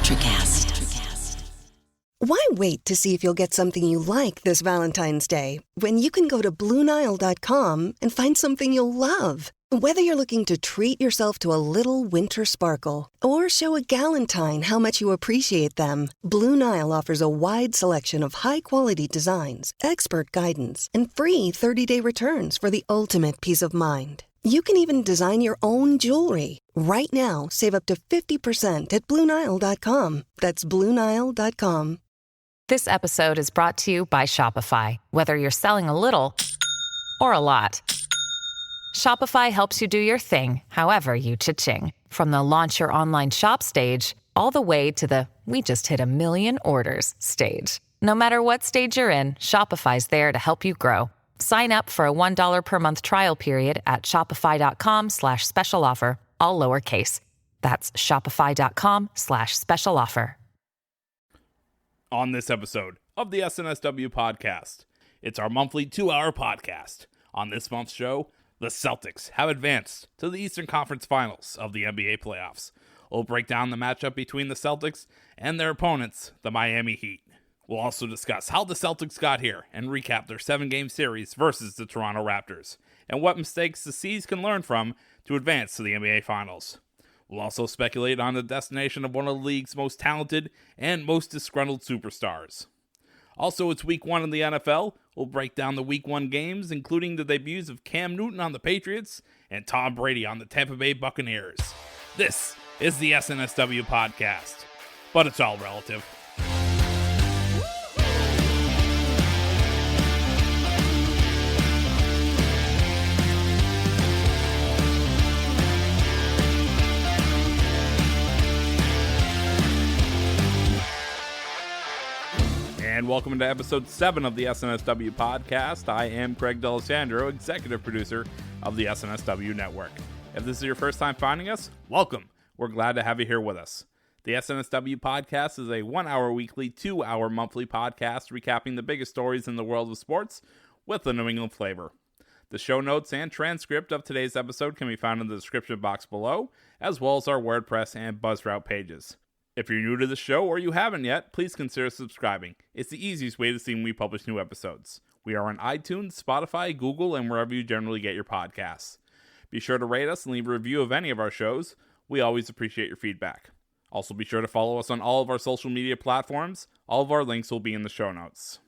TetraCast. Why wait to see if you'll get something you like this Valentine's Day when you can go to BlueNile.com and find something you'll love? Whether you're looking to treat yourself to a little winter sparkle or show a galentine how much you appreciate them, Blue Nile offers a wide selection of high-quality designs, expert guidance, and free 30-day returns for the ultimate peace of mind. You can even design your own jewelry. Right now, save up to 50% at BlueNile.com. That's BlueNile.com. This episode is brought to you by Shopify. Whether you're selling a little or a lot, Shopify helps you do your thing, however you cha-ching. From the launch your online shop stage, all the way to the we just hit 1 million orders stage. No matter what stage you're in, Shopify's there to help you grow. Sign up for a $1 per month trial period at shopify.com/special offer, all lowercase. That's shopify.com/special offer. On this episode of the SNSW Podcast, it's our monthly 2-hour podcast. On this month's show, the Celtics have advanced to the Eastern Conference Finals of the NBA playoffs. We'll break down the matchup between the Celtics and their opponents, the Miami Heat. We'll also discuss how the Celtics got here and recap their 7-game series versus the Toronto Raptors, and what mistakes the C's can learn from to advance to the NBA Finals. We'll also speculate on the destination of one of the league's most talented and most disgruntled superstars. Also, it's Week 1 in the NFL. We'll break down the Week 1 games, including the debuts of Cam Newton on the Patriots and Tom Brady on the Tampa Bay Buccaneers. This is the SNSW Podcast, but it's all relative. And welcome to episode 7 of the SNSW Podcast. I am Craig D'Alessandro, executive producer of the SNSW Network. If this is your first time finding us, welcome. We're glad to have you here with us. The SNSW Podcast is a 1-hour weekly, 2-hour monthly podcast recapping the biggest stories in the world of sports with a New England flavor. The show notes and transcript of today's episode can be found in the description box below, as well as our WordPress and Buzzsprout pages. If you're new to the show or you haven't yet, please consider subscribing. It's the easiest way to see when we publish new episodes. We are on iTunes, Spotify, Google, and wherever you generally get your podcasts. Be sure to rate us and leave a review of any of our shows. We always appreciate your feedback. Also be sure to follow us on all of our social media platforms. All of our links will be in the show notes.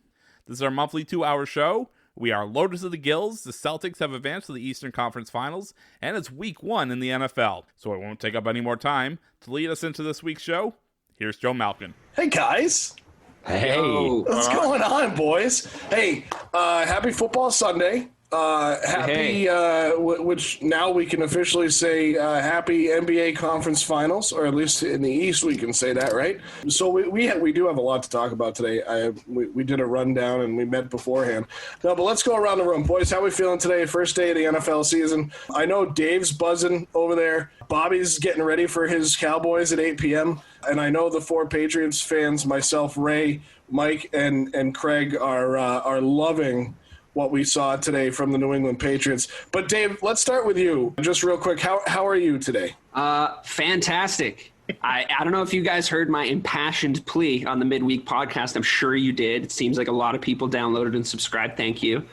This is our monthly 2-hour show. We are loaded to the gills. The Celtics have advanced to the Eastern Conference Finals, and it's Week 1 in the NFL. So I won't take up any more time. To lead us into this week's show, here's Joe Malkin. Hey, guys. Hey. What's going on, boys? Hey, happy Football Sunday. Which now we can officially say happy NBA Conference Finals, or at least in the East we can say that, right? So we do have a lot to talk about today. We did a rundown and we met beforehand. No, but let's go around the room. Boys, how we feeling today? First day of the NFL season. I know Dave's buzzing over there. Bobby's getting ready for his Cowboys at 8 p.m. And I know the 4 Patriots fans, myself, Ray, Mike, and Craig are loving what we saw today from the New England Patriots. But Dave, let's start with you. Just real quick, how are you today? Fantastic. I don't know if you guys heard my impassioned plea on the midweek podcast. I'm sure you did. It seems like a lot of people downloaded and subscribed. Thank you.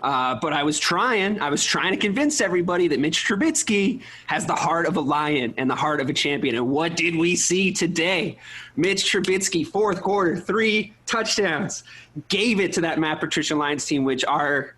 But I was trying to convince everybody that Mitch Trubisky has the heart of a lion and the heart of a champion. And what did we see today? Mitch Trubisky, fourth quarter, 3 touchdowns, gave it to that Matt Patricia Lions team, which our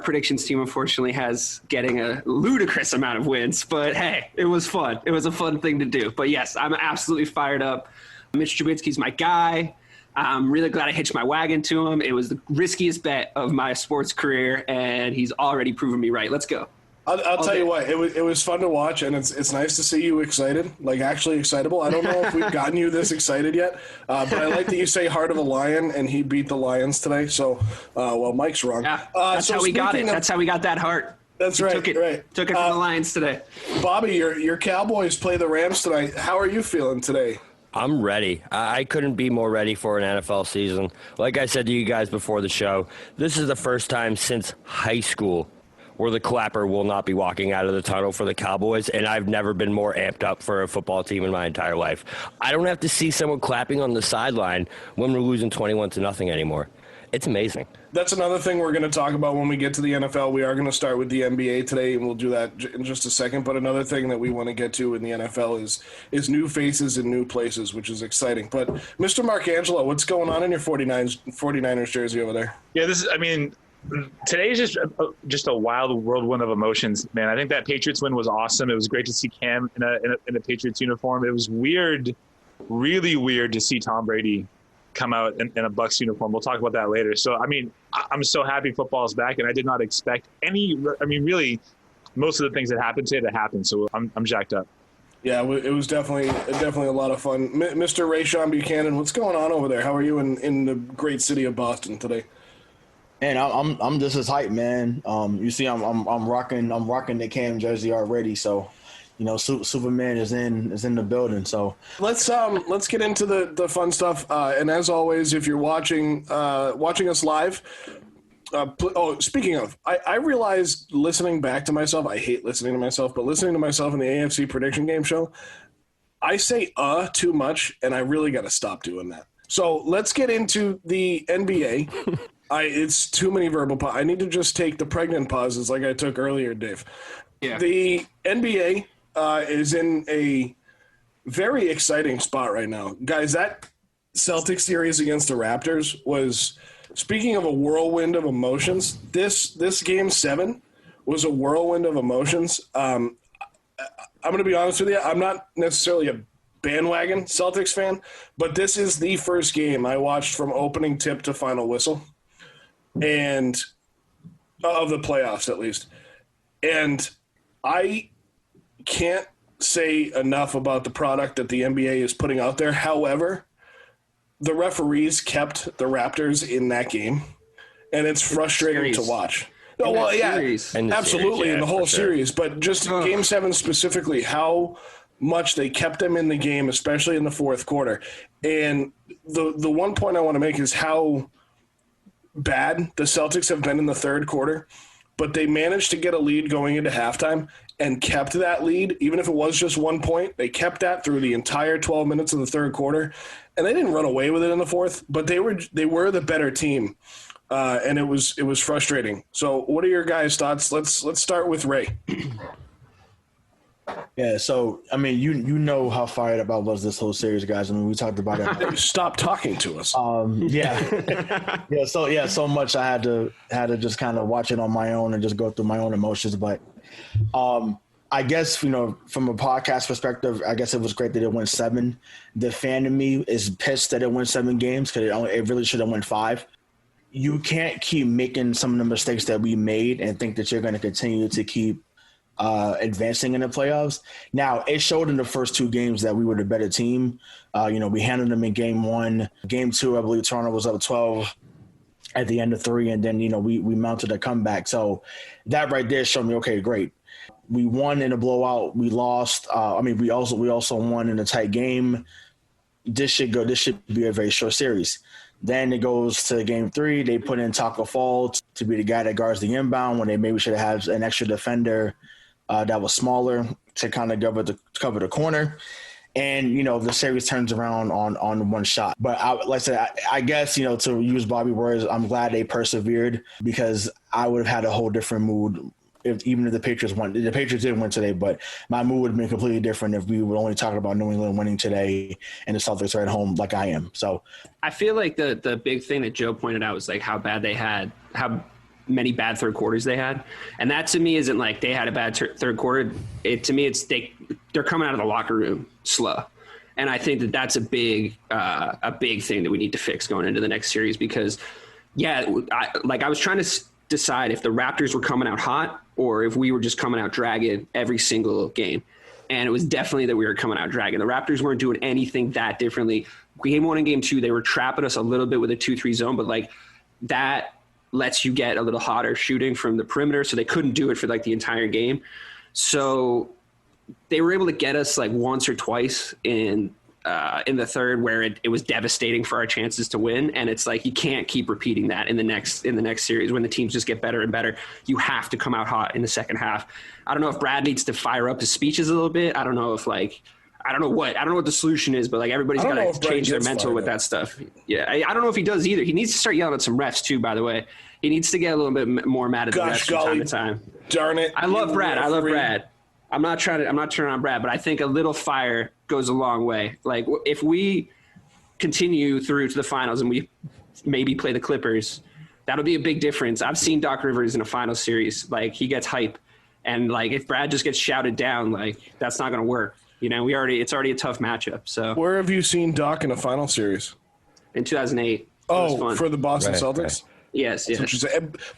predictions team, unfortunately, has getting a ludicrous amount of wins. But, hey, it was fun. It was a fun thing to do. But, yes, I'm absolutely fired up. Mitch Trubisky's my guy. I'm really glad I hitched my wagon to him. It was the riskiest bet of my sports career, and he's already proven me right. Let's go. I'll tell you what, it was fun to watch, and it's nice to see you excited, like actually excitable. I don't know if we've gotten you this excited yet, but I like that you say heart of a lion, and he beat the Lions today. So, well, Mike's wrong. Yeah, that's how we got it. That's how we got that heart. That's right. Took it from the Lions today. Bobby, your Cowboys play the Rams tonight. How are you feeling today? I'm ready. I couldn't be more ready for an NFL season. Like I said to you guys before the show, this is the first time since high school where the clapper will not be walking out of the tunnel for the Cowboys, and I've never been more amped up for a football team in my entire life. I don't have to see someone clapping on the sideline when we're losing 21-0 anymore. It's amazing. That's another thing we're going to talk about when we get to the NFL. We are going to start with the NBA today, and we'll do that in just a second. But another thing that we want to get to in the NFL is new faces in new places, which is exciting. But Mr. Marcangelo, what's going on in your 49ers jersey over there? Yeah, today is just a wild whirlwind of emotions, man. I think that Patriots win was awesome. It was great to see Cam in a Patriots uniform. It was weird, really weird to see Tom Brady come out in a Bucks uniform. We'll talk about that later. So, I'm so happy football is back, and I did not expect really most of the things that happened today to happen. So I'm jacked up. Yeah, it was definitely a lot of fun. Mr. Rayshawn Buchanan, what's going on over there? How are you in the great city of Boston today? Man, I'm just as hyped, man. You see, I'm rocking the Cam jersey already. So, Superman is in the building. So let's get into the fun stuff. And as always, if you're watching us live, speaking of, I realized listening back to myself, I hate listening to myself, but listening to myself in the AFC prediction game show, I say too much, and I really got to stop doing that. So let's get into the NBA. It's too many verbal pauses. I need to just take the pregnant pauses like I took earlier, Dave. Yeah. The NBA is in a very exciting spot right now. Guys, that Celtics series against the Raptors was, speaking of a whirlwind of emotions, this Game 7 was a whirlwind of emotions. I'm going to be honest with you. I'm not necessarily a bandwagon Celtics fan, but this is the first game I watched from opening tip to final whistle, and of the playoffs at least. And I can't say enough about the product that the NBA is putting out there. However, the referees kept the Raptors in that game, and it's frustrating to watch. No, well, yeah, absolutely, in the whole series, but just Game 7 specifically, how much they kept them in the game, especially in the fourth quarter. And the one point I want to make is how bad the Celtics have been in the third quarter, but they managed to get a lead going into halftime and kept that lead, even if it was just 1 point. They kept that through the entire 12 minutes of the third quarter, and they didn't run away with it in the fourth, but they were the better team, and it was frustrating. So what are your guys' thoughts? Let's start with Ray. Yeah, so you know how fired up I was this whole series, guys. We talked about it. Stop talking to us. So much I had to just kind of watch it on my own and just go through my own emotions. But I guess from a podcast perspective, I guess it was great that it went 7. The fan in me is pissed that it went 7 games because it really should have went 5. You can't keep making some of the mistakes that we made and think that you're going to continue to keep advancing in the playoffs. Now, it showed in the first 2 games that we were the better team. We handled them in Game 1. Game 2, I believe Toronto was up 12 at the end of 3, and then we mounted a comeback. So that right there showed me, okay, great. We won in a blowout. We lost. We also won in a tight game. This should be a very short series. Then it goes to Game 3. They put in Taco Fall to be the guy that guards the inbound when they maybe should have an extra defender that was smaller to kind of cover the corner. And, the series turns around on one shot. But I guess, to use Bobby words, I'm glad they persevered, because I would have had a whole different mood even if the Patriots won. The Patriots didn't win today, but my mood would have been completely different if we were only talking about New England winning today and the Celtics are at home like I am. So I feel like the big thing that Joe pointed out was like how many bad third quarters they had. And that to me isn't like they had a bad third quarter. To me, it's they're coming out of the locker room slow. And I think that's a big thing that we need to fix going into the next series, because I was trying to decide if the Raptors were coming out hot or if we were just coming out dragging every single game. And it was definitely that we were coming out dragging. The Raptors weren't doing anything that differently. Game 1 and Game 2, they were trapping us a little bit with a 2-3 zone, but like that lets you get a little hotter shooting from the perimeter. So they couldn't do it for like the entire game. So they were able to get us like once or twice in in the third where it was devastating for our chances to win. And it's like, you can't keep repeating that in the next series when the teams just get better and better. You have to come out hot in the second half. I don't know if Brad needs to fire up his speeches a little bit. I don't know if I don't know what the solution is, but like everybody's got to change their mental with that stuff. Yeah. I don't know if he does either. He needs to start yelling at some refs too, by the way. He needs to get a little bit more mad at the refs from time to time. Darn it. I love Brad. I'm not turning on Brad, but I think a little fire goes a long way. Like if we continue through to the finals and we maybe play the Clippers, that'll be a big difference. I've seen Doc Rivers in a final series. Like he gets hype, and like if Brad just gets shouted down, like that's not going to work. You know, it's already a tough matchup. So where have you seen Doc in a final series? In 2008. Oh, for the Boston Celtics? Right. Yes.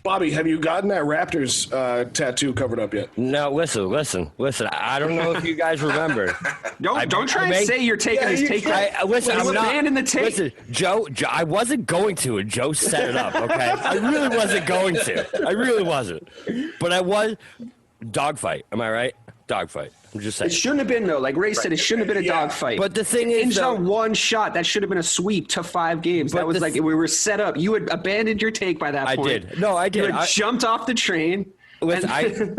Bobby, have you gotten that Raptors tattoo covered up yet? No, listen. I don't know if you guys remember. Don't try and say you're taking his take. Listen, I'm not abandoning the take. Listen, Joe, I wasn't going to, and Joe set it up, okay? I really wasn't going to. I really wasn't. But I was. Dogfight, am I right? Dogfight. I'm just saying. It shouldn't have been, though. Like Ray said, it shouldn't have been a dogfight. But the thing is, on one shot, that should have been a sweep to 5 games. That was like we were set up. You had abandoned your take by that point. I did. No, I did. You had jumped off the train. Listen,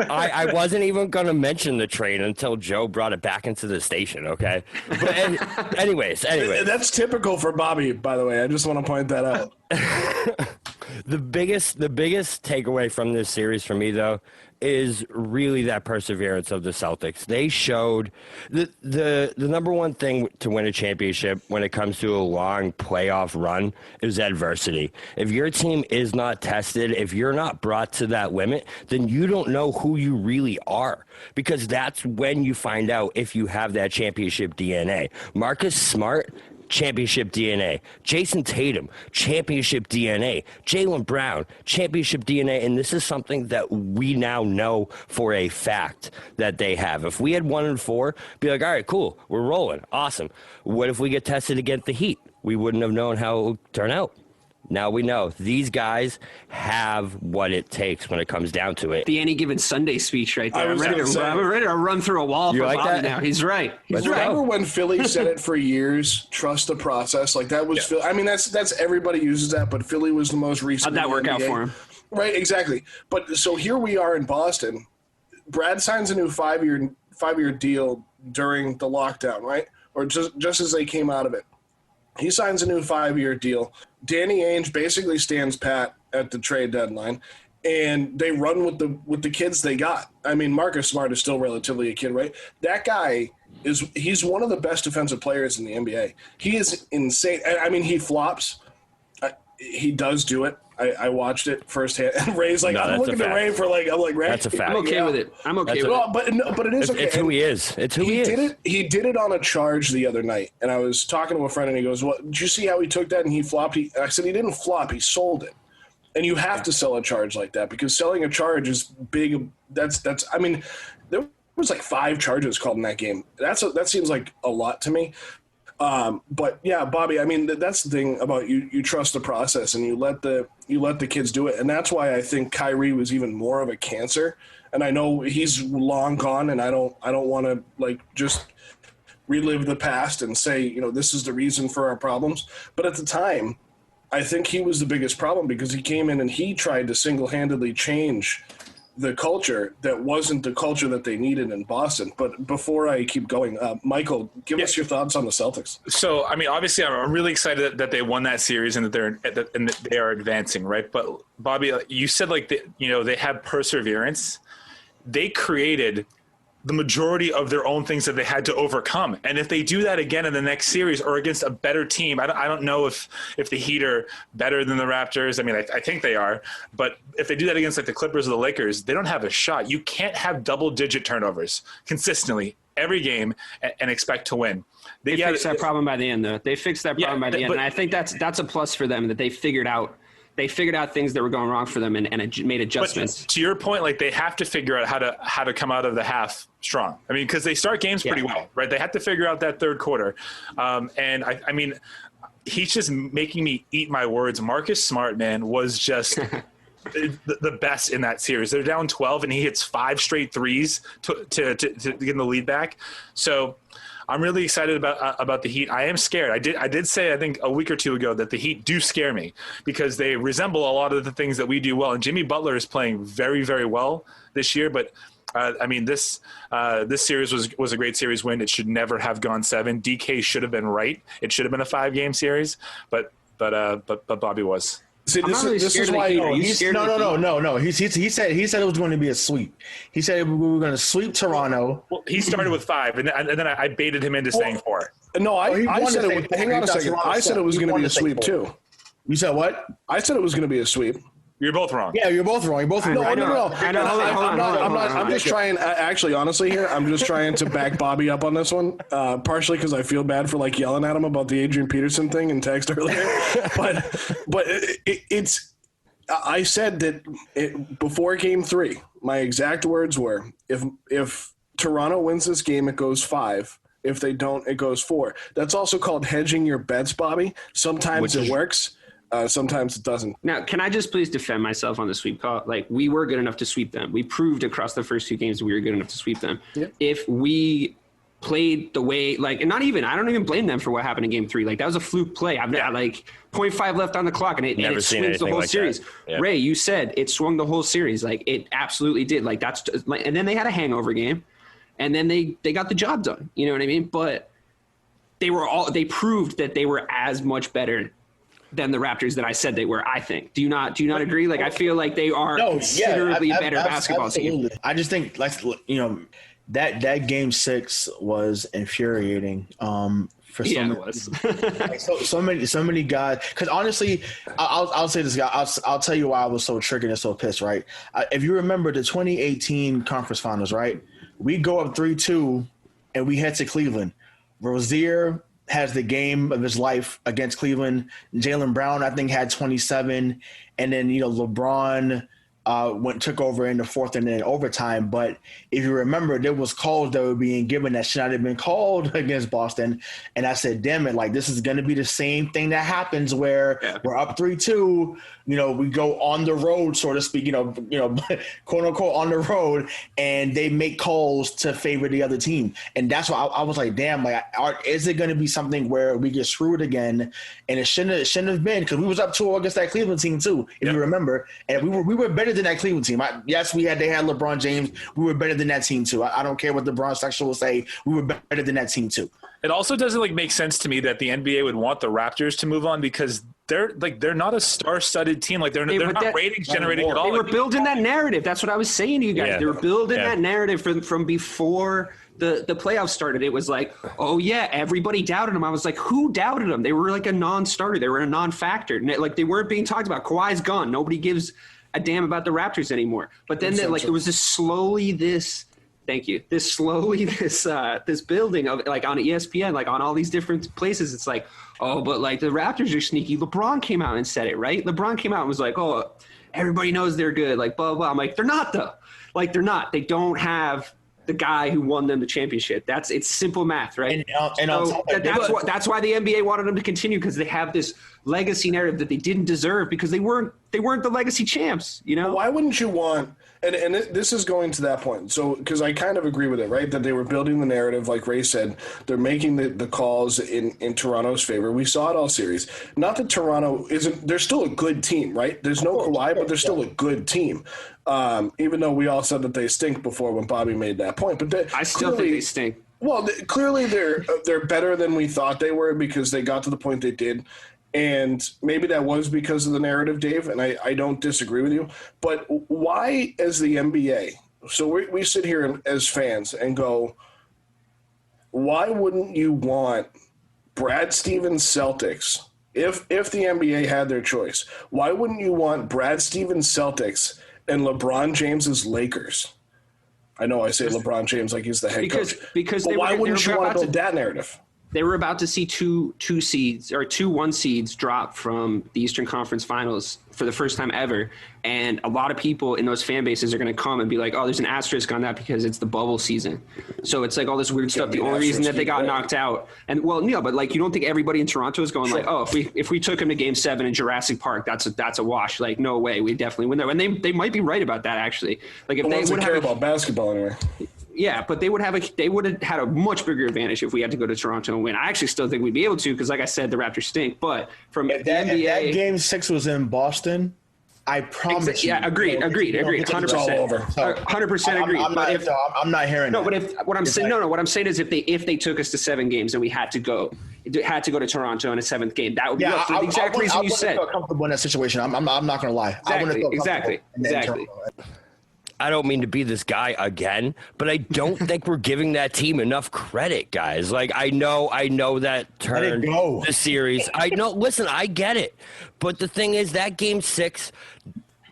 I wasn't even going to mention the train until Joe brought it back into the station, okay? But anyways. That's typical for Bobby, by the way. I just want to point that out. The biggest takeaway from this series for me, though, is really that perseverance of the Celtics. They showed the number one thing to win a championship when it comes to a long playoff run is adversity. If your team is not tested, if you're not brought to that limit, then you don't know who you really are, because that's when you find out if you have that championship DNA. Marcus Smart, championship DNA. Jayson Tatum, championship DNA. Jaylen Brown, championship DNA. And this is something that we now know for a fact that they have. If we had 1 and 4, be like, all right, cool, we're rolling. Awesome. What if we get tested against the Heat? We wouldn't have known how it would turn out. Now we know these guys have what it takes when it comes down to it. The Any Given Sunday speech right there. I'm ready to run through a wall for like Bobby now. He's right. Remember when Philly said it for years? Trust the process. Like that was Philly. I mean, that's everybody uses that, but Philly was the most recent. How'd that work out for him? Right, exactly. But so here we are in Boston. Brad signs a new 5-year deal during the lockdown, right? Or just as they came out of it. He signs a new 5-year deal. Danny Ainge basically stands pat at the trade deadline, and they run with the kids they got. I mean, Marcus Smart is still relatively a kid, right? That guy he's one of the best defensive players in the NBA. He is insane. I mean, he flops. He does do it. I watched it firsthand. And Ray's like, I'm looking at Ray I'm like, Ray. That's a fact. I'm okay with it. But it is okay. It's who he is. It's who he is. He did it on a charge the other night. And I was talking to a friend, and he goes, "Well, did you see how he took that and he flopped?" I said, he didn't flop. He sold it. And you have to sell a charge like that, because selling a charge is big. I mean, there was like 5 charges called in that game. That seems like a lot to me. But yeah, Bobby, I mean, that's the thing about you trust the process, and you let the kids do it. And that's why I think Kyrie was even more of a cancer. And I know he's long gone, and I don't want to like just relive the past and say, this is the reason for our problems. But at the time, I think he was the biggest problem, because he came in and he tried to single-handedly change the culture that wasn't the culture that they needed in Boston. But before I keep going, Michael, give us your thoughts on the Celtics. So, I mean, obviously, I'm really excited that they won that series and that they are advancing, right? But Bobby, you said they have perseverance. They created the majority of their own things that they had to overcome. And if they do that again in the next series or against a better team, I don't know if the Heat are better than the Raptors. I mean, I think they are. But if they do that against like the Clippers or the Lakers, they don't have a shot. You can't have double-digit turnovers consistently every game and expect to win. They fixed that problem by the end, though. They fixed that problem by the end. And I think that's a plus for them, that they figured out things that were going wrong for them and made adjustments. But to your point, like they have to figure out how to come out of the half strong. I mean, because they start games pretty well, right? They have to figure out that third quarter. And I mean, he's just making me eat my words. Marcus Smart, man, was just the best in that series. They're down 12, and he hits 5 straight threes to get the lead back. So I'm really excited about the Heat. I am scared. I did say, I think a week or two ago, that the Heat do scare me because they resemble a lot of the things that we do well. And Jimmy Butler is playing very, very well this year. But this series was a great series win. It should never have gone 7. DK should have been right. It should have been a 5-game series, but Bobby was. See, this is why no. He said it was going to be a sweep. He said we were going to sweep Toronto. Well, he started with 5, and then I baited him into saying 4. No, I said it. Hang on a second. I said it was going to be a sweep too. You said what? I said it was going to be a sweep. You're both wrong. Yeah, you're both wrong. No. I'm just trying. Actually, honestly, here I'm just trying to back Bobby up on this one. Partially because I feel bad for like yelling at him about the Adrian Peterson thing in text earlier, but it's. I said that before Game 3, my exact words were, if Toronto wins this game, it goes 5. If they don't, it goes 4. That's also called hedging your bets, Bobby. Sometimes it works. Sometimes it doesn't. Now, can I just please defend myself on the sweep call? Like, we were good enough to sweep them. We proved across the first 2 games that we were good enough to sweep them. Yep. If we played the way, like, and I don't even blame them for what happened in Game 3. Like, that was a fluke play. I've got like 0.5 left on the clock, and it swings the whole series. Yeah. Ray, you said it swung the whole series. Like, it absolutely did. Like, that's just, like, and then they had a hangover game, and then they got the job done. You know what I mean? But they proved that they were as much better than the Raptors that I said they were, I think. Do you not agree? Like, I feel like they are considerably better basketball team. I just think, like, that Game 6 was infuriating. For it was. Like, so many guys. Because honestly, I'll say this, guy. I'll tell you why I was so triggered and so pissed. Right, if you remember the 2018 Conference Finals, right? We go up 3-2, and we head to Cleveland. Rozier has the game of his life against Cleveland. Jaylen Brown, I think, had 27. And then, LeBron took over in the 4th and then overtime. But if you remember, there was calls that were being given that should not have been called against Boston. And I said, damn it, like, this is going to be the same thing that happens where we're up 3-2. We go on the road, so to speak, quote unquote on the road, and they make calls to favor the other team. And that's why I was like, damn, like, is it going to be something where we get screwed again? And it shouldn't have been, because we was up 2 against that Cleveland team too, if you remember. And we were better than that Cleveland team. Yes, they had LeBron James. We were better than that team too. I don't care what the Bron section will say. We were better than that team too. It also doesn't make sense to me that the NBA would want the Raptors to move on, because they're not a star-studded team. Like, they're not ratings generating at all. They were building that narrative. That's what I was saying to you guys. Yeah. They were building that narrative from before the playoffs started. It was like, oh yeah, everybody doubted them. I was like, who doubted them? They were like a non-starter. They were a non-factor. And they weren't being talked about. Kawhi's gone. Nobody gives a damn about the Raptors anymore. But then there was this building of, like, on ESPN, like, on all these different places. It's like, oh, but, like, the Raptors are sneaky. LeBron came out and said it, right? LeBron came out and was like, oh, everybody knows they're good, like, blah, blah. I'm like, they're not, though. Like, they're not. They don't have the guy who won them the championship. It's simple math, right? That's why the NBA wanted them to continue, because they have this legacy narrative that they didn't deserve because they weren't the legacy champs, Why wouldn't you want – and this is going to that point. So, because I kind of agree with it, right? That they were building the narrative, like Ray said. They're making the calls in Toronto's favor. We saw it all series. Not that Toronto isn't – they're still a good team, right? There's no Kawhi, but they're still a good team. Even though we all said that they stink before when Bobby made that point. But I still think they stink. Well, clearly they're better than we thought they were, because they got to the point they did. And maybe that was because of the narrative, Dave, and I don't disagree with you. But why, as the NBA, so we sit here as fans and go, why wouldn't you want Brad Stevens Celtics, if the NBA had their choice, why wouldn't you want Brad Stevens Celtics and LeBron James's Lakers? I know I say LeBron James like he's the head coach. But why wouldn't you want to build that narrative? They were about to see two 1 seeds drop from the Eastern Conference Finals for the first time ever. And a lot of people in those fan bases are going to come and be like, oh, there's an asterisk on that because it's the bubble season. So it's like all this weird stuff. The only reason that they got knocked out, and well, Neil, but like, you don't think everybody in Toronto is going like, oh, if we took him to Game 7 in Jurassic Park, that's a wash. Like, no way, we definitely win there. And they might be right about that, actually. Like, if they would care about basketball anyway. Yeah, but they would have had a much bigger advantage if we had to go to Toronto and win. I actually still think we'd be able to because, like I said, the Raptors stink. But from if that Game 6 was in Boston, I promise you. Yeah, agreed. 100%. 100% agree. I'm not hearing that. No, but what I'm saying is if they took us to 7 games and we had to go to Toronto in a 7th game, that would be for the exact reason you said. I wouldn't feel comfortable in that situation. I'm not going to lie. Exactly. I don't mean to be this guy again, but I don't think we're giving that team enough credit, guys. Like, I know that turned the series. I know. Listen, I get it. But the thing is, that Game 6,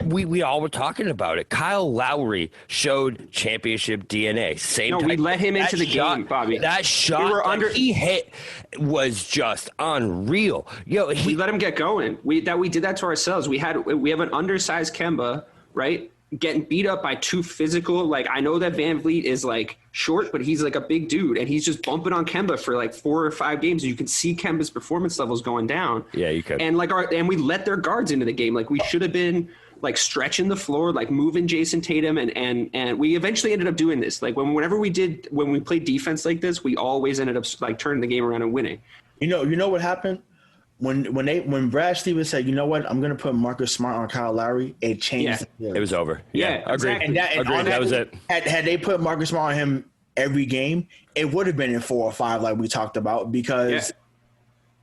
we all were talking about it. Kyle Lowry showed championship DNA. We let him into the game, Bobby. That shot he hit was just unreal. We let him get going. We did that to ourselves. We have an undersized Kemba, right? Getting beat up by 2 physical. Like, I know that Van Vliet is like short, but he's like a big dude, and he's just bumping on Kemba for like 4 or 5 games. And you can see Kemba's performance levels going down. Yeah, you could. And and we let their guards into the game. Like, we should have been like stretching the floor, like moving Jayson Tatum, and we eventually ended up doing this. Like, when we played defense like this, we always ended up like turning the game around and winning. You know what happened? When Brad Stevens said, you know what, I'm going to put Marcus Smart on Kyle Lowry, it changed. Yeah. It was over. Yeah, agreed. Exactly. And that was it. Had they put Marcus Smart on him every game, it would have been in 4 or 5 like we talked about, because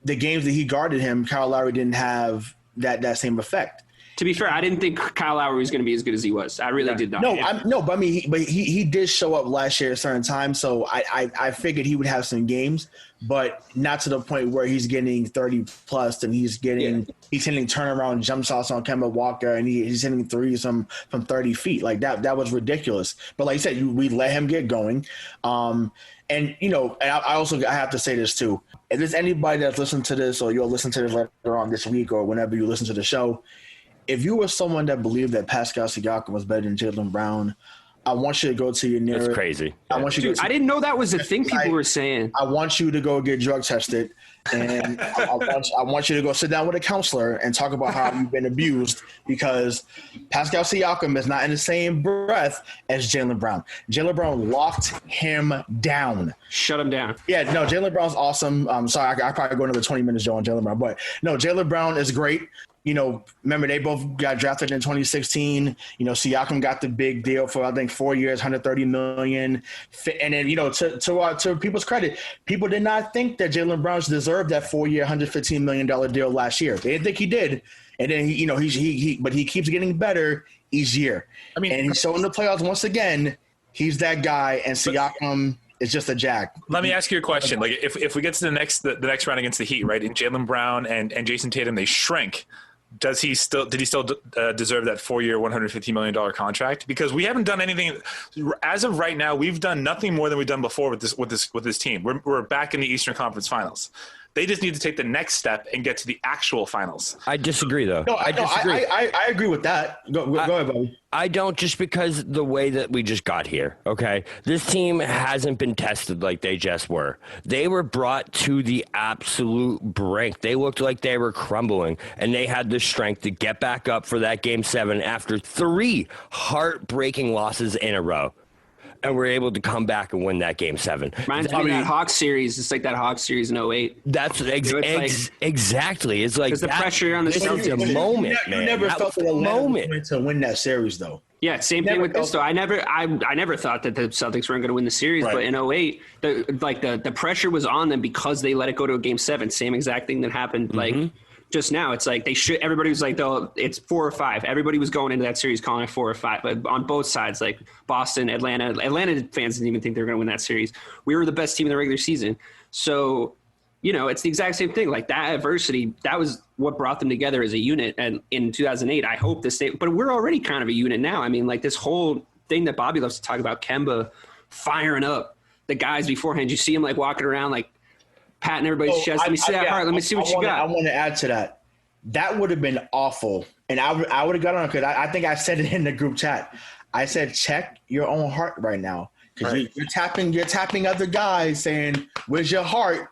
the games that he guarded him, Kyle Lowry didn't have that same effect. To be fair, I didn't think Kyle Lowry was going to be as good as he was. I really did not. But I mean, he did show up last year at a certain time, so I figured he would have some games, but not to the point where he's getting 30 plus and he's hitting turnaround jump shots on Kemba Walker and he's hitting threes from 30 feet. Like that was ridiculous. But like you said, we let him get going. And I have to say this too. If there's anybody that's listening to this or you'll listen to this later on this week or whenever you listen to the show, if you were someone that believed that Pascal Siakam was better than Jaylen Brown, I want you to go to your nearest. That's crazy. I want you to I didn't know that was a thing people were saying. I want you to go get drug tested, and I want you to go sit down with a counselor and talk about how you've been abused, because Pascal Siakam is not in the same breath as Jaylen Brown. Jaylen Brown locked him down. Shut him down. Yeah, no, Jaylen Brown's awesome. I'm sorry, I probably go another 20 minutes, Joe, on Jaylen Brown. But no, Jaylen Brown is great. Remember they both got drafted in 2016. Siakam got the big deal for, I think, 4 years, $130 million. And then, to people's credit, people did not think that Jaylen Brown deserved that 4-year, $115 million deal last year. They didn't think he did. And then but he keeps getting better each year. I mean, and he's showing the playoffs once again. He's that guy, and Siakam is just a jack. Let me ask you a question. Like, if we get to the next round against the Heat, right? And Jaylen Brown and Jayson Tatum, they shrink. Did he still deserve that 4-year, $150 million contract? Because we haven't done anything as of right now. We've done nothing more than we've done before with this team. We're back in the Eastern Conference Finals. They just need to take the next step and get to the actual finals. I disagree, though. No, I disagree. I agree with that. Go ahead, buddy. I don't, just because the way that we just got here, okay? This team hasn't been tested like they just were. They were brought to the absolute brink. They looked like they were crumbling, and they had the strength to get back up for that Game 7 after 3 heartbreaking losses in a row. And we're able to come back and win that Game 7. Reminds me of that Hawks series. It's like that Hawks series in 08. That's exactly. It's like the pressure on the Celtics. It's a moment, man. You never felt the moment to win that series, though. Yeah, same thing with this, though. I never thought that the Celtics weren't going to win the series, right. But in 08, the pressure was on them because they let it go to a Game 7. Same exact thing that happened, like, just now. It's like everybody was like, it's 4 or 5. Everybody was going into that series calling it 4 or 5, but on both sides, like Boston, Atlanta fans didn't even think they were going to win that series. We were the best team in the regular season. So, it's the exact same thing. Like, that adversity, that was what brought them together as a unit. And in 2008, I hope but we're already kind of a unit now. I mean, like, this whole thing that Bobby loves to talk about, Kemba firing up the guys beforehand. You see him like walking around, like, patting everybody's chest. Let me see that heart. Let me see what you got. I want to add to that. that would have been awful. And I would have got on because I think I said it in the group chat. I said, check your own heart right now. Because you're tapping other guys saying, where's your heart?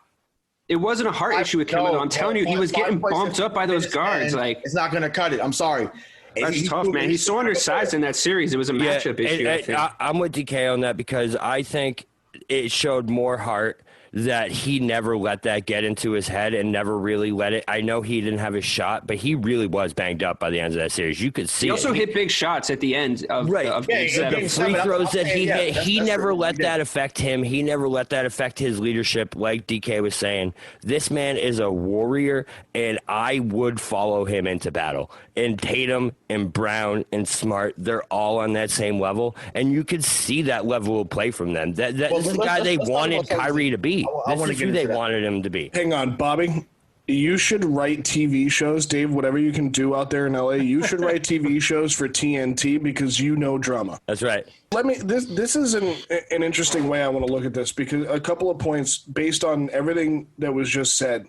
It wasn't a heart issue with Kemba. I'm telling you, he was getting bumped up by those guards. Like, it's not going to cut it. I'm sorry. That's tough, man. He's so undersized in that series. It was a matchup issue. I'm with DK on that because I think it showed more heart that he never let that get into his head and never really let it. I know he didn't have a shot, but he really was banged up by the end of that series. You could see he also hit big shots at the end of the free throws that he hit. He never let that affect him. He never let that affect his leadership. Like DK was saying, this man is a warrior, and I would follow him into battle. And Tatum and Brown and Smart, they're all on that same level, and you could see that level of play from them. This is the guy they wanted Kyrie to be. This is who they wanted him to be. Hang on, Bobby. You should write TV shows, Dave, whatever you can do out there in LA. You should write TV shows for TNT because you know drama. That's right. This is an interesting way I want to look at this because a couple of points based on everything that was just said.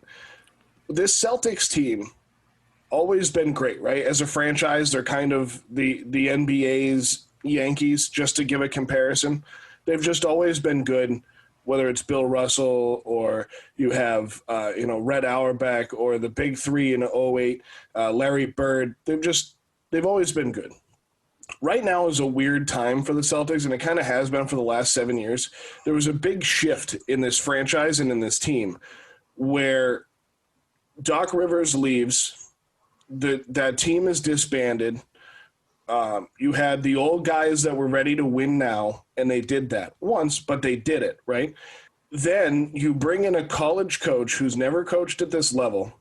This Celtics team always been great, right? As a franchise, they're kind of the NBA's Yankees, just to give a comparison. They've just always been good. Whether it's Bill Russell or you have, Red Auerbach or the big three in 2008, Larry Bird, they've always been good. Right now is a weird time for the Celtics, and it kind of has been for the last 7 years. There was a big shift in this franchise and in this team where Doc Rivers leaves, that team is disbanded. You had the old guys that were ready to win now, and they did that once, but they did it, right? Then you bring in a college coach who's never coached at this level,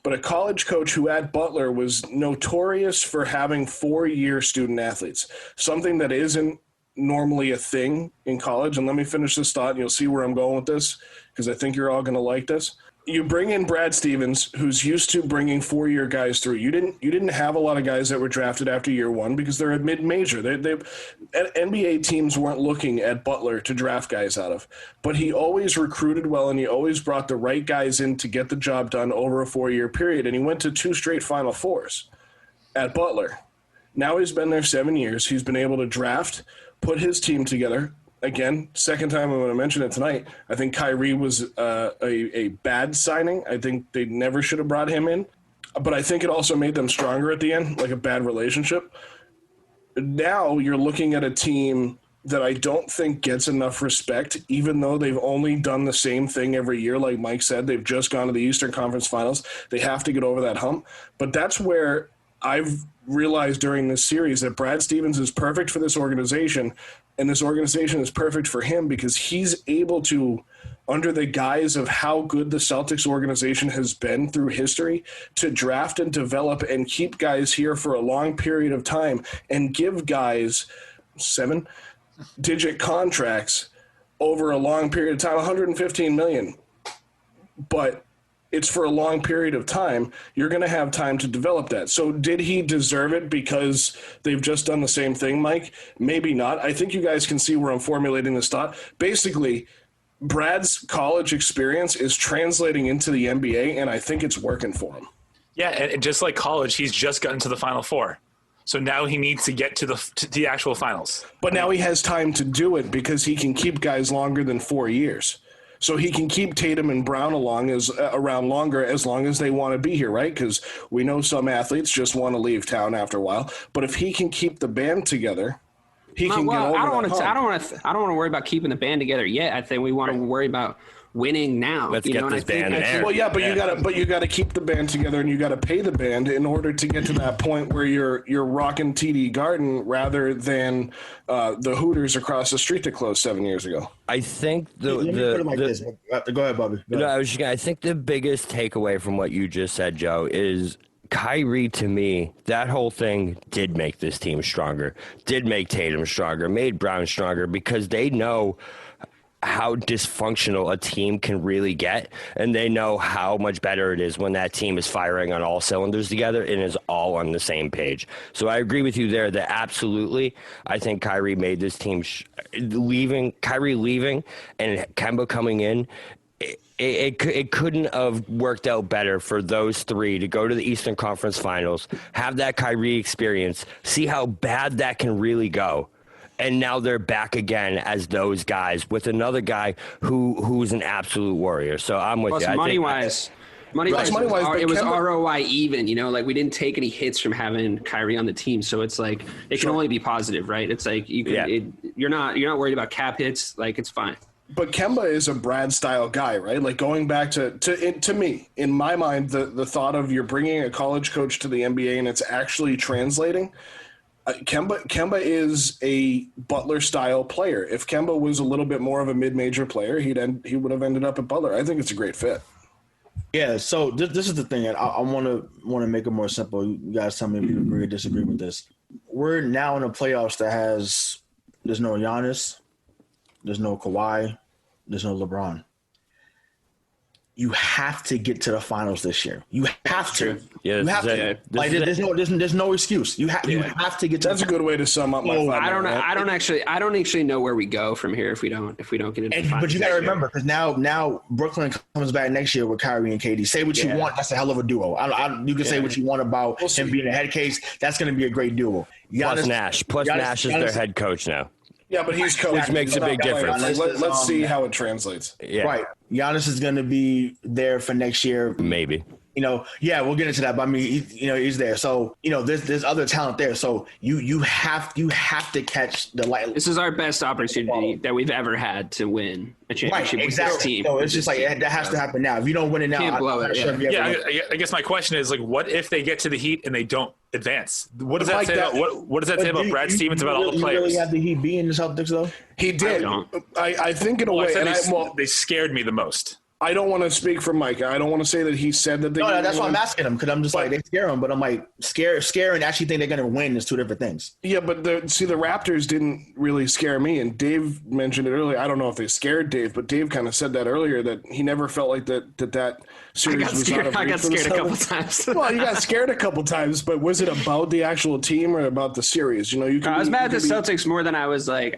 but a college coach who at Butler was notorious for having 4-year student athletes, something that isn't normally a thing in college. And let me finish this thought, and you'll see where I'm going with this, because I think you're all going to like this. You bring in Brad Stevens, who's used to bringing 4-year guys through. You didn't have a lot of guys that were drafted after year one because they're a mid-major. NBA teams weren't looking at Butler to draft guys out of. But he always recruited well, and he always brought the right guys in to get the job done over a 4-year period. And he went to 2 straight Final Fours at Butler. Now he's been there 7 years. He's been able to draft, put his team together. Again, second time I'm going to mention it tonight. I think Kyrie was a bad signing. I think they never should have brought him in. But I think it also made them stronger at the end, like a bad relationship. Now you're looking at a team that I don't think gets enough respect, even though they've only done the same thing every year. Like Mike said, they've just gone to the Eastern Conference Finals. They have to get over that hump. But that's where I've realized during this series that Brad Stevens is perfect for this organization, and this organization is perfect for him because he's able to, under the guise of how good the Celtics organization has been through history, to draft and develop and keep guys here for a long period of time and give guys 7-digit contracts over a long period of time, $115 million. But it's for a long period of time. You're going to have time to develop that. So did he deserve it because they've just done the same thing, Mike? Maybe not. I think you guys can see where I'm formulating this thought. Basically, Brad's college experience is translating into the NBA, and I think it's working for him. Yeah, and just like college, he's just gotten to the Final Four. So now he needs to get to the actual finals. But now he has time to do it because he can keep guys longer than 4 years. So he can keep Tatum and Brown around longer as long as they want to be here, right? Because we know some athletes just want to leave town after a while. But if he can keep the band together, he can get over I don't want to worry about keeping the band together yet. I think we want to worry about winning now. Let's get this band in there. Well, yeah, but you got to keep the band together, and you got to pay the band in order to get to that point where you're rocking TD Garden rather than the Hooters across the street that closed 7 years ago. I think Go ahead, Bobby. I think the biggest takeaway from what you just said, Joe, is Kyrie, to me, that whole thing did make this team stronger, did make Tatum stronger, made Brown stronger, because they know how dysfunctional a team can really get, and they know how much better it is when that team is firing on all cylinders together and is all on the same page. So I agree with you there that absolutely, I think Kyrie made this team Kyrie leaving and Kemba coming in It couldn't have worked out better for those three to go to the Eastern Conference Finals, have that Kyrie experience, see how bad that can really go. And now they're back again as those guys with another guy who's an absolute warrior. So I'm with you. Money-wise, it was ROI even, like we didn't take any hits from having Kyrie on the team. So it's like, it can only be positive, right? It's like you're not worried about cap hits. Like it's fine. But Kemba is a Brad style guy, right? Like going back to me, in my mind, the thought of you're bringing a college coach to the NBA and it's actually translating. Kemba is a Butler style player. If Kemba was a little bit more of a mid-major player, he would have ended up at Butler. I think it's a great fit. Yeah. So this is the thing. I want to make it more simple. You guys tell me if you agree or disagree with this. We're now in the playoffs there's no Giannis. There's no Kawhi. There's no LeBron. You have to get to the finals this year. You have to. Yeah, you have to. Like there's no excuse. You have to get to. That's a good way to sum up my. I don't actually know where we go from here if we don't get into the finals. But you got to remember, because now Brooklyn comes back next year with Kyrie and KD. Say what you want. That's a hell of a duo. You can say what you want about him being a head case. That's going to be a great duo. Plus Nash is their head coach now. Yeah, but he's coach. Which makes a big difference. Let's see how it translates. Yeah. Right. Giannis is going to be there for next year. Maybe. We'll get into that. But I mean, he's there. So, there's other talent there. So you have to catch the light. This is our best opportunity that we've ever had to win a championship with this team. So it's just like that has to happen now. If you don't win it now, I guess my question is, like, what if they get to the Heat and they don't advance? What does that say about what does that say about Brad Stevens, about all the players? You really have the Heat be in the Celtics though? He did. I think in a way. They scared me the most. I don't want to speak for Mike. I don't want to say that he said that they. No, that's why I'm asking him, because I'm just they scare him, but I'm like scare and actually think they're going to win is two different things. Yeah, but the Raptors didn't really scare me, and Dave mentioned it earlier. I don't know if they scared Dave, but Dave kind of said that earlier, that he never felt like that series was out of reach. I got scared a couple times. Well, you got scared a couple times, but was it about the actual team or about the series? I was mad at the Celtics more than I was I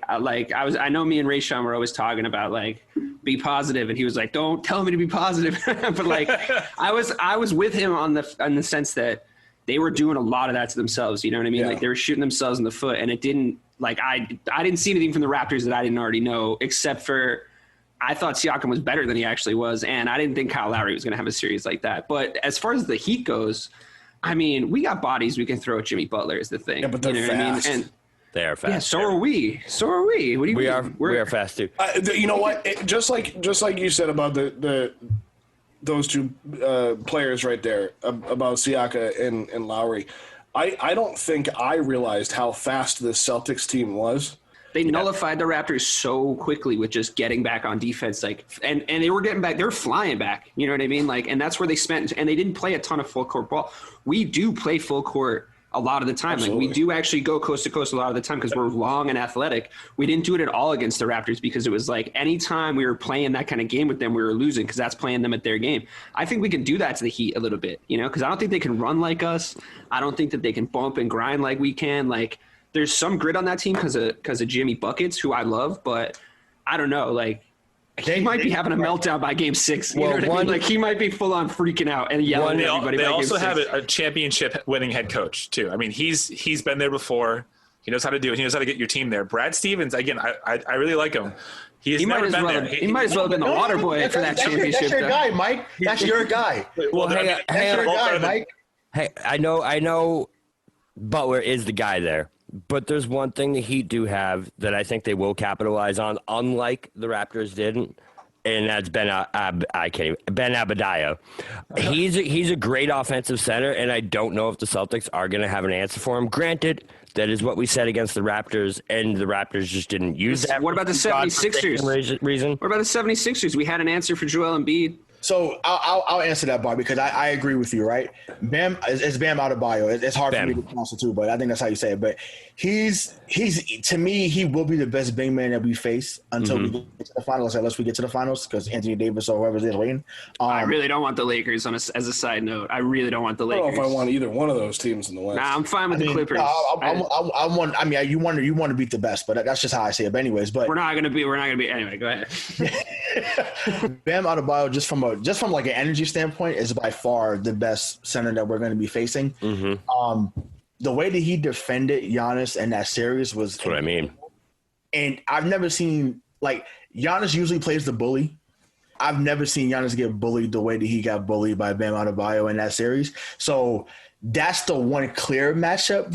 know me and Rayshawn were always talking about be positive, and he was like, don't tell me to be positive. But I was with him on the sense that they were doing a lot of that to themselves. You know what I mean? Yeah. Like they were shooting themselves in the foot, and it didn't I didn't see anything from the Raptors that I didn't already know, except for I thought Siakam was better than he actually was, and I didn't think Kyle Lowry was going to have a series like that. But as far as the Heat goes, I mean, we got bodies we can throw at Jimmy Butler is the thing. Yeah, but they're fast. What I mean? And they are fast. Yeah, so are we. What do you mean? We are fast too. You know what? Just like you said about those two players right there, about Siaka and Lowry, I don't think I realized how fast this Celtics team was. They nullified the Raptors so quickly with just getting back on defense, and they were getting back. They're flying back. You know what I mean? And that's where they spent. And they didn't play a ton of full court ball. We do play full court a lot of the time. Absolutely. We do actually go coast to coast a lot of the time because we're long and athletic. We didn't do it at all against the Raptors because it was anytime we were playing that kind of game with them, we were losing because that's playing them at their game. I think we can do that to the Heat a little bit, because I don't think they can run like us. I don't think that they can bump and grind like we can. There's some grit on that team because of Jimmy Buckets, who I love, but I don't know. He might be having a meltdown by game 6. You know what I mean? He might be full on freaking out and yelling at everybody. They also have a championship winning head coach too. I mean, he's been there before. He knows how to do it. He knows how to get your team there. Brad Stevens, again, I really like him. He might as well have been the water boy for that championship. That's your guy, Mike. That's your guy. Well, that's your guy, Mike. Hey, I know Butler is the guy there. But there's one thing the Heat do have that I think they will capitalize on, unlike the Raptors didn't, and that's Ben Adebayo. He's a great offensive center, and I don't know if the Celtics are going to have an answer for him. Granted, that is what we said against the Raptors, and the Raptors just didn't use that. What about the 76ers? Reason? What about the 76ers? We had an answer for Joel Embiid. So I'll answer that, Bar, because I agree with you, right? Bam, it's Bam Adebayo. It's hard for me to pronounce it too, but I think that's how you say it. But he's to me, he will be the best big man that we face until we get to the finals, unless we get to the finals, because Anthony Davis or whoever's there waiting. I really don't want the Lakers. As a side note, I really don't want the Lakers. I don't know if I want either one of those teams in the West. Nah, I'm fine with the Clippers. You want to beat the best, but that's just how I say it. But anyways, but we're not gonna be. Anyway, go ahead. Bam Adebayo, just from like an energy standpoint, is by far the best center that we're going to be facing. Mm-hmm. The way that he defended Giannis in that series was That's what I mean. And I've never seen, like, Giannis usually plays the bully. I've never seen Giannis get bullied the way that he got bullied by Bam Adebayo in that series. So that's the one clear mismatchup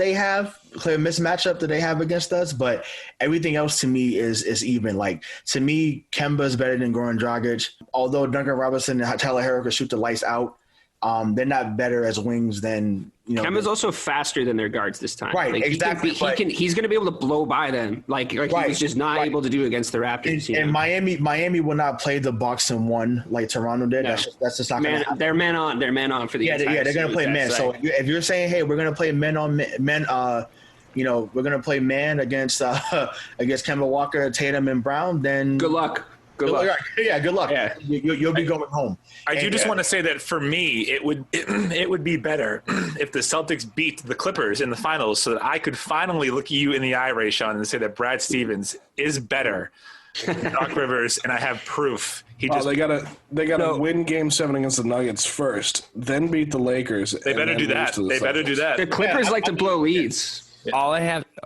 that they have against us. But everything else to me is even. Like, to me, Kemba's better than Goran Dragic. Although Duncan Robinson and Tyler Herro could shoot the lights out, they're not better as wings than, you know. Kemba's also faster than their guards this time. Right, like, exactly. He's going to be able to blow by them, like right, he was just not able to do against the Raptors. And Miami will not play the Bucks in one like Toronto did. No. That's just not going to happen. They're man on. They're man on for the they're going to play man. So if you're saying, hey, we're going to play men on men, you know, we're going to play man against Kemba Walker, Tatum, and Brown, then good luck. Good luck. Yeah, good luck. Yeah. You'll be going home. I do just want to say that for me, it would be better if the Celtics beat the Clippers in the finals, so that I could finally look you in the eye, Rayshon, and say that Brad Stevens is better than Doc Rivers, and I have proof. They gotta win Game 7 against the Nuggets first, then beat the Lakers. They better do that. The Clippers like to blow leads.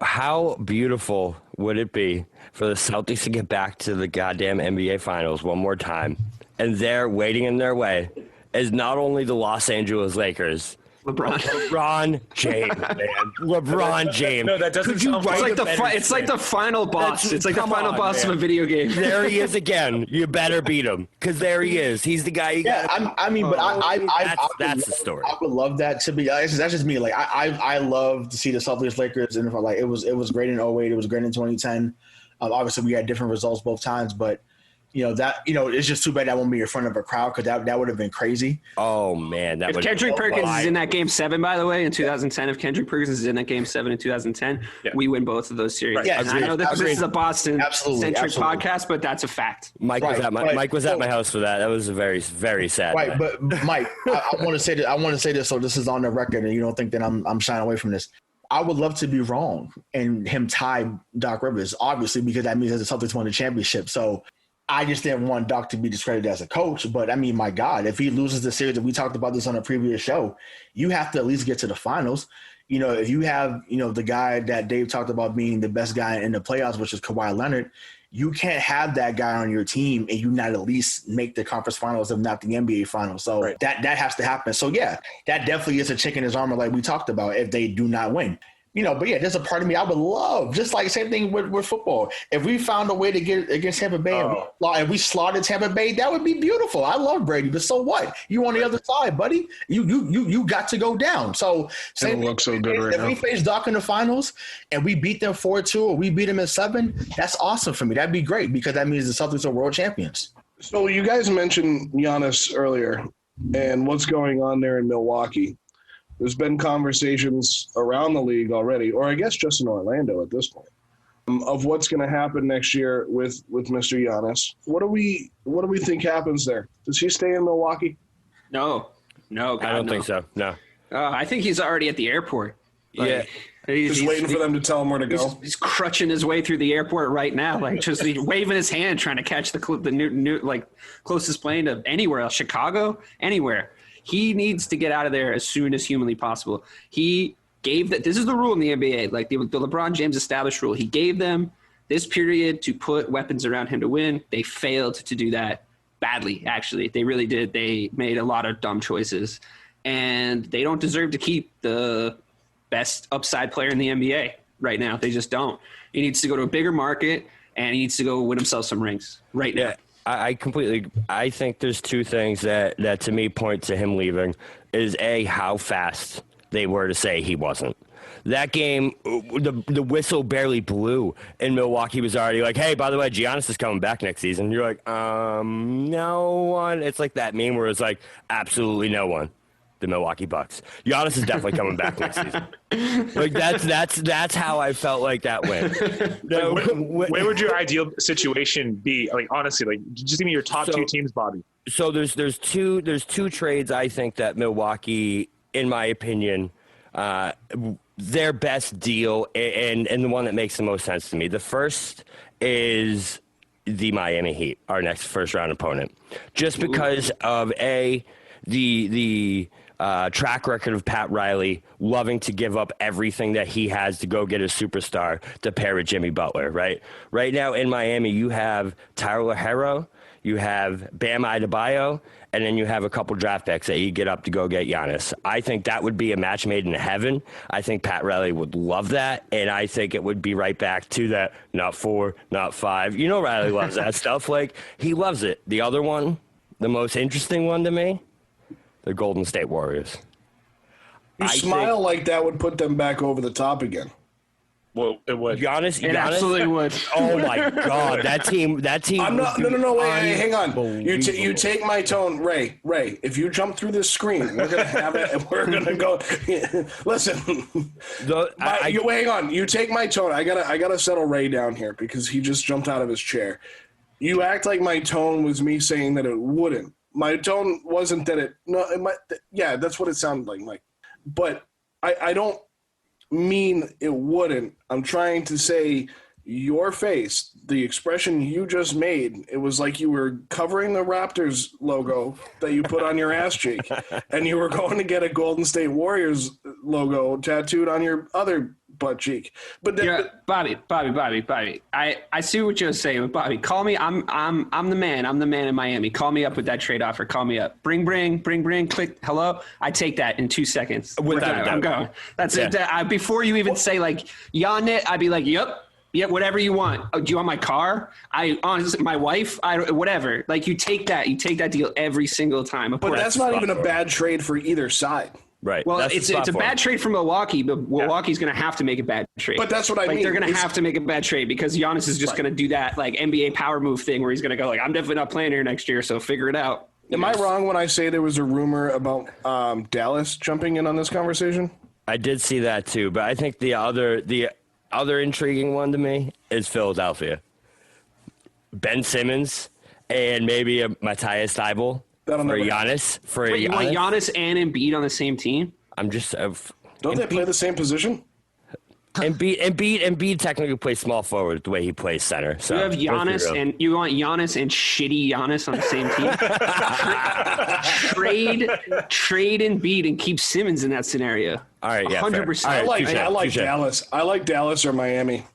How beautiful would it be for the Celtics to get back to the goddamn NBA Finals one more time? And there, waiting in their way, is not only the Los Angeles Lakers, LeBron James, man. LeBron James. No, that doesn't sound it's like the final boss. It's like the final boss of a video game. There he is again. You better beat him, because there he is. He's the guy you got. That's the story. I would love that to be. That's just me. Like I love to see the Celtics Lakers, and like it was great in 2008. It was great in 2010. Obviously, we had different results both times, but it's just too bad that won't be in front of a crowd, because that would have been crazy. Oh man, if Kendrick Perkins is in that Game 7, by the way, in 2010, if Kendrick Perkins is in that Game 7 in 2010, we win both of those series. Right. Yeah, I know this is a Boston-centric podcast, but that's a fact. Mike was at my house for that. That was a very, very sad. Right, but Mike, I want to say this, so this is on the record, and you don't think that I'm shying away from this. I would love to be wrong and him tie Doc Rivers, obviously, because that means that the Celtics won the championship. So I just didn't want Doc to be discredited as a coach. But, I mean, my God, if he loses the series, and we talked about this on a previous show, you have to at least get to the finals. You know, if you have, the guy that Dave talked about being the best guy in the playoffs, which is Kawhi Leonard, you can't have that guy on your team and you not at least make the conference finals, if not the NBA finals. So that has to happen. So, yeah, that definitely is a chick in his armor like we talked about if they do not win. But yeah, there's a part of me I would love, just like same thing with football. If we found a way to get against Tampa Bay and we slaughtered Tampa Bay, that would be beautiful. I love Brady, but so what? You on the other side, buddy. You got to go down. So same look so good right if now. we face Doc in the finals and we beat them 4-2 or we beat them in 7, that's awesome for me. That'd be great, because that means the Celtics are world champions. So you guys mentioned Giannis earlier and what's going on there in Milwaukee. There's been conversations around the league already, or I guess just in Orlando at this point, of what's going to happen next year with Mr. Giannis. What do we think happens there? Does he stay in Milwaukee? No, God, I don't think so. No. I think he's already at the airport. He's waiting for them to tell him where to go. He's crutching his way through the airport right now, like just waving his hand, trying to catch the new closest plane to anywhere else, Chicago, anywhere. He needs to get out of there as soon as humanly possible. He gave that. This is the rule in the NBA, like the LeBron James established rule. He gave them this period to put weapons around him to win. They failed to do that badly, actually. They really did. They made a lot of dumb choices. And they don't deserve to keep the best upside player in the NBA right now. They just don't. He needs to go to a bigger market, and he needs to go win himself some rings right now. I think there's two things that to me point to him leaving is how fast they were to say he wasn't. That game, the whistle barely blew, and Milwaukee was already like, hey, by the way, Giannis is coming back next season. You're like, no one. It's like that meme where it's like, absolutely no one. The Milwaukee Bucks. Giannis is definitely coming back next season. Like that's how I felt like that went. Where would your ideal situation be? Like honestly, like just give me your top two teams, Bobby. So there's two trades I think that Milwaukee, in my opinion, their best deal and the one that makes the most sense to me. The first is the Miami Heat, our next first-round opponent, just because of the track record of Pat Riley loving to give up everything that he has to go get a superstar to pair with Jimmy Butler, right? Right now in Miami, you have Tyler Herro, you have Bam Adebayo, and then you have a couple draft picks that you get up to go get Giannis. I think that would be a match made in heaven. I think Pat Riley would love that, and I think it would be right back to that not 4, not 5. You know Riley loves that stuff. Like, he loves it. The other one, the most interesting one to me, the Golden State Warriors. You smile like that would put them back over the top again. Well, it would. Giannis absolutely would. Oh my God, that team. I'm not. No. Wait, hang on. You take my tone, Ray. If you jump through this screen, we're gonna have it, and we're gonna go. Listen. Hang on. You take my tone. I gotta settle Ray down here because he just jumped out of his chair. You act like my tone was me saying that it wouldn't. My tone wasn't that it. No, it might. Yeah, that's what it sounded like, Mike. But I don't mean it wouldn't. I'm trying to say your face, the expression you just made, it was like you were covering the Raptors logo that you put on your ass cheek, and you were going to get a Golden State Warriors logo tattooed on your other butt cheek. But then, Bobby. I see what you're saying, but Bobby, call me. I'm the man. I'm the man in Miami. Call me up with that trade offer. Call me up. Bring. Click. Hello. I take that in 2 seconds. I'm going. That's it. Before you even say like Giannis, I'd be like, yep. Yeah, whatever you want. Oh, do you want my car? Honestly, my wife. Whatever. Like, you take that deal every single time. But that's not even a bad trade for either side. Right. Well, it's a bad trade for Milwaukee, but Milwaukee's going to have to make a bad trade. But that's what I mean. They're going to have to make a bad trade because Giannis is just going to do that like NBA power move thing where he's going to go like, I'm definitely not playing here next year, so figure it out. Am I wrong when I say there was a rumor about Dallas jumping in on this conversation? I did see that too, but I think the other intriguing one to me is Philadelphia. Ben Simmons and maybe a Matthias Thybulle for Giannis. Wait, you want Giannis and Embiid on the same team? Don't they play the same position? Embiid technically plays small forward the way he plays center. So you have Giannis and you want Giannis and shitty Giannis on the same team. trade Embiid and keep Simmons in that scenario. All right, yeah, 100%. I like Dallas. I like Dallas or Miami.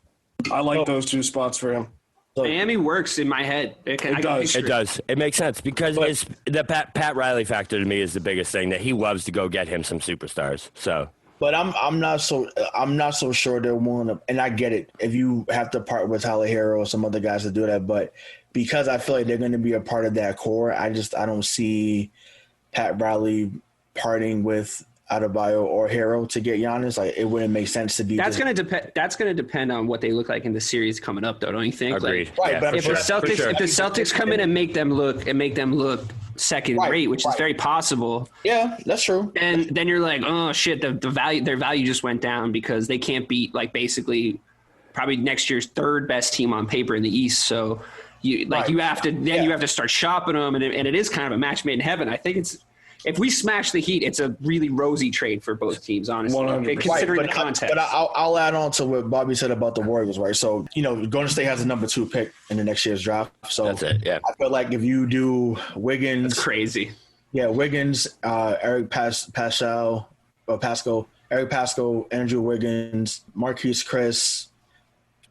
I like those two spots for him. Miami works in my head. It does. It makes sense because it's the Pat Riley factor to me is the biggest thing that he loves to go get him some superstars. So. But I'm not so sure they're willing to, and I get it if you have to part with Tyler Herro or some other guys to do that, but because I feel like they're going to be a part of that core, I don't see Pat Riley parting with Adebayo or Herro to get Giannis. Like, it wouldn't make sense to be. That's going to depend on what they look like in the series coming up, though, don't you think? Agreed. Like, right, if the Celtics come in and make them look second rate, which is very possible. Yeah, that's true. And then you're like, oh shit, their value just went down because they can't beat like basically probably next year's third best team on paper in the East. So you have to start shopping them, and it is kind of a match made in heaven. I think if we smash the Heat, it's a really rosy trade for both teams, honestly. 100%. Considering the context. But I'll add on to what Bobby said about the Warriors, right? So, Golden State has the number 2 pick in the next year's draft. So that's it, yeah. I feel like if you do Wiggins. That's crazy. Yeah, Wiggins, Eric Pascal, Andrew Wiggins, Marquise Chris.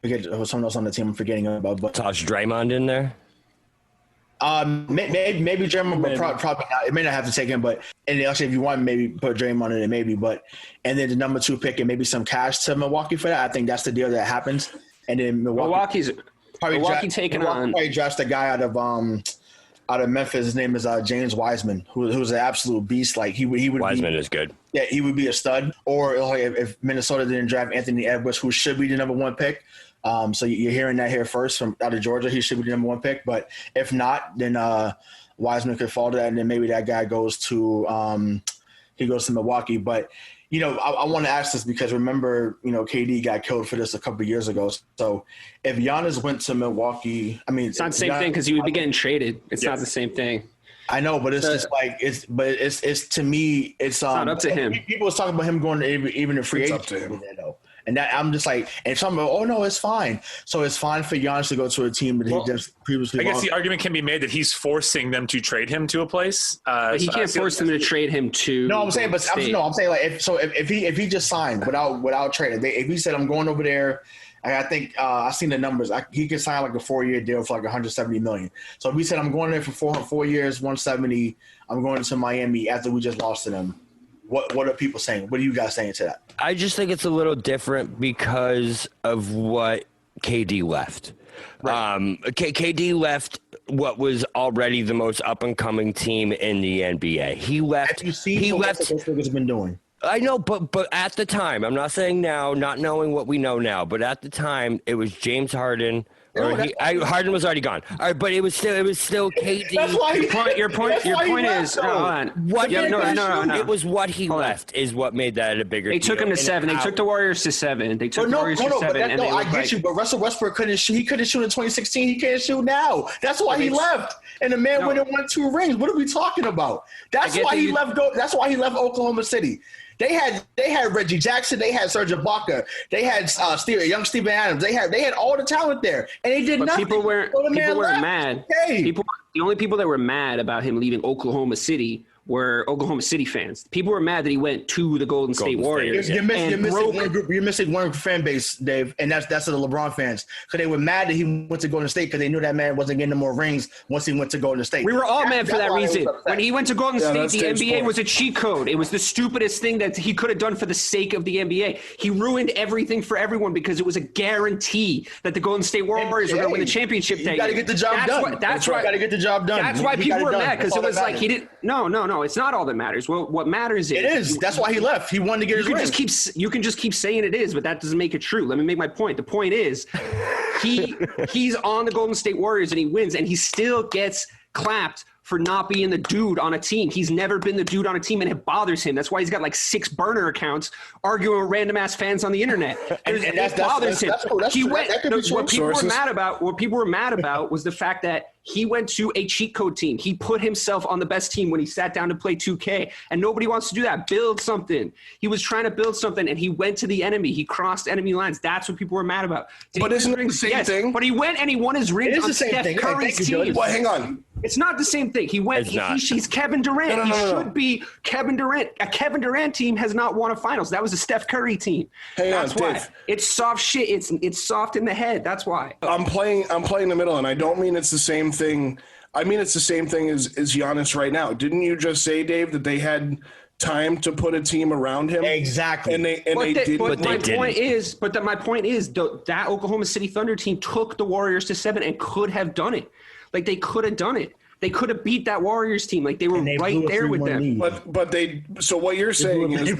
Forget someone else on the team I'm forgetting about. But toss Draymond in there. Maybe Draymond, but probably not. It may not have to take him, but actually, if you want, maybe put Draymond in it, maybe. But and then the number 2 pick and maybe some cash to Milwaukee for that. I think that's the deal that happens. And then Milwaukee drafts the guy out of Memphis. His name is James Wiseman, who's an absolute beast. Like he would. Wiseman is good. Yeah, he would be a stud. Or if Minnesota didn't draft Anthony Edwards, who should be the number 1 pick. So you're hearing that here first from out of Georgia. He should be the number 1 pick, but if not, then Wiseman could fall to that, and then maybe that guy goes to Milwaukee. But I want to ask this because remember, KD got killed for this a couple of years ago. So if Giannis went to Milwaukee, I mean, it's not the same thing because he would be getting traded. It's not the same thing. I know, but it's just like it's to me, it's not up to him. People was talking about him going to even a free agent. And that I'm just like, and some go, oh no, it's fine. So it's fine for Giannis to go to a team that he just previously. I guess the argument can be made that he's forcing them to trade him to a place. But he can't force them to trade him to. No, I'm saying, I'm saying like if he just signed without trading, if he said I'm going over there. I think I've seen the numbers. He could sign like a 4-year deal for like $170 million. So if we said I'm going there for four years, 170, I'm going to Miami after we just lost to them. What are people saying? What are you guys saying to that? I just think it's a little different because of what KD left. Right. KD left what was already the most up-and-coming team in the NBA. He left. Have you seen what the Celtics have been doing? I know, but at the time, I'm not saying now, not knowing what we know now, but at the time, it was James Harden. Harden was already gone. All right, but it was still KD. That's why your point is what? No. It was what he left is what made that a bigger. They took him to 7. They took the Warriors to 7. They took the Warriors to 7. I get you, but Russell Westbrook couldn't shoot. He couldn't shoot in 2016. He can't shoot now. That's why he left. And the man went and won 2 rings. What are we talking about? That's why he left. That's why he left Oklahoma City. They had Reggie Jackson. They had Serge Ibaka. They had young Steven Adams. They had all the talent there, and they did nothing. People weren't mad. Okay. The only people that were mad about him leaving Oklahoma City were Oklahoma City fans. People were mad that he went to the Golden State Warriors. You're missing one fan base, Dave, and that's the LeBron fans, because they were mad that he went to Golden State because they knew that man wasn't getting no more rings once he went to Golden State. We were all mad for that reason. When he went to Golden State, the NBA was a cheat code. It was the stupidest thing that he could have done for the sake of the NBA. He ruined everything for everyone because it was a guarantee that the Golden State Warriors were going to win the championship that year. You got to get the job done. That's why. Got to get the job done. That's why people were mad, because it was like he didn't. No. It's not all that matters. Well, what matters is it is. That's why he left. He wanted to get his ring. You can just keep saying it is, but that doesn't make it true. Let me make my point. The point is, he's on the Golden State Warriors and he wins, and he still gets clapped for not being the dude on a team. He's never been the dude on a team, and it bothers him. That's why he's got like 6 burner accounts arguing with random ass fans on the internet. It bothers him. What people were mad about was the fact that he went to a cheat code team. He put himself on the best team when he sat down to play 2K, and nobody wants to do that. Build something. He was trying to build something, and he went to the enemy. He crossed enemy lines. That's what people were mad about. But isn't it the same thing? But he went and he won his ring on Steph Curry's team. Well, hang on. It's not the same thing. He went. He's Kevin Durant. He should be Kevin Durant. A Kevin Durant team has not won a finals. That was a Steph Curry team. That's why. Dave. It's soft shit. It's soft in the head. That's why. I'm playing the middle, and I don't mean it's the same thing. I mean it's the same thing as Giannis right now. Didn't you just say, Dave, that they had time to put a team around him? Exactly. And they didn't. But my point is, that Oklahoma City Thunder team took the Warriors to 7 and could have done it. Like, they could have done it. They could have beat that Warriors team. Like, they were right there with them. But they. So what you're saying is, hang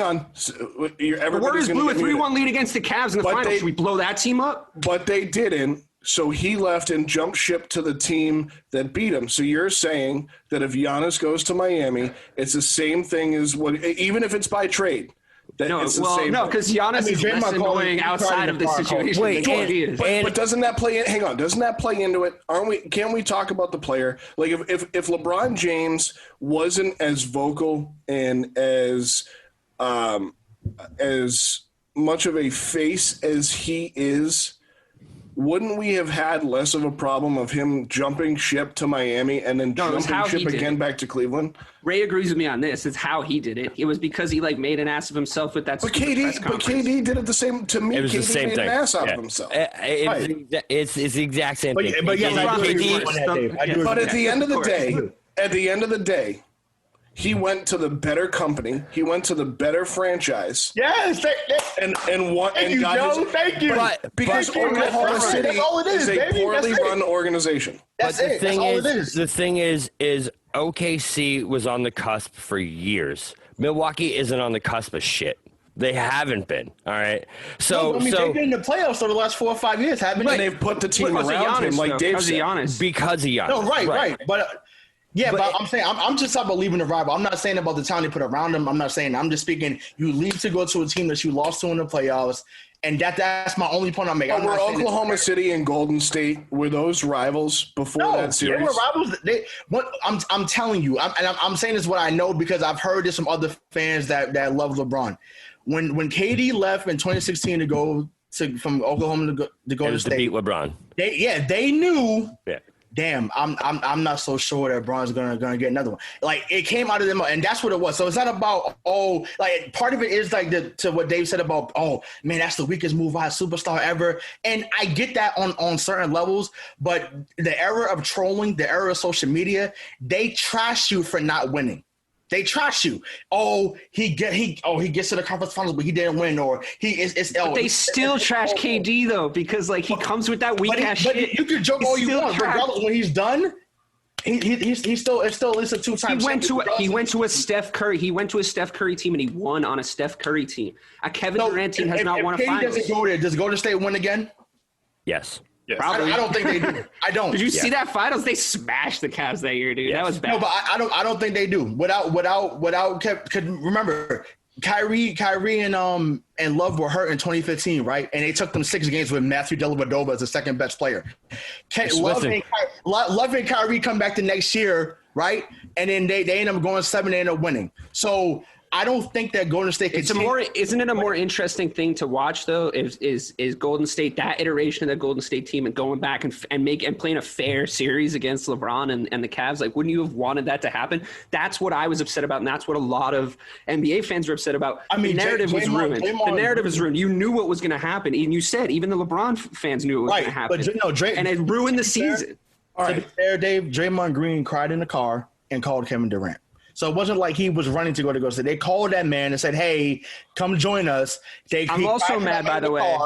on. The Warriors blew a 3-1 lead against the Cavs in the finals. Should we blow that team up? But they didn't. So he left and jumped ship to the team that beat him. So you're saying that if Giannis goes to Miami, it's the same thing as even if it's by trade. No, because Giannis is less annoying outside of this situation. But doesn't that play in? Hang on, doesn't that play into it? Can't we talk about the player? Like if LeBron James wasn't as vocal and as much of a face as he is, wouldn't we have had less of a problem of him jumping ship to Miami and then jumping ship again back to Cleveland? Ray agrees with me on this. It's how he did it. It was because he made an ass of himself with that. But KD did it the same to me. It was KD the same made thing. An ass out of himself. It's the exact same thing. But at the end of the day, he went to the better company. He went to the better franchise. Yes, and got his. Thank you. Because Oklahoma City is a poorly run organization. That's it. That's all it is. The thing is OKC was on the cusp for years. Milwaukee isn't on the cusp of shit. They haven't been. All right. So they've been in the playoffs for the last 4 or 5 years, haven't they? And they've put the team around him, like Dave said. Because of Giannis. No, right. But I'm saying I'm just talking about leaving the rival. I'm not saying about the talent they put around him. I'm not saying. I'm just speaking. You leave to go to a team that you lost to in the playoffs, and that's my only point I'm making. Were Oklahoma City and Golden State, were those rivals before that series? They were rivals. I'm telling you, I'm saying this what I know because I've heard this from other fans that love LeBron. when KD left in 2016 to go from Oklahoma to go to State, to beat LeBron. They knew. Yeah. Damn, I'm not so sure that Bron's gonna get another one. Like, it came out of them, and that's what it was. So it's not about part of it is like to what Dave said about, oh man, that's the weakest move by a superstar ever. And I get that on certain levels, but the era of trolling, the era of social media, they trash you for not winning. They trash you. Oh, he gets to the conference finals, but he didn't win, or But they still trash KD though, because like he comes with that weak ass shit. But you can joke all you want, regardless. When he's done, he's still at least a 2-time. He went to a Steph Curry. He went to a Steph Curry team and he won on a Steph Curry team. A Kevin Durant team has not won a finals. Doesn't go there, does Golden State win again? Yes. Yes. Probably. I don't think they do. I don't. Did you see that finals? They smashed the Cavs that year, dude. Yes. That was bad. No, but I don't think they do. Without could remember Kyrie and Love were hurt in 2015, right? And they took them 6 games with Matthew Dellavedova as the second best player. Love and Kyrie come back the next year, right? And then they end up going 7 and end up winning. So I don't think that Golden State isn't it a more interesting thing to watch though? Is Golden State, that iteration of the Golden State team, and going back and playing a fair series against LeBron and the Cavs? Like, wouldn't you have wanted that to happen? That's what I was upset about, and that's what a lot of NBA fans were upset about. I mean, the narrative was ruined. The narrative was ruined. You knew what was going to happen, and you said even the LeBron fans knew it was going to happen. But and it ruined the season. All right, to be fair, Dave, Draymond Green cried in the car and called Kevin Durant. So it wasn't like he was running to go to Golden State. They called that man and said, "Hey, come join us." I'm also mad, by the way.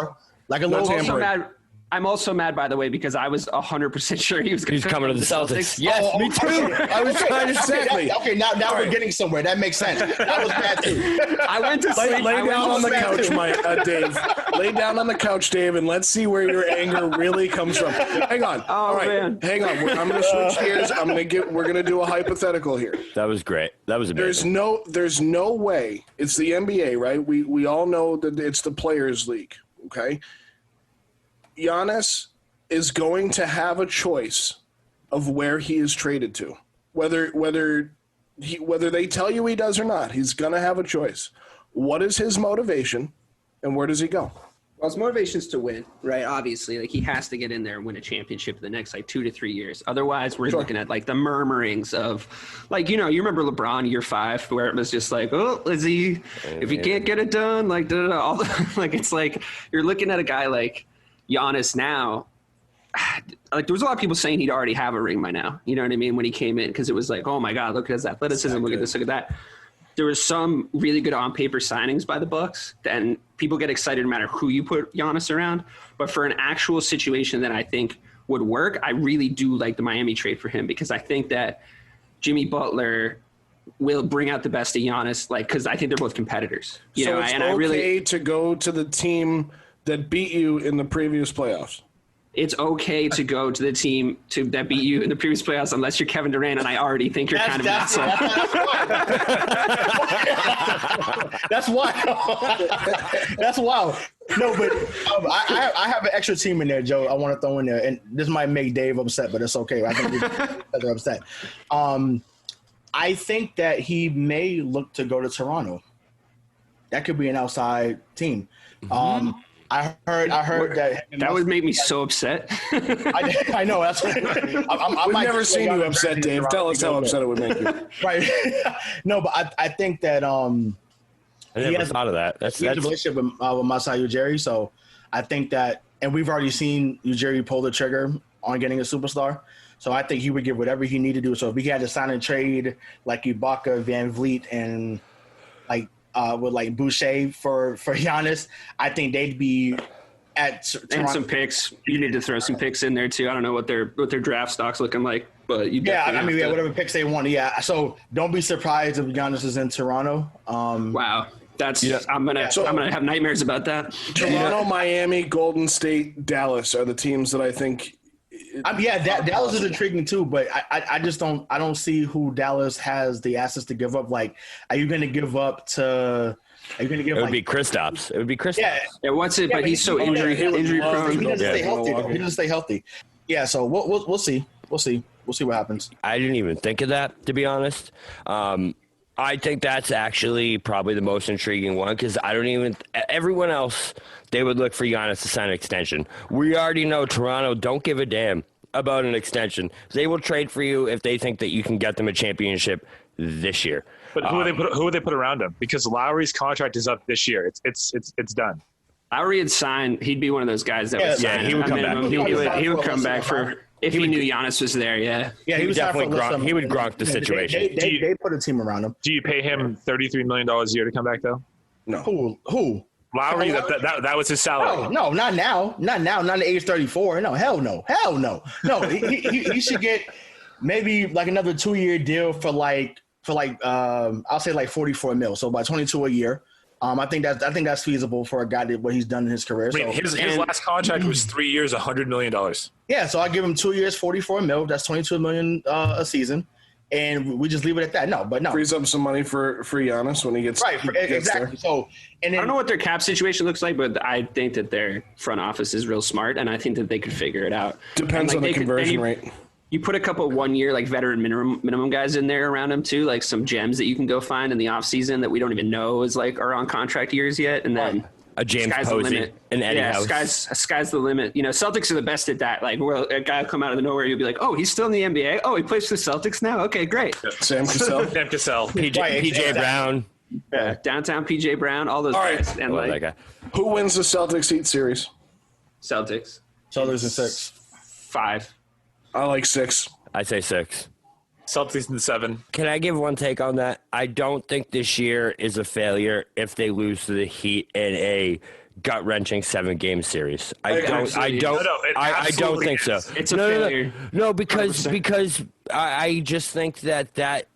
Like a little tampering. I'm also mad, by the way, because I was 100% sure he was coming to the Celtics. Yes, me too. I was trying to say. Okay, now we're getting somewhere. That makes sense. That was bad too. I went to sleep. Lay down on the couch, Dave. Lay down on the couch, Dave, and let's see where your anger really comes from. Hang on. All right, man. Hang on. I'm going to switch gears. We're going to do a hypothetical here. That was great. That was amazing. There's no way. It's the NBA, right? We all know that it's the Players League. Okay. Giannis is going to have a choice of where he is traded to. Whether they tell you he does or not, he's going to have a choice. What is his motivation, and where does he go? Well, his motivation is to win, right? Obviously, like, he has to get in there and win a championship in the next 2 to 3 years. Otherwise, we're looking at the murmurings of, you remember LeBron year 5, where it was just like, oh, is he? If he can't get it done, it's like you're looking at a guy like Giannis now. There was a lot of people saying he'd already have a ring by now. You know what I mean? When he came in, because it was like, oh my God, look at his athleticism, look at this, look at that. There was some really good on-paper signings by the Bucks, and people get excited no matter who you put Giannis around. But for an actual situation that I think would work, I really do like the Miami trade for him, because I think that Jimmy Butler will bring out the best of Giannis, because I think they're both competitors. To go to the team that beat you in the previous playoffs. It's okay to go to the team that beat you in the previous playoffs, unless you're Kevin Durant, and I already think you're kind of an asshole. That's wild. That's wild. No, but I have an extra team in there, Joe. I want to throw in there, and this might make Dave upset, but it's okay. I think they're upset. I think that he may look to go to Toronto. That could be an outside team. Mm-hmm. I heard that would make me so upset. I know. That's I've never seen you upset, Dave. Tell us how upset it would make you. Right. No, but I think that I never thought of that. He has a relationship with Masai Ujiri, so I think that, and we've already seen Ujiri pull the trigger on getting a superstar. So I think he would give whatever he needed to do. So if he had to sign and trade like Ibaka, Van Vliet, and with Boucher for Giannis, I think they'd be at Toronto. And some picks. You need to throw some picks in there too. I don't know what their draft stock's looking like, but whatever picks they want. Yeah. So don't be surprised if Giannis is in Toronto. Wow. I'm gonna have nightmares about that. Toronto, Miami, Golden State, Dallas are the teams that I think. Dallas is intriguing too, but I just don't see who Dallas has the assets to give up. Like, are you going to give up to? Are you going to give? It would be Kristaps. It would be Kristaps. Yeah, what's it? But he's so injury prone. He doesn't stay healthy. He doesn't stay healthy. Yeah, so we'll see. We'll see what happens. I didn't even think of that, to be honest. I think that's actually probably the most intriguing one because everyone else, they would look for Giannis to sign an extension. We already know Toronto don't give a damn about an extension. They will trade for you if they think that you can get them a championship this year. But who would they put around him? Because Lowry's contract is up this year. It's done. Lowry had signed. He'd be one of those guys that would sign. He would come back. He would come back for if he knew Giannis was there. Yeah. Yeah, he would definitely Gronk. He would Gronk the situation. They put a team around him. Do you pay him $33 million a year to come back though? No. Who? Lowry. That was his salary. No, not now. Not at age 34. No, hell no. No, he should get maybe like another 2-year deal for I'll say like 44 mil. So about 22 a year. I think that's feasible for a guy that what he's done in his career. I mean, his last contract was 3 years, $100 million. Yeah, so I give him 2 years, 44 mil. That's 22 million a season, and we just leave it at that. No, frees up some money for Giannis when he gets exactly. There. So, and then, I don't know what their cap situation looks like, but I think that their front office is real smart, and I think that they could figure it out. Depends on the conversion rate. You put a couple 1-year like veteran minimum guys in there around him too, like some gems that you can go find in the offseason that we don't even know are on contract years yet, and then a James Posey, an Eddie House. Sky's the limit. You know, Celtics are the best at that. Like, where a guy will come out of nowhere, you'll be like, oh, he's still in the NBA. Oh, he plays for the Celtics now. Okay, great. Sam Cassell, PJ Brown, downtown PJ Brown, all those guys. And that guy. Who wins the Celtics Heat series? Celtics. Celtics in 6. 5. I like 6. I say 6. Celtics in 7. Can I give one take on that? I don't think this year is a failure if they lose to the Heat in a gut-wrenching 7-game series. I don't think so. It's a failure. No, because I just think that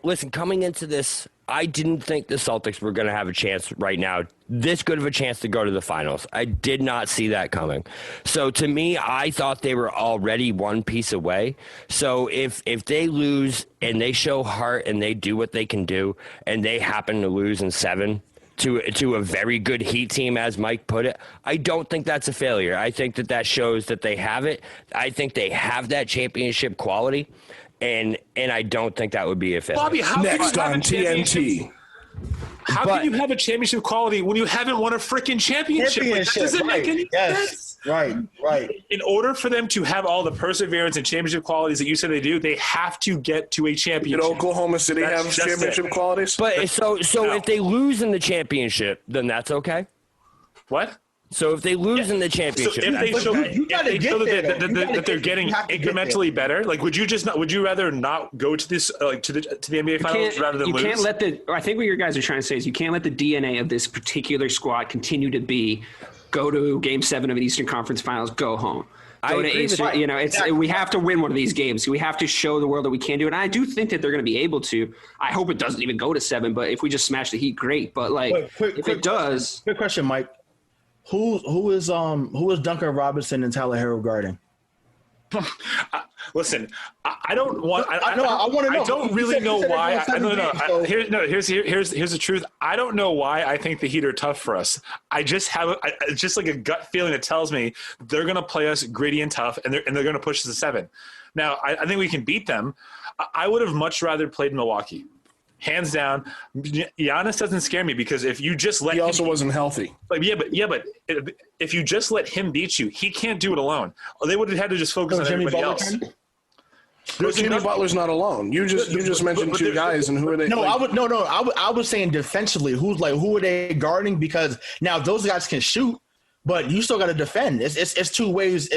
listen, coming into this, I didn't think the Celtics were going to have a chance right now, this good of a chance to go to the finals. I did not see that coming. So to me, I thought they were already one piece away. So if they lose and they show heart and they do what they can do and they happen to lose in 7 to a very good Heat team, as Mike put it, I don't think that's a failure. I think that shows that they have it. I think they have that championship quality. And I don't think that would be a failure. Bobby, how next on TNT? How can you have a championship quality when you haven't won a freaking championship? Like, that doesn't make any sense. Right. In order for them to have all the perseverance and championship qualities that you said they do, they have to get to a championship. Did Oklahoma City have championship qualities? But so if they lose in the championship, then that's okay? What? So if they lose in the championship, so if they show that they're getting incrementally better, like would you rather not go to this to the NBA finals rather than lose? You can't let I think what your guys are trying to say is you can't let the DNA of this particular squad continue to be go to Game 7 of an Eastern Conference Finals, go home. Go to Eastern, we have to win one of these games. We have to show the world that we can do it. And I do think that they're going to be able to. I hope it doesn't even go to 7, but if we just smash the Heat, great. But if it does, quick question, Mike. Who is Duncan Robinson and Tyler Hero guarding? Listen, I don't want. I want to know. I don't really know why. Here's the truth. I don't know why I think the Heat are tough for us. I just have just like a gut feeling that tells me they're going to play us gritty and tough, and they're going to push us to 7. Now, I think we can beat them. I would have much rather played Milwaukee. Hands down, Giannis doesn't scare me because if you just let he also wasn't healthy. But if you just let him beat you, he can't do it alone. They would have had to just focus on everybody else. Jimmy Butler's not alone. You just mentioned two guys, and who are they? No, I was saying defensively. Who are they guarding? Because now those guys can shoot. But you still got to defend. It's two ways.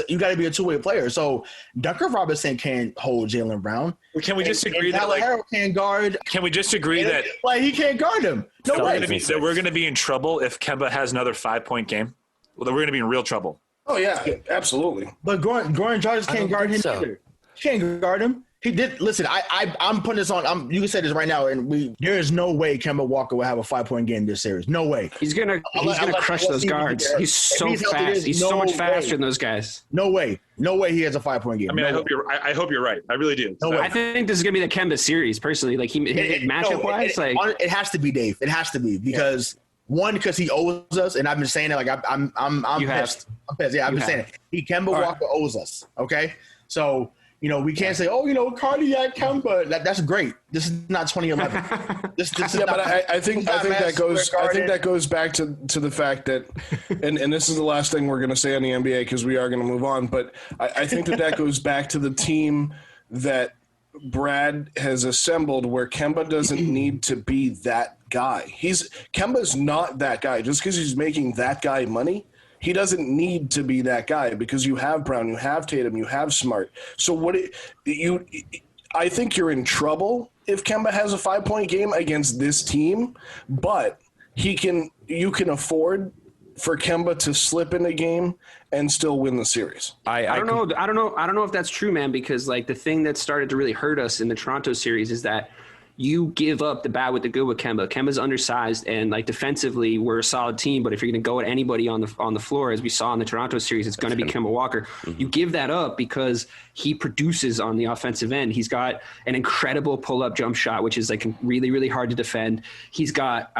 You got to be a two-way player. So Duncan Robinson can't hold Jaylen Brown. Well, can we just agree that Harrell can't guard? Can we just agree that he can't guard him? No way. That we're going to be in trouble if Kemba has another 5-point game. Well, then we're going to be in real trouble. Oh yeah, absolutely. But Goran Dragic can't guard him either. He can't guard him. He did. Listen, I'm putting this on. You can say this right now, and there is no way Kemba Walker will have a 5-point game this series. No way. He's gonna crush those guards. He's so fast. He's so much faster than those guys. No way. No way he has a 5-point game. I mean, I hope you're right. I really do. No way. I think this is gonna be the Kemba series. Personally, like matchup wise, it has to be Dave. It has to be because. One, because he owes us, and I've been saying it. Like I'm pissed. I'm pissed. Yeah, I've been saying it. Kemba Walker owes us. Okay, so We can't say, cardiac Kemba. That's great. This is not 2011. This is yeah, not, but I think that goes back to the fact that, and this is the last thing we're going to say on the NBA because we are going to move on. But I think that goes back to the team that Brad has assembled, where Kemba doesn't need to be that guy. Kemba's not that guy. Just because he's making that guy money, he doesn't need to be that guy because you have Brown, you have Tatum, you have Smart. So I think you're in trouble if Kemba has a 5-point game against this team, but you can afford for Kemba to slip in a game and still win the series. I don't know if that's true, man, because like the thing that started to really hurt us in the Toronto series is that you give up the bad with the good with Kemba. Kemba's undersized, and like defensively, we're a solid team. But if you're going to go at anybody on the floor, as we saw in the Toronto series, it's going to be Kemba Walker. Mm-hmm. You give that up because he produces on the offensive end. He's got an incredible pull-up jump shot, which is like really, really hard to defend. He's got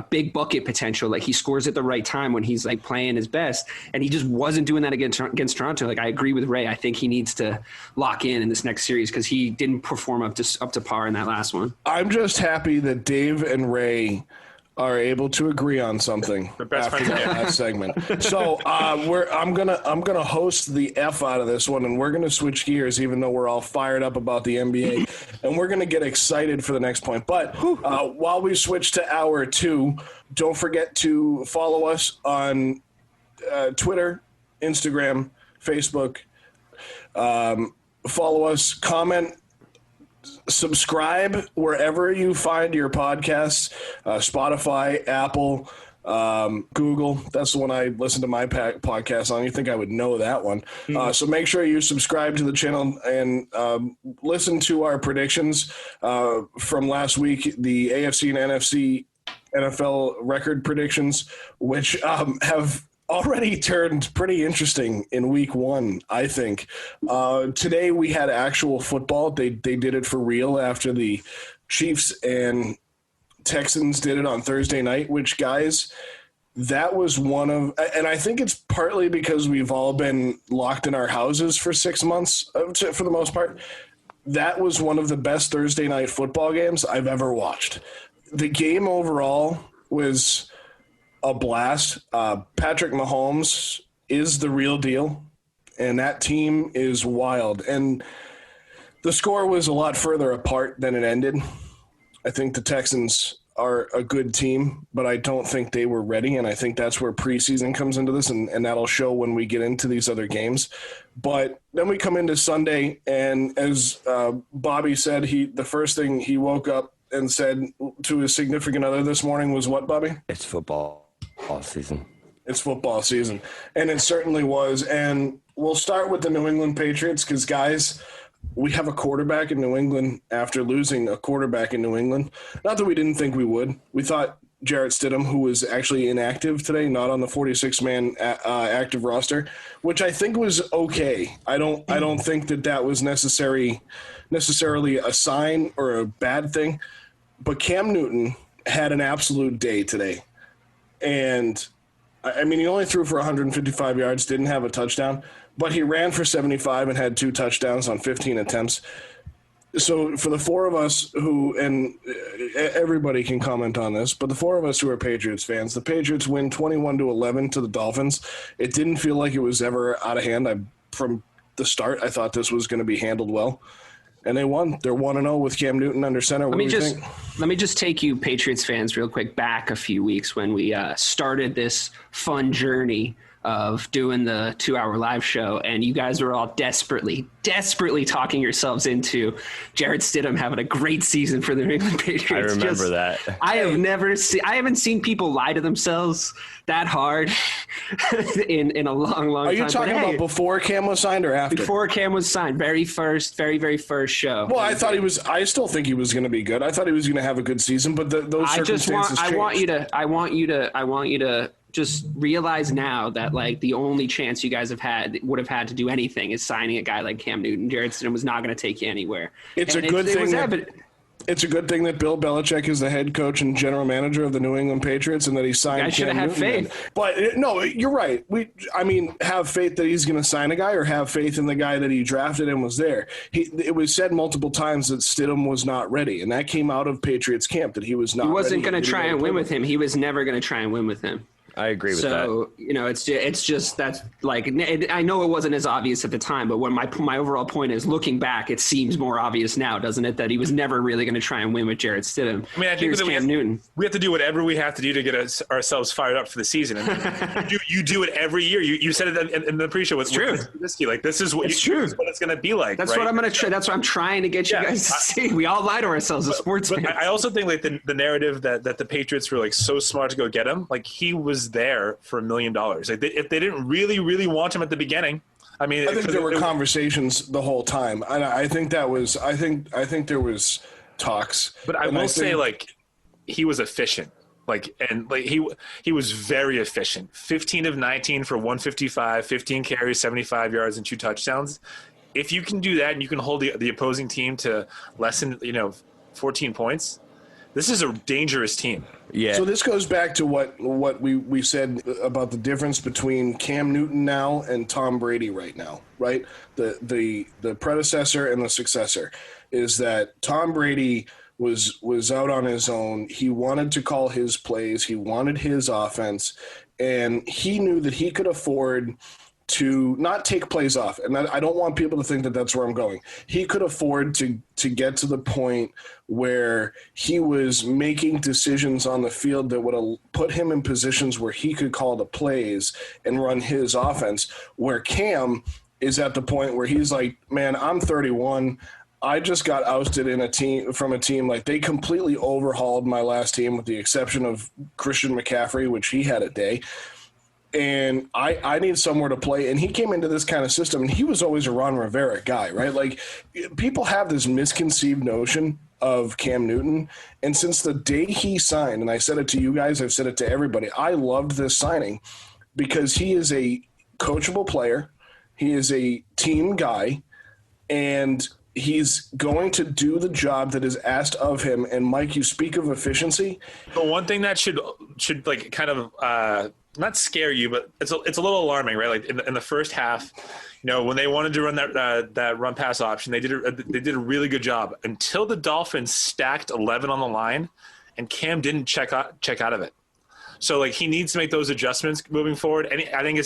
big bucket potential. Like he scores at the right time when he's like playing his best, and he just wasn't doing that against Toronto. Like I agree with Ray. I think he needs to lock in this next series because he didn't perform up to par in that last one. I'm just happy that Dave and Ray are able to agree on something after that last segment. So I'm gonna host the F out of this one, and we're gonna switch gears, even though we're all fired up about the NBA, and we're gonna get excited for the next point. But while we switch to hour 2, don't forget to follow us on Twitter, Instagram, Facebook. Follow us, comment, subscribe wherever you find your podcasts, Spotify, Apple, Google. That's the one I listen to my podcast on. You think I would know that one. So make sure you subscribe to the channel and listen to our predictions from last week, the AFC and NFC NFL record predictions, which have already turned pretty interesting in week 1, I think. Today we had actual football. They did it for real after the Chiefs and Texans did it on Thursday night, which, guys, that was one of – and I think it's partly because we've all been locked in our houses for 6 months for the most part. That was one of the best Thursday night football games I've ever watched. The game overall was – a blast. Patrick Mahomes is the real deal, and that team is wild. And the score was a lot further apart than it ended. I think the Texans are a good team, but I don't think they were ready, and I think that's where preseason comes into this, and that'll show when we get into these other games. But then we come into Sunday, and as Bobby said, the first thing he woke up and said to his significant other this morning was what, Bobby? It's football season. It's football season. And it certainly was. And we'll start with the New England Patriots because, guys, we have a quarterback in New England after losing a quarterback in New England. Not that we didn't think we would. We thought Jarrett Stidham, who was actually inactive today, not on the 46-man active roster, which I think was okay. I don't think that was necessarily a sign or a bad thing. But Cam Newton had an absolute day today. And, I mean, he only threw for 155 yards, didn't have a touchdown, but he ran for 75 and had 2 touchdowns on 15 attempts. So for the 4 of us who, and everybody can comment on this, but the 4 of us who are Patriots fans, the Patriots win 21-11 to the Dolphins. It didn't feel like it was ever out of hand. From the start, I thought this was going to be handled well. And they won. They're 1-0 with Cam Newton under center. Let me just take you Patriots fans real quick back a few weeks when we started this fun journey of doing the 2-hour live show, and you guys were all desperately talking yourselves into Jarrett Stidham having a great season for the New England Patriots. I remember that. I haven't seen people lie to themselves that hard in a long time. Are you talking about before Cam was signed or after? Before Cam was signed, very first show. Well, I still think he was going to be good. I thought he was going to have a good season, but those circumstances changed. I want you to just realize now that like the only chance you guys would have had to do anything is signing a guy like Cam Newton. Jarrett Stidham was not going to take you anywhere. It's a good thing. It's a good thing that Bill Belichick is the head coach and general manager of the New England Patriots and that he signed Cam should have Newton. faith. But no, you're right. Have faith that he's going to sign a guy, or have faith in the guy that he drafted and was there. It was said multiple times that Stidham was not ready, and that came out of Patriots camp, that he was not ready. He wasn't going to try and win with him. He was never going to try and win with him. I agree with that. So, it's just that's like, I know it wasn't as obvious at the time, but when my overall point is, looking back, it seems more obvious now, doesn't it, that he was never really going to try and win with Jarrett Stidham. I mean, I think Cam Newton. We have to do whatever we have to do to get ourselves fired up for the season. And you do it every year. You said it in the pre-show with Trubisky. Like, this is what it's going to be like. That's right? what I'm going to try. That's what I'm trying to get you guys to see. We all lie to ourselves as sports fans. I also think like the narrative that the Patriots were like so smart to go get him, like he was there for $1 million. Like if they didn't really want him at the beginning, I think there were conversations the whole time. I think that was. I think there was talks. But I will say, like, he was efficient. He was very efficient. 15 of 19 for 155, 15 carries, 75 yards, and 2 touchdowns. If you can do that and you can hold the opposing team to less than 14 points, this is a dangerous team. Yeah. So this goes back to what we said about the difference between Cam Newton now and Tom Brady right now, right? The predecessor and the successor is that Tom Brady was out on his own. He wanted to call his plays. He wanted his offense, and he knew that he could afford to not take plays off. And I don't want people to think that that's where I'm going. He could afford to get to the point where he was making decisions on the field that would have put him in positions where he could call the plays and run his offense, where Cam is at the point where he's like, man, I'm 31. I just got ousted from a team. Like, they completely overhauled my last team with the exception of Christian McCaffrey, which he had a day. And I need somewhere to play. And he came into this kind of system, and he was always a Ron Rivera guy, right? Like, people have this misconceived notion of Cam Newton. And since the day he signed, and I said it to you guys, I've said it to everybody, I loved this signing because he is a coachable player. He is a team guy, and he's going to do the job that is asked of him. And Mike, you speak of efficiency. The one thing that should like kind of not scare you, but it's a little alarming, right? Like in the first half, when they wanted to run that run pass option, they did a really good job until the Dolphins stacked 11 on the line, and Cam didn't check out of it. So like he needs to make those adjustments moving forward. And I think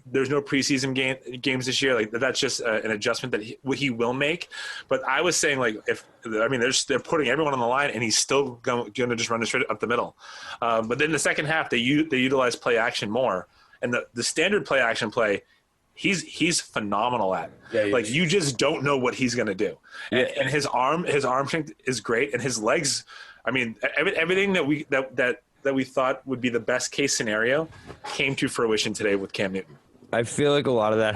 there's no preseason games this year. Like that's just an adjustment that he will make. But I was saying like they're putting everyone on the line and he's still going to just run it straight up the middle. But then the second half they utilize play action more, and the standard play action play he's phenomenal at. Like you just don't know what he's going to do. And his arm strength is great, and his legs. I mean everything that we thought would be the best case scenario came to fruition today with Cam Newton. I feel like a lot of that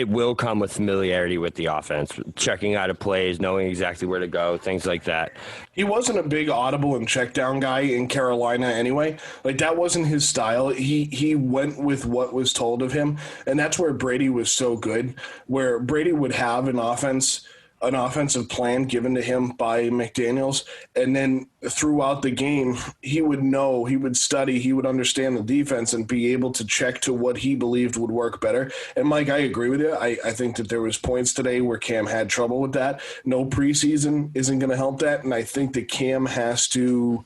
will come with familiarity with the offense, checking out of plays, knowing exactly where to go, things like that. He wasn't a big audible and check down guy in Carolina anyway. Like that wasn't his style. He went with what was told of him. And that's where Brady was so good, where Brady would have an offensive plan given to him by McDaniels, and then throughout the game he would know, he would study, he would understand the defense and be able to check to what he believed would work better. And Mike, I agree with you. I think that there was points today where Cam had trouble with that. No preseason isn't going to help that, and I think that Cam has to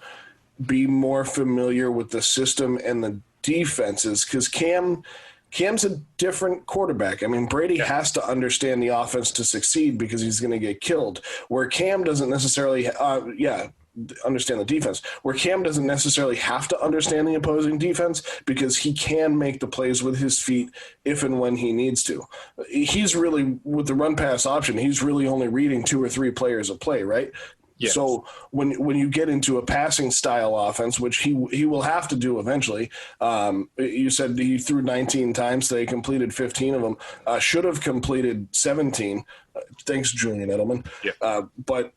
be more familiar with the system and the defenses, because Cam's a different quarterback. I mean, Brady has to understand the offense to succeed because he's going to get killed, where Cam doesn't necessarily understand the defense, where Cam doesn't necessarily have to understand the opposing defense because he can make the plays with his feet if and when he needs to. He's really, with the run pass option, he's really only reading 2 or 3 players a play, right? Yes. So when you get into a passing style offense, which he will have to do eventually, you said he threw 19 times. They completed 15 of them. Should have completed 17. Thanks, Julian Edelman. Yeah. But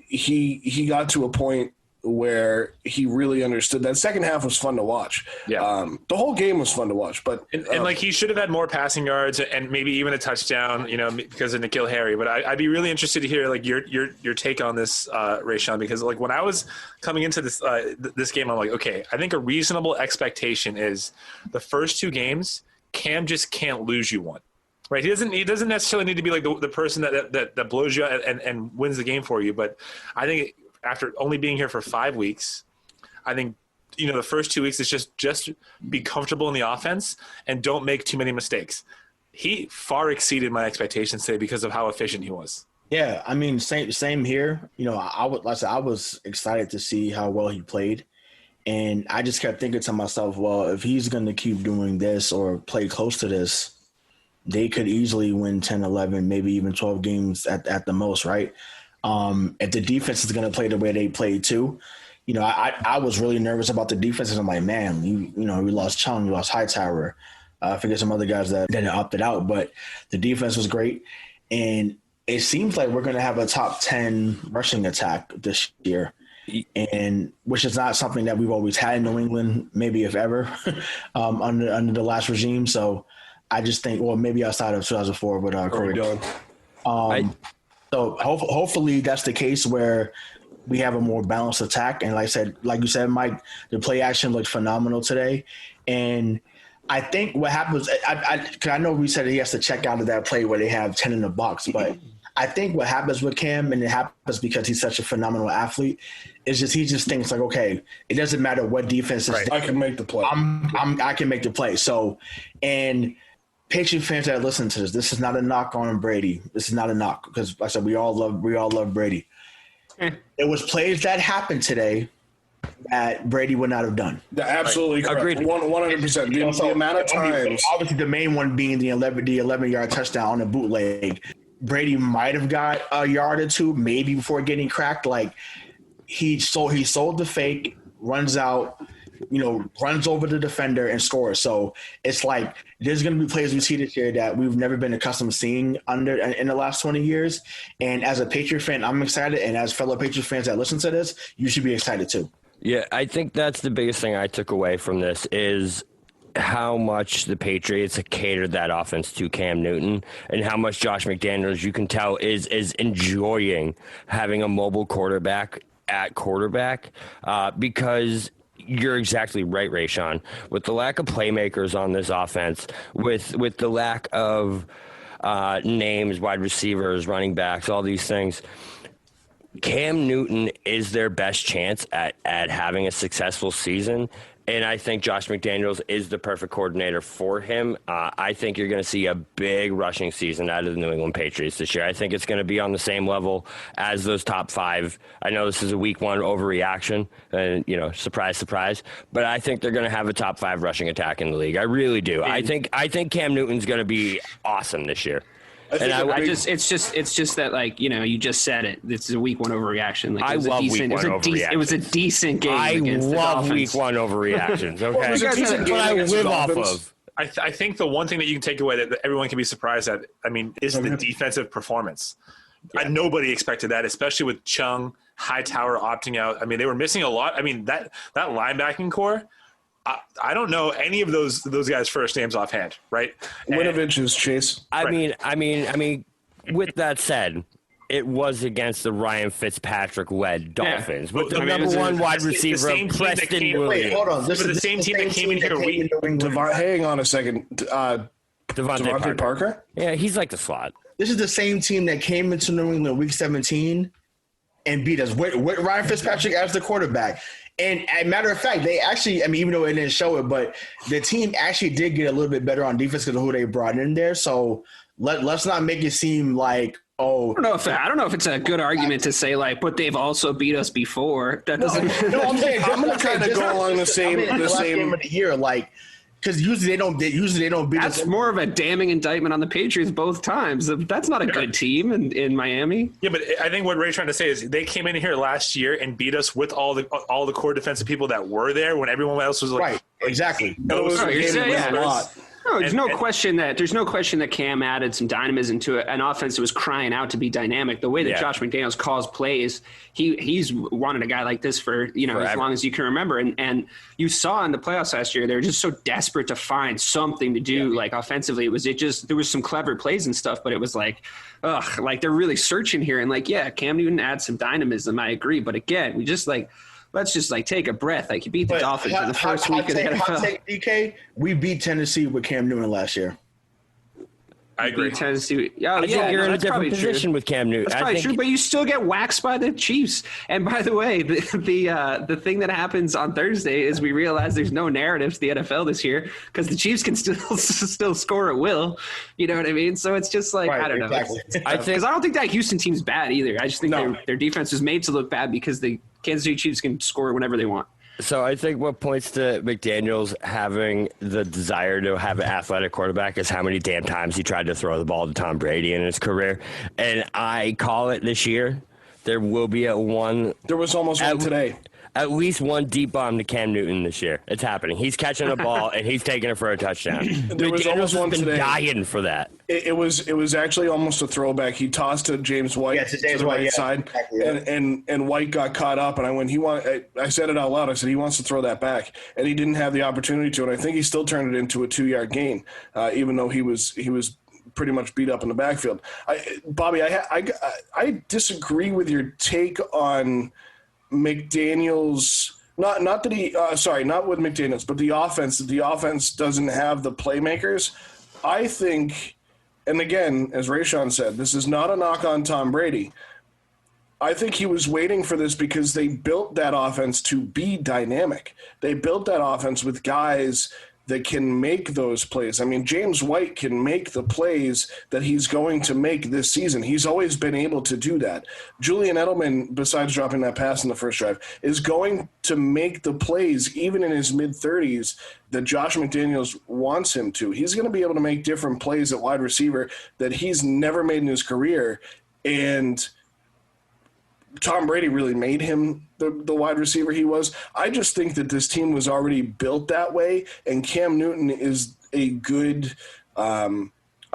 he got to a point where he really understood. That second half was fun to watch. Yeah. The whole game was fun to watch. But and like he should have had more passing yards and maybe even a touchdown, because of N'Keal Harry. But I'd be really interested to hear like your take on this, Rayshawn, because like when I was coming into this this game, I'm like, okay, I think a reasonable expectation is the first two games, Cam just can't lose you one. Right, he doesn't necessarily need to be like the person that blows you out and wins the game for you. But I think after only being here for 5 weeks, I think the first 2 weeks is just be comfortable in the offense and don't make too many mistakes. He far exceeded my expectations today because of how efficient he was. Yeah, I mean, same here. I was excited to see how well he played, and I just kept thinking to myself, well, if he's going to keep doing this or play close to this, they could easily win 10, 11, maybe even 12 games at the most, right? If the defense is going to play the way they played too, I was really nervous about the defense. I'm like, man, we lost Chung, we lost Hightower. I forget some other guys that opted out, but the defense was great. And it seems like we're going to have a top 10 rushing attack this year, and which is not something that we've always had in New England, maybe if ever, under the last regime. So I just think, well, maybe outside of 2004 with Corey Dillon. So hopefully that's the case where we have a more balanced attack. And like you said, Mike, the play action looked phenomenal today. And I think what happens, cause I know we said he has to check out of that play where they have 10 in the box, but I think what happens with Cam, and it happens because he's such a phenomenal athlete, is he just thinks like, okay, it doesn't matter what defense is. Right. I can make the play. I can make the play. So, and Patriot fans that listen to this is not a knock on Brady. This is not a knock because, like I said, we all love Brady. There was plays that happened today that Brady would not have done. Absolutely correct. Agreed. 100%. The amount of times, obviously, the main one being the 11-yard touchdown on the bootleg. Brady might have got a yard or two, maybe before getting cracked. Like he sold the fake, runs out, runs over the defender and scores. So it's like there's going to be plays we see this year that we've never been accustomed to seeing in the last 20 years. And as a Patriot fan, I'm excited. And as fellow Patriot fans that listen to this, you should be excited too. Yeah, I think that's the biggest thing I took away from this is how much the Patriots catered that offense to Cam Newton and how much Josh McDaniels, you can tell, is enjoying having a mobile quarterback at quarterback because – you're exactly right, Rayshawn. With the lack of playmakers on this offense, with the lack of names, wide receivers, running backs, all these things, Cam Newton is their best chance at having a successful season. And I think Josh McDaniels is the perfect coordinator for him. I think you're going to see a big rushing season out of the New England Patriots this year. I think it's going to be on the same level as those top five. I know this is a week one overreaction, and surprise, surprise. But I think they're going to have a top 5 rushing attack in the league. I really do. I think Cam Newton's going to be awesome this year. It's just that, like, you just said it. It's a week one overreaction. Like, I love week one overreactions. It was a decent game. I love week one overreactions. Okay, that's what I live off of. I think the one thing that you can take away that everyone can be surprised at, is the defensive performance. Yeah. Nobody expected that, especially with Chung, Hightower opting out. They were missing a lot. That linebacking core. I don't know any of those guys' first names offhand, right? Winovich's Chase. I mean, with that said, it was against the Ryan Fitzpatrick-led Dolphins with the number one wide receiver, Preston Williams. Wait, hold on. This is the same team that came in here. Hang on a second. Devontae Parker? Yeah, he's like the slot. This is the same team that came into New England week 17 and beat us with Ryan Fitzpatrick as the quarterback. And as a matter of fact, they actually, even though it didn't show it, but the team actually did get a little bit better on defense because of who they brought in there. So let's not make it seem like, I don't know if it's a good argument to say, like, but they've also beat us before. That doesn't. No, I'm saying I'm going to kind of go along the same game of the year, like. Because usually they don't beat us. That's more of a damning indictment on the Patriots both times. That's not a good team in Miami. Yeah, but I think what Ray's trying to say is they came in here last year and beat us with all the core defensive people that were there when everyone else was like. Right, exactly. A lot. No, there's no question that Cam added some dynamism to an offense that was crying out to be dynamic. The way that Josh McDaniels calls plays, he's wanted a guy like this for forever. As long as you can remember. And you saw in the playoffs last year, they were just so desperate to find something to do like offensively. There was some clever plays and stuff, but it was like, like they're really searching here. And like, Cam Newton adds some dynamism. I agree, but again, we just let's just take a breath. Like you beat the Dolphins in the first week of the NFL. Hot take, DK, we beat Tennessee with Cam Newton last year. I agree. Tennessee. You're in a different position with Cam Newton. That's probably true, but you still get waxed by the Chiefs. And by the way, the thing that happens on Thursday is we realize there's no narrative to the NFL this year because the Chiefs can still score at will. You know what I mean? So it's just like, I don't know. Because I don't think that Houston team's bad either. I just think their defense is made to look bad because the Kansas City Chiefs can score whenever they want. So I think what points to McDaniels having the desire to have an athletic quarterback is how many damn times he tried to throw the ball to Tom Brady in his career. And I call it this year. There will be There was almost one today. At least one deep bomb to Cam Newton this year. It's happening. He's catching a ball and he's taking it for a touchdown. There was almost one today. Dying for that. It was actually almost a throwback. He tossed to James White to the right side, and White got caught up. And I said it out loud. I said he wants to throw that back, and he didn't have the opportunity to. And I think he still turned it into a 2-yard gain, even though he was pretty much beat up in the backfield. Bobby, I disagree with your take on McDaniels. Not with McDaniels, but the offense. The offense doesn't have the playmakers. I think, and again, as Rayshawn said, this is not a knock on Tom Brady. I think he was waiting for this because they built that offense to be dynamic. They built that offense with guys that can make those plays. I mean, James White can make the plays that he's going to make this season. He's always been able to do that. Julian Edelman, besides dropping that pass in the first drive, is going to make the plays, even in his mid-30s, that Josh McDaniels wants him to. He's going to be able to make different plays at wide receiver that he's never made in his career. And Tom Brady really made him the wide receiver he was. I just think that this team was already built that way, and Cam Newton is a good I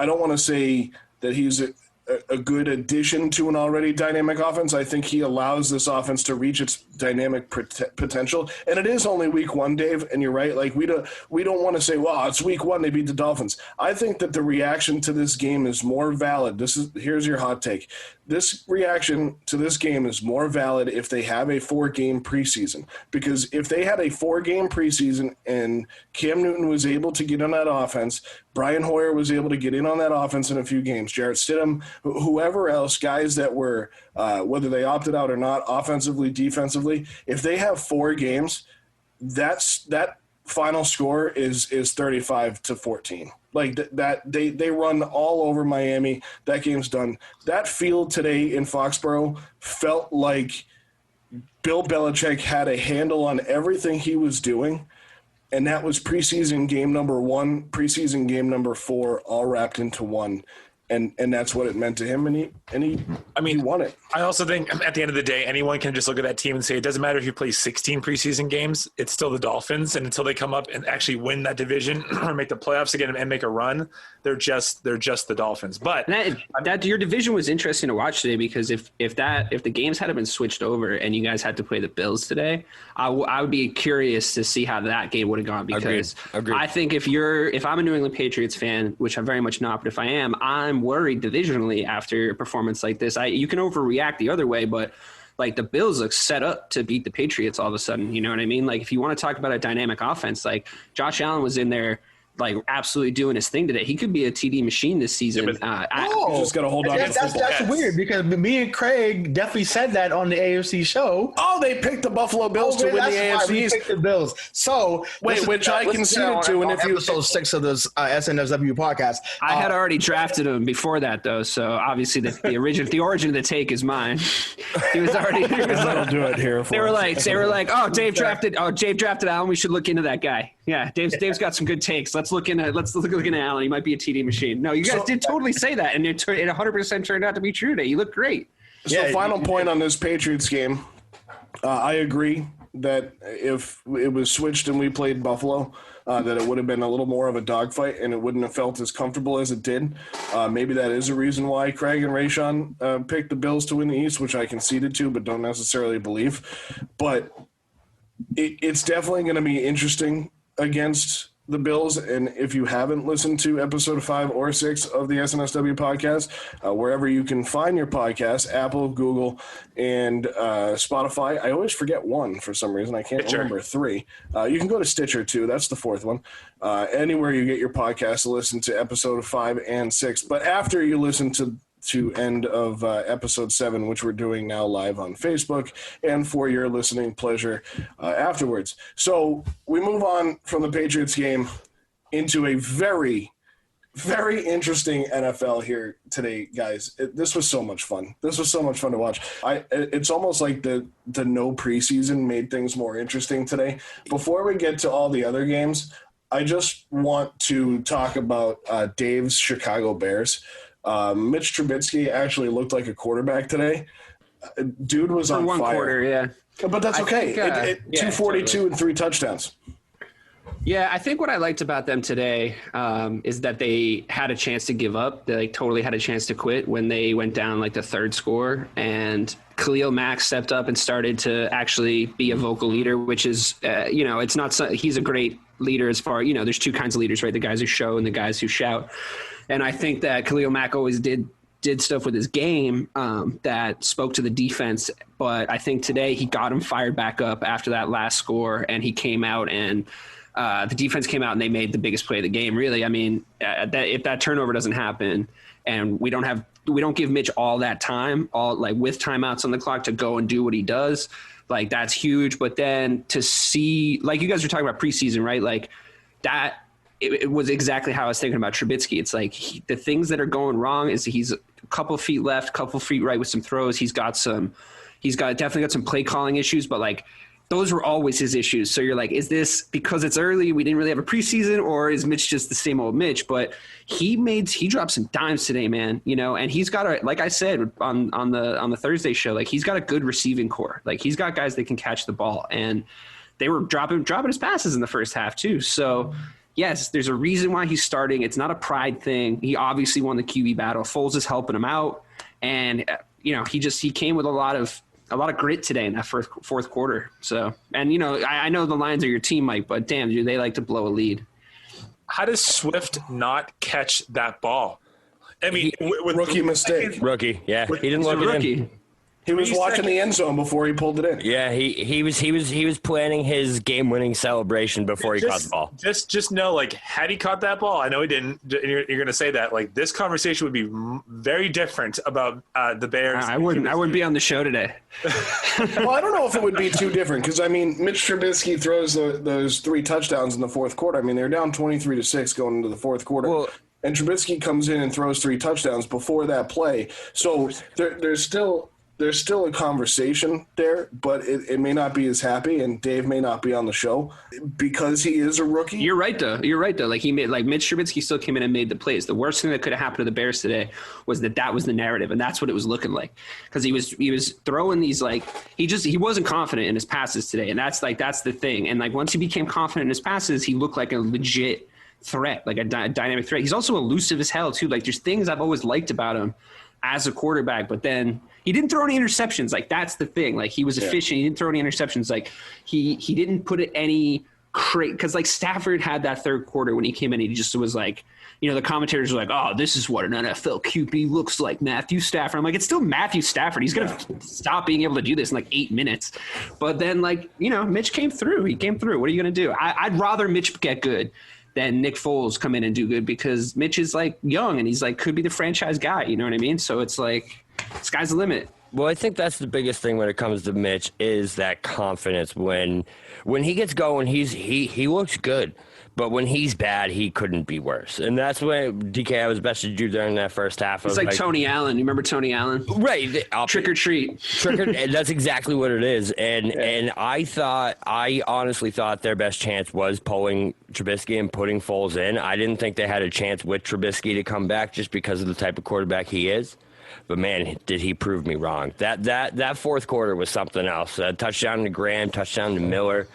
don't want to say that he's a good addition to an already dynamic offense. I think he allows this offense to reach its dynamic potential. And it is only week 1, Dave, and you're right. Like we don't want to say, well, it's week 1, they beat the Dolphins. I think that the reaction to this game is more valid. Here's your hot take. This reaction to this game is more valid if they have a 4-game preseason. Because if they had a 4-game preseason and Cam Newton was able to get on that offense, Brian Hoyer was able to get in on that offense in a few games, Jarrett Stidham, whoever else, guys that were, whether they opted out or not, offensively, defensively, if they have 4 games, that final score is 35-14. Like that, they run all over Miami. That game's done. That field today in Foxborough felt like Bill Belichick had a handle on everything he was doing, and that was preseason game number 1, preseason game number 4, all wrapped into one. And that's what it meant to him, and he won it. I also think at the end of the day, anyone can just look at that team and say it doesn't matter if you play 16 preseason games, it's still the Dolphins, and until they come up and actually win that division or make the playoffs again and make a run, they're just the Dolphins. But that your division was interesting to watch today, because if the games had been switched over and you guys had to play the Bills today, I would be curious to see how that game would have gone, because Agreed. I think if I'm a New England Patriots fan, which I'm very much not, but if I am, I'm worried divisionally after a performance like this. You can overreact the other way, but like the Bills look set up to beat the Patriots all of a sudden. You know what I mean? Like if you want to talk about a dynamic offense, like Josh Allen was in there, like absolutely doing his thing today. He could be a TD machine this season. Just got to hold on. That's weird, because me and Craig definitely said that on the AFC show. Oh, they picked the Buffalo Bills to win the AFC. We picked the Bills. So which I conceded to. And if you episode 6 of this SNSW podcast, I had already drafted him before that, though. So obviously the origin of the take is mine. He was already. I'll do it here. They were like, oh, Dave drafted Allen. We should look into that guy. Yeah, Dave's got some good takes. Let's look into Allen. He might be a TD machine. No, you guys did totally say that, and it 100% turned out to be true today. You look great. So final point on this Patriots game. I agree that if it was switched and we played Buffalo, that it would have been a little more of a dogfight and it wouldn't have felt as comfortable as it did. Maybe that is a reason why Craig and Rayshawn picked the Bills to win the East, which I conceded to but don't necessarily believe. But it's definitely going to be interesting against the Bills. And if you haven't listened to episode 5 or 6 of the SNSW podcast, wherever you can find your podcast, Apple, Google, and Spotify. I always forget one for some reason. I can't remember 3. You can go to Stitcher too. That's the 4th one. Anywhere you get your podcast, listen to episode 5 and 6. But after you listen to end of episode 7, which we're doing now live on Facebook, and for your listening pleasure afterwards. So we move on from the Patriots game into a very, very interesting NFL here today, guys. This was so much fun. This was so much fun to watch. It's almost like the no preseason made things more interesting today. Before we get to all the other games, I just want to talk about Dave's Chicago Bears. Mitch Trubisky actually looked like a quarterback today. Dude was on one fire. Quarter, yeah. But that's okay. 242 totally. And 3 touchdowns. Yeah, I think what I liked about them today is that they had a chance to give up. They totally had a chance to quit when they went down the 3rd score. And Khalil Mack stepped up and started to actually be a vocal leader, which is, it's not – he's a great leader as far – there's 2 kinds of leaders, right? The guys who show and the guys who shout. And I think that Khalil Mack always did stuff with his game that spoke to the defense. But I think today he got him fired back up after that last score, and he came out and the defense came out and they made the biggest play of the game. Really, I mean, if that turnover doesn't happen and we don't give Mitch all that time, with timeouts on the clock to go and do what he does, that's huge. But then to see, like you guys were talking about preseason, right? That. It was exactly how I was thinking about Trubisky. It's the things that are going wrong is he's a couple feet left, couple feet right with some throws. He's definitely got some play calling issues, but those were always his issues. So you're like, is this because it's early, we didn't really have a preseason, or is Mitch just the same old Mitch? But he dropped some dimes today, man, and he's got like I said on the Thursday show, he's got a good receiving core. He's got guys that can catch the ball, and they were dropping his passes in the first half too. So yes, there's a reason why he's starting. It's not a pride thing. He obviously won the QB battle. Foles is helping him out, and he came with a lot of grit today in that fourth quarter. So, and I know the Lions are your team, Mike, but damn, dude, they like to blow a lead. How does Swift not catch that ball? I mean, with rookie mistake. Rookie, yeah, he didn't look it in. He was watching the end zone before he pulled it in. Yeah, he was planning his game-winning celebration before he caught the ball. Just know, had he caught that ball, I know he didn't. You're going to say that. This conversation would be very different about the Bears. I wouldn't be on the show today. Well, I don't know if it would be too different because Mitch Trubisky throws those 3 touchdowns in the fourth quarter. I mean, they're down 23-6 going into the fourth quarter. Well, and Trubisky comes in and throws 3 touchdowns before that play. So there's still a conversation there, but it may not be as happy, and Dave may not be on the show because he is a rookie. You're right though. He made Mitch Trubisky still came in and made the plays. The worst thing that could have happened to the Bears today was that was the narrative, and that's what it was looking like because he was throwing these he wasn't confident in his passes today, and that's the thing. And once he became confident in his passes, he looked like a legit threat, a dynamic threat. He's also elusive as hell too. There's things I've always liked about him as a quarterback, but then he didn't throw any interceptions. That's the thing. He was efficient. He didn't throw any interceptions. He didn't put it any crate because Stafford had that third quarter when he came in. He just was the commentators were like, "Oh, this is what an NFL QB looks like, Matthew Stafford." I'm like, it's still Matthew Stafford. He's gonna stop being able to do this in 8 minutes. But then Mitch came through. He came through. What are you gonna do? I'd rather Mitch get good than Nick Foles come in and do good because Mitch is young and he's could be the franchise guy. You know what I mean? So it's sky's the limit. Well, I think that's the biggest thing when it comes to Mitch is that confidence. When he gets going, he looks good. But when he's bad, he couldn't be worse. And that's when DK was best to do during that first half. It's like Tony Allen. You remember Tony Allen? Right. Trick or treat. That's exactly what it is. And I honestly thought their best chance was pulling Trubisky and putting Foles in. I didn't think they had a chance with Trubisky to come back just because of the type of quarterback he is. But man, did he prove me wrong. That fourth quarter was something else. Touchdown to Graham, touchdown to Miller. It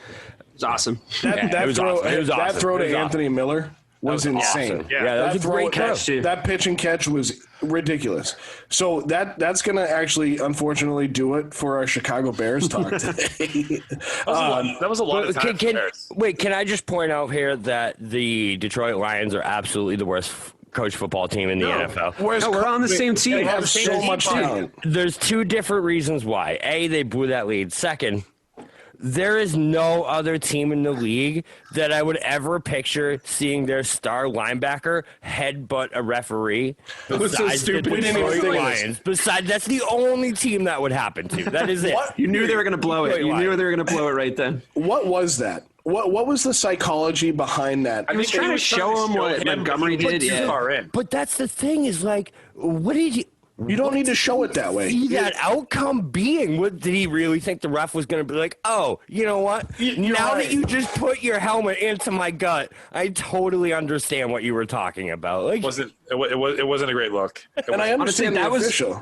was awesome. That throw to Anthony Miller was insane. Awesome. Yeah, that was a great catch too. That pitch and catch was ridiculous. So that's going to actually, unfortunately, do it for our Chicago Bears talk today. That was a lot of time. Can I just point out here that the Detroit Lions are absolutely the worst coach football team in the NFL? We're on the same team. They have so much talent. There's two different reasons why. A, they blew that lead. Second, there is no other team in the league that I would ever picture seeing their star linebacker headbutt a referee besides the Detroit Lions. Besides, that's the only team that would happen to. That is it. You knew they were going to blow it. You knew they were going to blow it right then. What was that? What was the psychology behind that? I was trying to show him what Montgomery did. But that's the thing is like, what did he... You don't need to show it that way. See that outcome being, what did he really think the ref was going to be like? Oh, you know what? Now that you just put your helmet into my gut, I totally understand what you were talking about. Like, it wasn't a great look. And I understand that was official.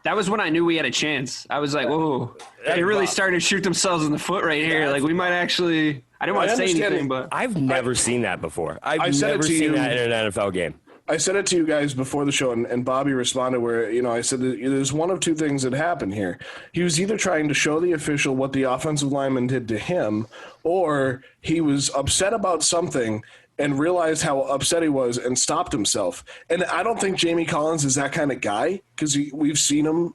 That was when I knew we had a chance. I was like, whoa, they really started to shoot themselves in the foot right here. Like we might actually. I didn't want to say anything, but I've never seen that before. I've never seen that in an NFL game. I said it to you guys before the show, and Bobby responded where, I said that there's one of two things that happened here. He was either trying to show the official what the offensive lineman did to him, or he was upset about something and realized how upset he was and stopped himself. And I don't think Jamie Collins is that kind of guy because we've seen him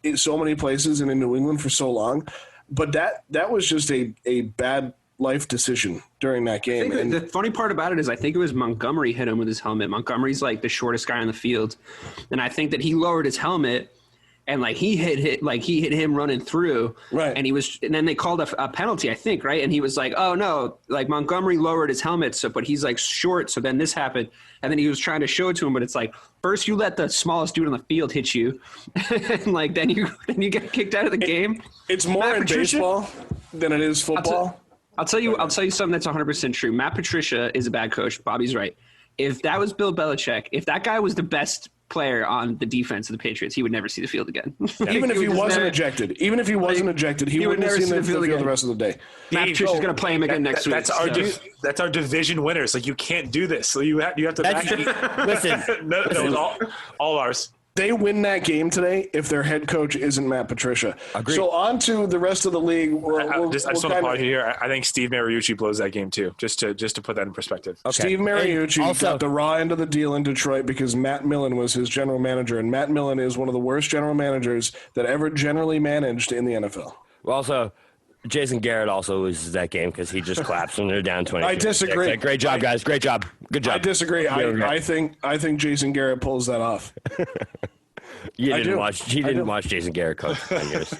in so many places and in New England for so long. But that was just a bad life decision during that game. And the funny part about it is I think it was Montgomery hit him with his helmet. Montgomery's like the shortest guy on the field. And I think that he lowered his helmet and like he hit him running through. Right. And then they called a penalty, I think, right? And he was like, oh no, like Montgomery lowered his helmet, but he's like short. So then this happened. And then he was trying to show it to him, but it's like, first you let the smallest dude on the field hit you. And like, then you get kicked out of the game. It's more in baseball than it is football. I'll tell you something that's 100% true. Matt Patricia is a bad coach. Bobby's right. If that was Bill Belichick, if that guy was the best player on the defense of the Patriots, he would never see the field again. Even if he wasn't ejected, he wouldn't have seen the field the rest of the day. Matt Patricia's going to play him again next week. That's our division winners. Like, you can't do this. So you have to back it. Listen. No, it's all ours. They win that game today if their head coach isn't Matt Patricia. Agreed. So on to the rest of the league. I just want to point here. I think Steve Mariucci blows that game too. Just to put that in perspective. Okay. Steve Mariucci got the raw end of the deal in Detroit because Matt Millen was his general manager, and Matt Millen is one of the worst general managers that ever generally managed in the NFL. Well, also, Jason Garrett also loses that game because he just claps when they're down 20. I disagree. Like, great job, guys. Great job. Good job. I disagree. I think Jason Garrett pulls that off. You didn't watch Jason Garrett coach for 10 years.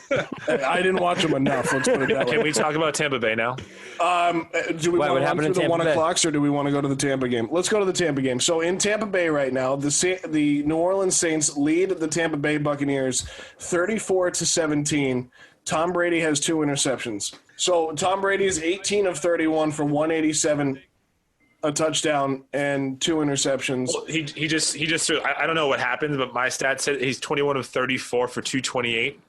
I didn't watch him enough. Let's put it that way. Can we talk about Tampa Bay now? Do we want to run through the 1 o'clocks or do we want to go to the Tampa game? Let's go to the Tampa game. So in Tampa Bay right now, the New Orleans Saints lead the Tampa Bay Buccaneers 34-17. Tom Brady has 2 interceptions. So Tom Brady is 18 of 31 for 187, a touchdown and 2 interceptions. Well, he just threw. I don't know what happened, but my stat said he's 21 of 34 for 228,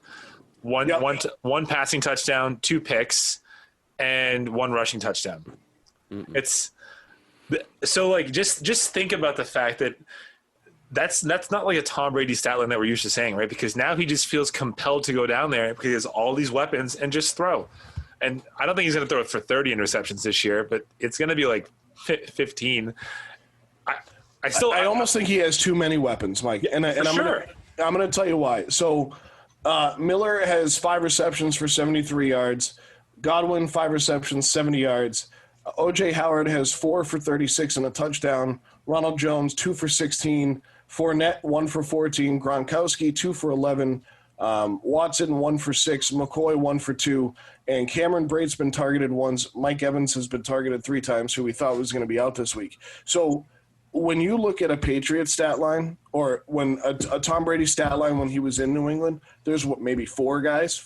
one passing touchdown, 2 picks, and 1 rushing touchdown. Mm-mm. It's so like just think about the fact that that's not like a Tom Brady stat line that we're used to saying, right? Because now he just feels compelled to go down there because he has all these weapons and just throw. And I don't think he's going to throw it for 30 interceptions this year, but it's going to be like 15. I almost think he has too many weapons, Mike. And I'm going to tell you why. So Miller has 5 receptions for 73 yards. Godwin, 5 receptions, 70 yards. O.J. Howard has 4 for 36 and a touchdown. Ronald Jones, 2 for 16. Fournette, 1 for 14. Gronkowski, 2 for 11. Watson, 1 for 6. McCoy, 1 for 2. And Cameron Brate's been targeted once. Mike Evans has been targeted 3 times, who we thought was going to be out this week. So when you look at a Patriots stat line, or when a Tom Brady stat line when he was in New England, there's maybe 5 guys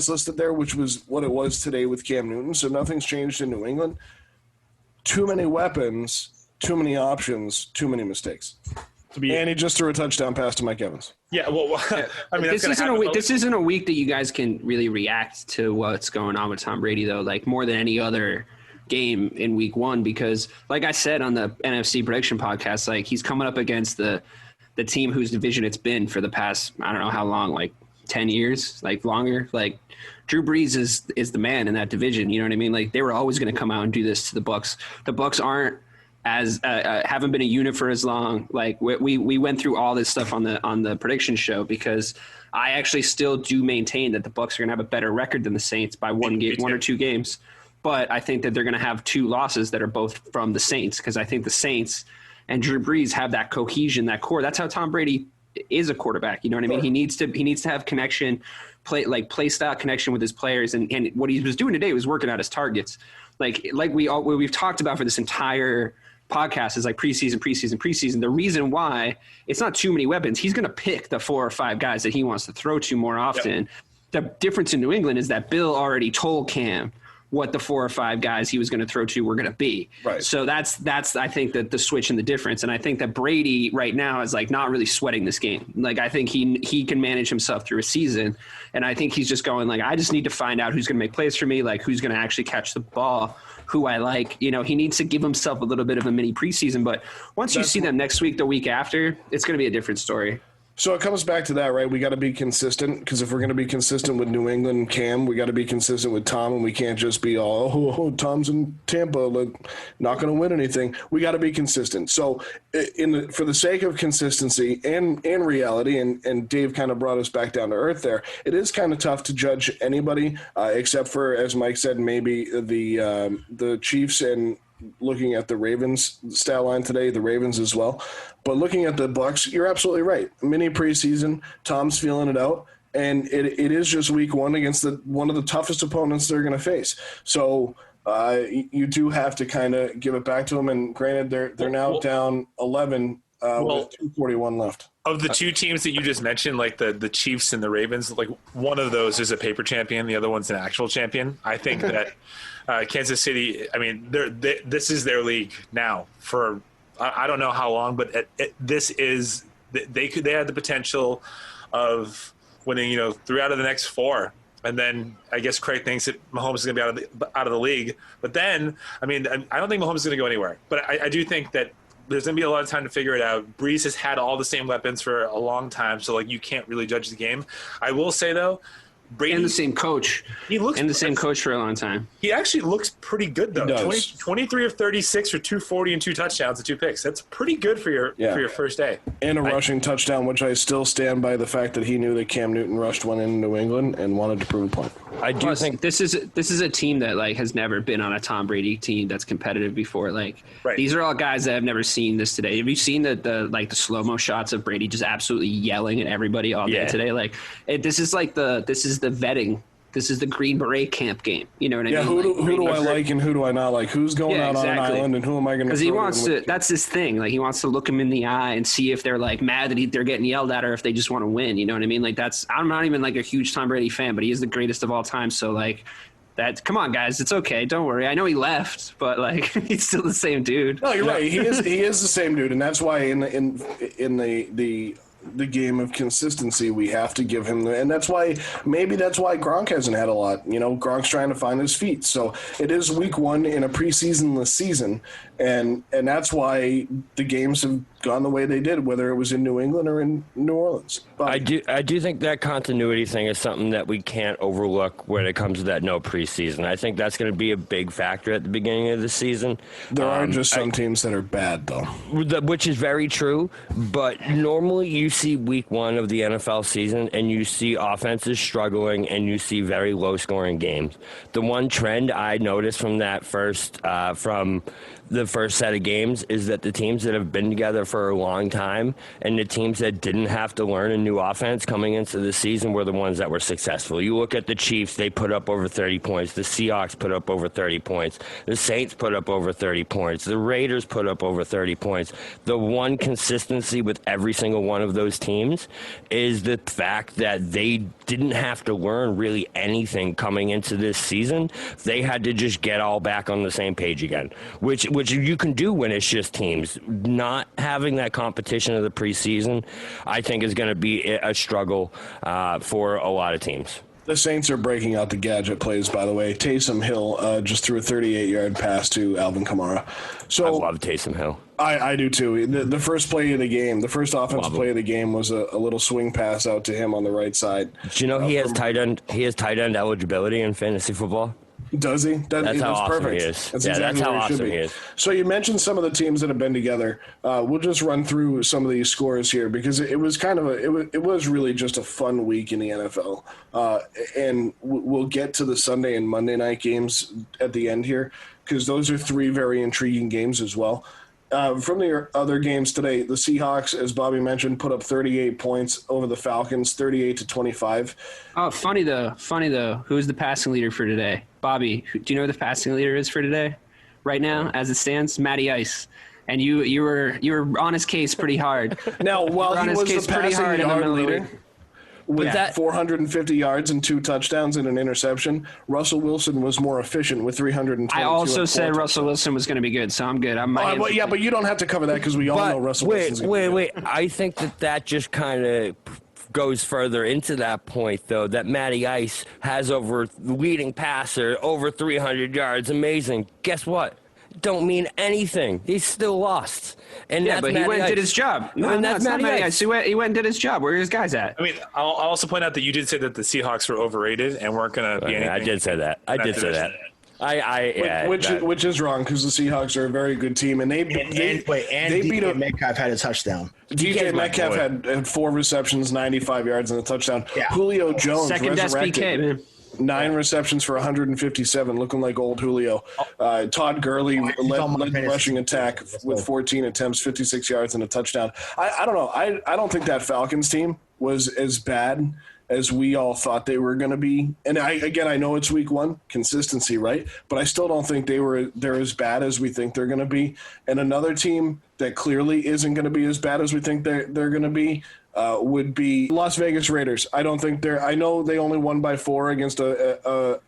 listed there, which was what it was today with Cam Newton. So nothing's changed in New England. Too many weapons, too many options, too many mistakes. And he just threw a touchdown pass to Mike Evans. Yeah, well, I mean, this isn't a week that you guys can really react to what's going on with Tom Brady, though, like more than any other game in week one, because like I said on the NFC prediction podcast, like he's coming up against the team whose division it's been for the past, I don't know how long, like 10 years, like longer. Like Drew Brees is the man in that division. You know what I mean? Like they were always going to come out and do this to the Bucks. The Bucks aren't as haven't been a unit for as long. Like we went through all this stuff on the prediction show, because I actually still do maintain that the Bucks are going to have a better record than the Saints by one or two games. But I think that they're going to have two losses that are both from the Saints, because I think the Saints and Drew Brees have that cohesion, that core. That's how Tom Brady is a quarterback. You know what I mean? He needs to have connection, play style connection with his players. And what he was doing today was working out his targets. Like we've talked about for this entire podcast is like preseason. The reason why it's not too many weapons, he's going to pick the 4 or 5 guys that he wants to throw to more often. Yep. The difference in New England is that Bill already told Cam what the 4 or 5 guys he was going to throw to were going to be. Right. So that's I think that the switch and the difference. And I think that Brady right now is like not really sweating this game. Like I think he can manage himself through a season. And I think he's just going like, I just need to find out who's going to make plays for me, like who's going to actually catch the ball, who I like. You know, he needs to give himself a little bit of a mini preseason. But once you see them next week, the week after, it's going to be a different story. So it comes back to that, right? We got to be consistent, because if we're going to be consistent with New England and Cam, we got to be consistent with Tom, and we can't just be all, Tom's in Tampa, like, not going to win anything. We got to be consistent. So for the sake of consistency and reality, and Dave kind of brought us back down to earth there, it is kind of tough to judge anybody except for, as Mike said, maybe the Chiefs, and looking at the Ravens stat line today, the Ravens as well. But looking at the Bucks, you're absolutely right. Mini preseason, Tom's feeling it out, and it is just week one against one of the toughest opponents they're going to face. So you do have to kind of give it back to them. And granted, they're now down 11 with 2:41 left. Of the two teams that you just mentioned, like the Chiefs and the Ravens, like one of those is a paper champion, the other one's an actual champion. I think that Kansas City, I mean, this is their league now for I don't know how long, but this is they had the potential of winning 3 out of the next 4. And then I guess Craig thinks that Mahomes is going to be out of the league. But then, I mean, I don't think Mahomes is going to go anywhere. But I do think that there's going to be a lot of time to figure it out. Brees has had all the same weapons for a long time, so like you can't really judge the game. I will say though, Brady and the same coach. He looks and the same coach for a long time. He actually looks pretty good though. He does. 23 of 36 for 240 and 2 touchdowns and 2 picks. That's pretty good for your first day. And a rushing touchdown, which I still stand by the fact that he knew that Cam Newton rushed one in New England and wanted to prove a point. I do think this is a team that like has never been on a Tom Brady team that's competitive before. Like these are all guys that have never seen this today. Have you seen the slow-mo shots of Brady just absolutely yelling at everybody all day today? Like this is the vetting. This is the Green Beret camp game. You know what I mean? Who do I like and who do I not like? Who's going out on an island and who am I going to? Because he wants to. That's his thing. Like he wants to look him in the eye and see if they're like mad that they're getting yelled at or if they just want to win. You know what I mean? Like I'm not even like a huge Tom Brady fan, but he is the greatest of all time. So like come on, guys, it's okay. Don't worry. I know he left, but like he's still the same dude. No, you're right. He is the same dude, and that's why in the game of consistency, we have to give him and that's why Gronk hasn't had a lot. Gronk's trying to find his feet. So it is week one in a preseasonless season, and that's why the games have gone the way they did, whether it was in New England or in New Orleans. But I do think that continuity thing is something that we can't overlook when it comes to that no preseason. I think that's going to be a big factor at the beginning of the season. There are just some teams that are bad, though. Which is very true, but normally you see week one of the NFL season and you see offenses struggling and you see very low-scoring games. The one trend I noticed from that from the first set of games is that the teams that have been together for a long time and the teams that didn't have to learn a new offense coming into the season were the ones that were successful. You look at the Chiefs, they put up over 30 points. The Seahawks put up over 30 points. The Saints put up over 30 points. The Raiders put up over 30 points. The one consistency with every single one of those teams is the fact that they didn't have to learn really anything coming into this season. They had to just get all back on the same page again, which you can do when it's just teams. Not have having that competition of the preseason, I think is going to be a struggle for a lot of teams. The Saints are breaking out the gadget plays, by the way. Taysom Hill just threw a 38-yard pass to Alvin Kamara. So I love Taysom Hill. I do too. The first play of the game, the first offensive play of the game was a little swing pass out to him on the right side. Do you know he has tight end eligibility in fantasy football? Does he? That's how awesome perfect. he is. That's that's how awesome he is. So you mentioned some of the teams that have been together. We'll just run through some of these scores here because it was kind of it was really just a fun week in the NFL. And we'll get to the Sunday and Monday night games at the end here because those are three very intriguing games as well. From the other games today, the Seahawks, as Bobby mentioned, put up 38 points over the Falcons, 38-25. Oh, funny though. Who's the passing leader for today? Bobby, do you know who the passing leader is for today? Right now, as it stands, Matty Ice. And you were on his case pretty hard. Now, while he was the passing yard leader, with that 450 yards and 2 touchdowns and an interception, Russell Wilson was more efficient with 322. I also said Russell Wilson was going to be good, so I'm good. But you don't have to cover that because we all know Russell Wilson. Wait. I think that just kind of goes further into that point, though, that Matty Ice has leading passer, over 300 yards. Amazing. Guess what? Don't mean anything. He's still lost. And yeah, but he went and did his job. No, that's not Matty Ice. He went and did his job. Where are his guys at? I mean, I'll also point out that you did say that the Seahawks were overrated and weren't going to be anything. I did say that. Which is wrong because the Seahawks are a very good team, and they beat DK Metcalf had a touchdown. DK Metcalf had 4 receptions, 95 yards, and a touchdown. Yeah. Julio Jones second resurrected. SBK, man. 9 receptions for 157, looking like old Julio. Todd Gurley led the rushing attack with 14 attempts, 56 yards, and a touchdown. I don't know. I don't think that Falcons team was as bad as we all thought they were going to be. And I know it's week 1, consistency, right? But I still don't think they're as bad as we think they're going to be. And another team that clearly isn't going to be as bad as we think they're going to be would be Las Vegas Raiders. I don't think I know they only won by 4 against a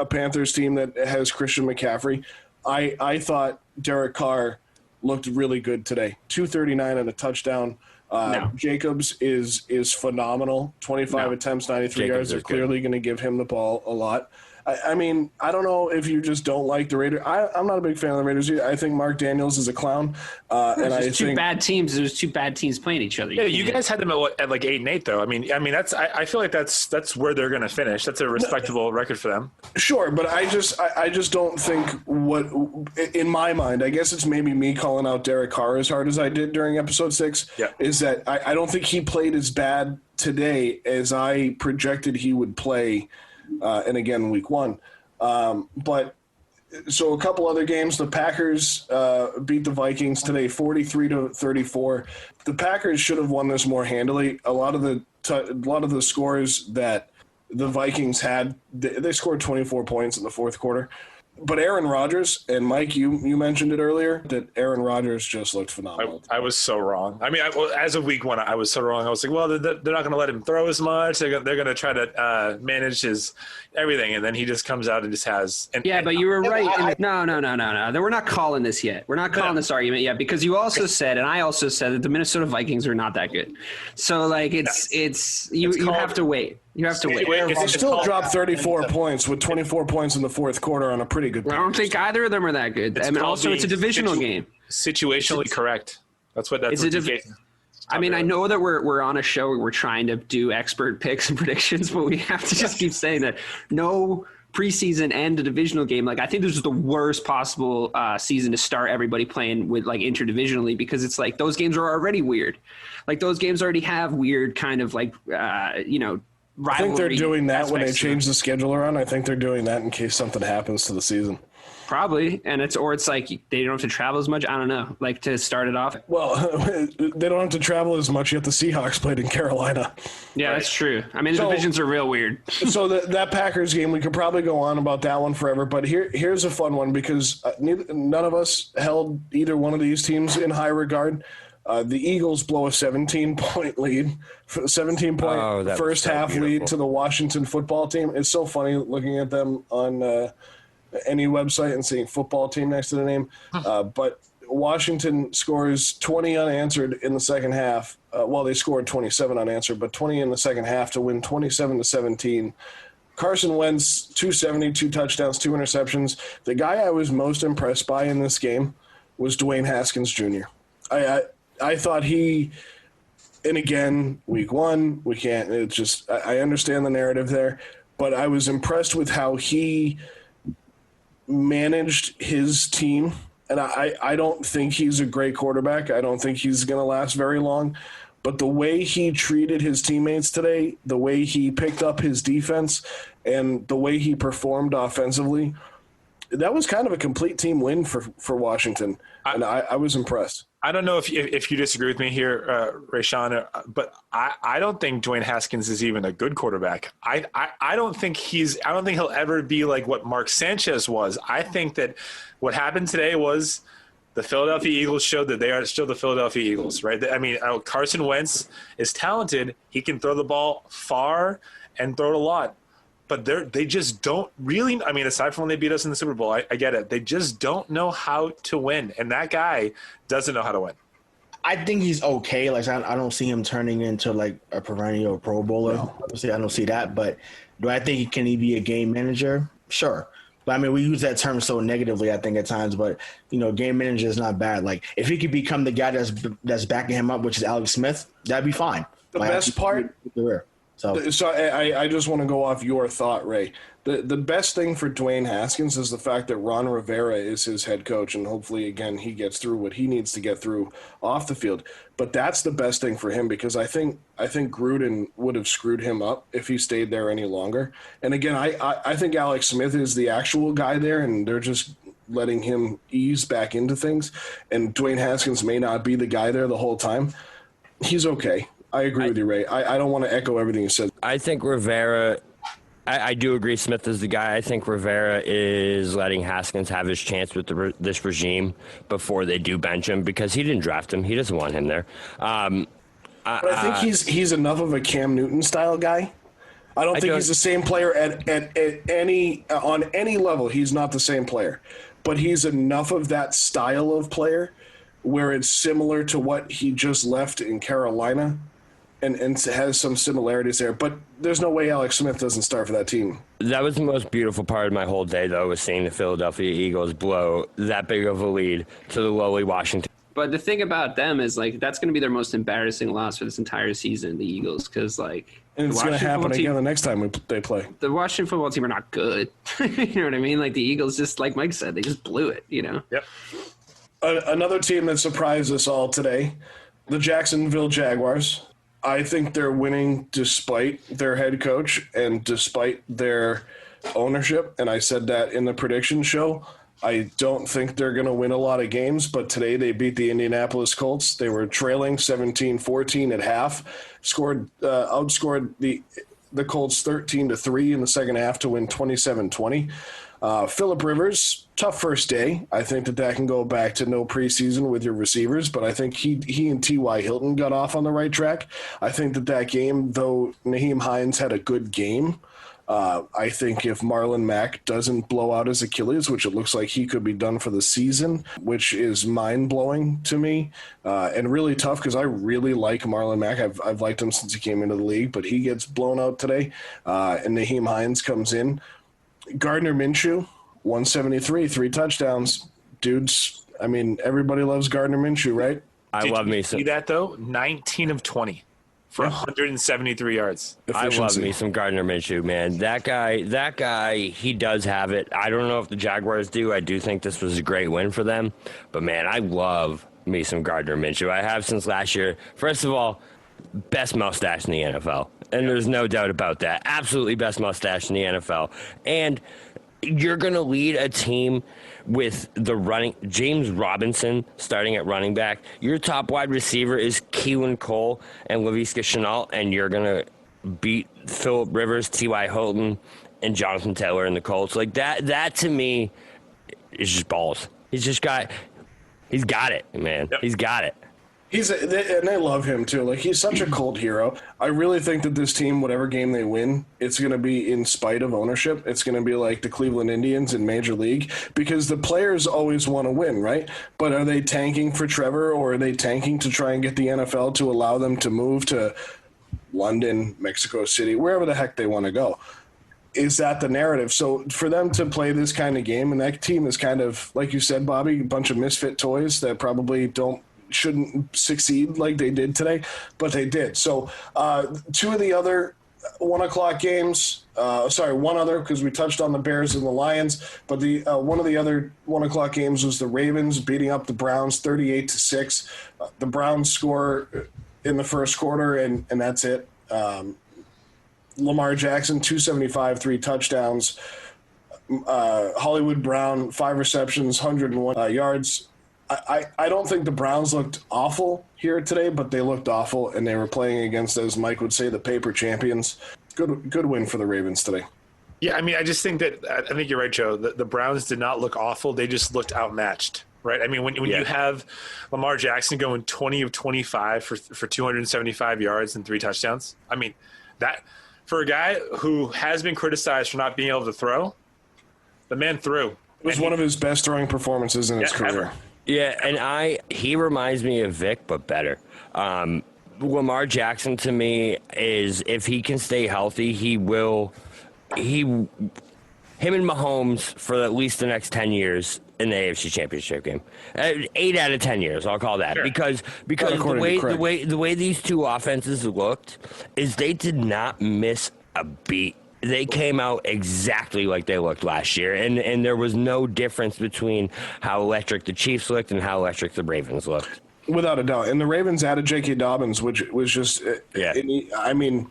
Panthers team that has Christian McCaffrey. I thought Derek Carr looked really good today. 239 and a touchdown. No. Jacobs is phenomenal. 25 attempts, 93 yards. They're clearly going to give him the ball a lot. I mean, I don't know if you just don't like the Raiders. I'm not a big fan of the Raiders. I think Mark Daniels is a clown. There's two bad teams. There's 2 bad teams playing each other. Yeah, you guys had them at like 8-8, though. I mean, I feel like that's where they're going to finish. That's a respectable record for them. Sure, but I just don't think what, in my mind, I guess it's maybe me calling out Derek Carr as hard as I did during episode 6. Yeah. Is that I don't think he played as bad today as I projected he would play. And again, week 1. But so a couple other games, the Packers beat the Vikings today, 43-34. The Packers should have won this more handily. A lot of the scores that the Vikings had, they scored 24 points in the fourth quarter. But Aaron Rodgers, and Mike, you mentioned it earlier, that Aaron Rodgers just looked phenomenal. I was so wrong. I mean, as of week 1, I was so wrong. I was like, well, they're not going to let him throw as much. They're going to try to manage his everything. And then he just comes out and just has. But you were right. No. We're not calling this yet. We're not calling this argument yet because you also said, and I also said, that the Minnesota Vikings are not that good. So, like, you have to wait. You have to wait. They still dropped 34 points with 24 points in the fourth quarter on a pretty good. I don't think either of them are that good. I mean, also it's a divisional game. Situationally correct. That's what that's. I mean, I know that we're on a show where we're trying to do expert picks and predictions, but we have to just keep saying that no preseason and a divisional game. Like, I think this is the worst possible season to start everybody playing with, like, interdivisionally, because it's like those games are already weird. Like, those games already have weird kind of like I think they're doing that when they change the schedule around. I think they're doing that in case something happens to the season. Probably, and it's like they don't have to travel as much. I don't know, like to start it off. Well, they don't have to travel as much, yet the Seahawks played in Carolina. Yeah, that's true. I mean, the divisions are real weird. So that Packers game, we could probably go on about that one forever, but here's a fun one because none of us held either one of these teams in high regard. The Eagles blow a 17-point lead, 17-point first half lead to the Washington football team. It's so funny looking at them on any website and seeing football team next to the name. But Washington scores 20 unanswered in the second half. They scored 27 unanswered, but 20 in the second half to win 27-17. Carson Wentz, 270, 2 touchdowns, 2 interceptions. The guy I was most impressed by in this game was Dwayne Haskins Jr. I thought he, and again, week one, we can't, it's just, I understand the narrative there, but I was impressed with how he managed his team. And I don't think he's a great quarterback. I don't think he's going to last very long. But the way he treated his teammates today, the way he picked up his defense, and the way he performed offensively, that was kind of a complete team win for Washington. And I was impressed. I don't know if you disagree with me here, Rayshawn, but I don't think Dwayne Haskins is even a good quarterback. I don't think he'll ever be like what Mark Sanchez was. I think that what happened today was the Philadelphia Eagles showed that they are still the Philadelphia Eagles, right? I mean, Carson Wentz is talented. He can throw the ball far and throw it a lot. But they just don't really – I mean, aside from when they beat us in the Super Bowl, I get it. They just don't know how to win, and that guy doesn't know how to win. I think he's okay. Like, I don't see him turning into, like, a perennial Pro Bowler. No. Obviously, I don't see that. But do I think can he be a game manager? Sure. But, I mean, we use that term so negatively, I think, at times. But, game manager is not bad. Like, if he could become the guy that's backing him up, which is Alex Smith, that'd be fine. The best part – So I just want to go off your thought, Ray. The best thing for Dwayne Haskins is the fact that Ron Rivera is his head coach, and hopefully, again, he gets through what he needs to get through off the field. But that's the best thing for him because I think Gruden would have screwed him up if he stayed there any longer. And again, I think Alex Smith is the actual guy there, and they're just letting him ease back into things. And Dwayne Haskins may not be the guy there the whole time. He's okay. I agree with you, Ray. I don't want to echo everything you said. I think Rivera – I do agree Smith is the guy. I think Rivera is letting Haskins have his chance with this regime before they do bench him because he didn't draft him. He doesn't want him there. But I think he's enough of a Cam Newton-style guy. I don't think he's the same player at on any level. He's not the same player. But he's enough of that style of player where it's similar to what he just left in Carolina. And has some similarities there. But there's no way Alex Smith doesn't start for that team. That was the most beautiful part of my whole day, though, was seeing the Philadelphia Eagles blow that big of a lead to the lowly Washington. But the thing about them is, like, that's going to be their most embarrassing loss for this entire season, the Eagles, because, like... And it's going to happen again the next time they play. The Washington football team are not good. You know what I mean? Like, the Eagles just, like Mike said, they just blew it, Yep. Another team that surprised us all today, the Jacksonville Jaguars. I think they're winning despite their head coach and despite their ownership. And I said that in the prediction show. I don't think they're going to win a lot of games, but today they beat the Indianapolis Colts. They were trailing 17-14 at half, outscored the Colts 13-3 in the second half to win 27-20. Phillip Rivers, tough first day. I think that can go back to no preseason with your receivers, but I think he and T.Y. Hilton got off on the right track. I think that game, though Nyheim Hines had a good game, I think if Marlon Mack doesn't blow out his Achilles, which it looks like he could be done for the season, which is mind-blowing to me and really tough because I really like Marlon Mack. I've liked him since he came into the league, but he gets blown out today, and Nyheim Hines comes in. Gardner Minshew, 173, 3 touchdowns. Dudes, I mean, everybody loves Gardner Minshew, right? I love me some. See that, though? 19 of 20 for 173 yards. Efficiency. I love me some Gardner Minshew, man. That guy, he does have it. I don't know if the Jaguars do. I do think this was a great win for them. But, man, I love me some Gardner Minshew. I have since last year. First of all, best mustache in the NFL. And there's no doubt about that. Absolutely best mustache in the NFL. And you're going to lead a team with James Robinson starting at running back. Your top wide receiver is Keelan Cole and Laviska Shenault, and you're going to beat Phillip Rivers, T.Y. Hilton, and Jonathan Taylor in the Colts. Like that to me is just balls. He's got it, man. Yep. He's got it. And they love him too. Like, he's such a cult hero. I really think that this team, whatever game they win, it's going to be in spite of ownership. It's going to be like the Cleveland Indians in Major League, because the players always want to win, right? But are they tanking for Trevor, or are they tanking to try and get the NFL to allow them to move to London, Mexico City, wherever the heck they want to go? Is that the narrative? So for them to play this kind of game, and that team is kind of, like you said, Bobby, a bunch of misfit toys that probably shouldn't succeed like they did today, but they did. So two of the other 1 o'clock games, one other, because we touched on the Bears and the Lions, but the one of the other 1 o'clock games was the Ravens beating up the Browns 38-6. The Browns score in the first quarter, and that's it. Lamar Jackson, 275, 3 touchdowns. Hollywood Brown, 5 receptions, 101 yards. I don't think the Browns looked awful here today, but they looked awful, and they were playing against, as Mike would say, the paper champions. Good win for the Ravens today. Yeah, I mean, I just think that – I think you're right, Joe. The Browns did not look awful. They just looked outmatched, right? I mean, when you have Lamar Jackson going 20 of 25 for 275 yards and 3 touchdowns, I mean, that – for a guy who has been criticized for not being able to throw, the man threw. It was one of his best throwing performances in his career. Ever. Yeah, and he reminds me of Vic, but better. Lamar Jackson, to me, is, if he can stay healthy, him and Mahomes for at least the next 10 years in the AFC Championship game. 8 out of 10 years, I'll call that. Sure. Because the way these two offenses looked is they did not miss a beat. They came out exactly like they looked last year, and there was no difference between how electric the Chiefs looked and how electric the Ravens looked. Without a doubt. And the Ravens added J.K. Dobbins, which was just I mean,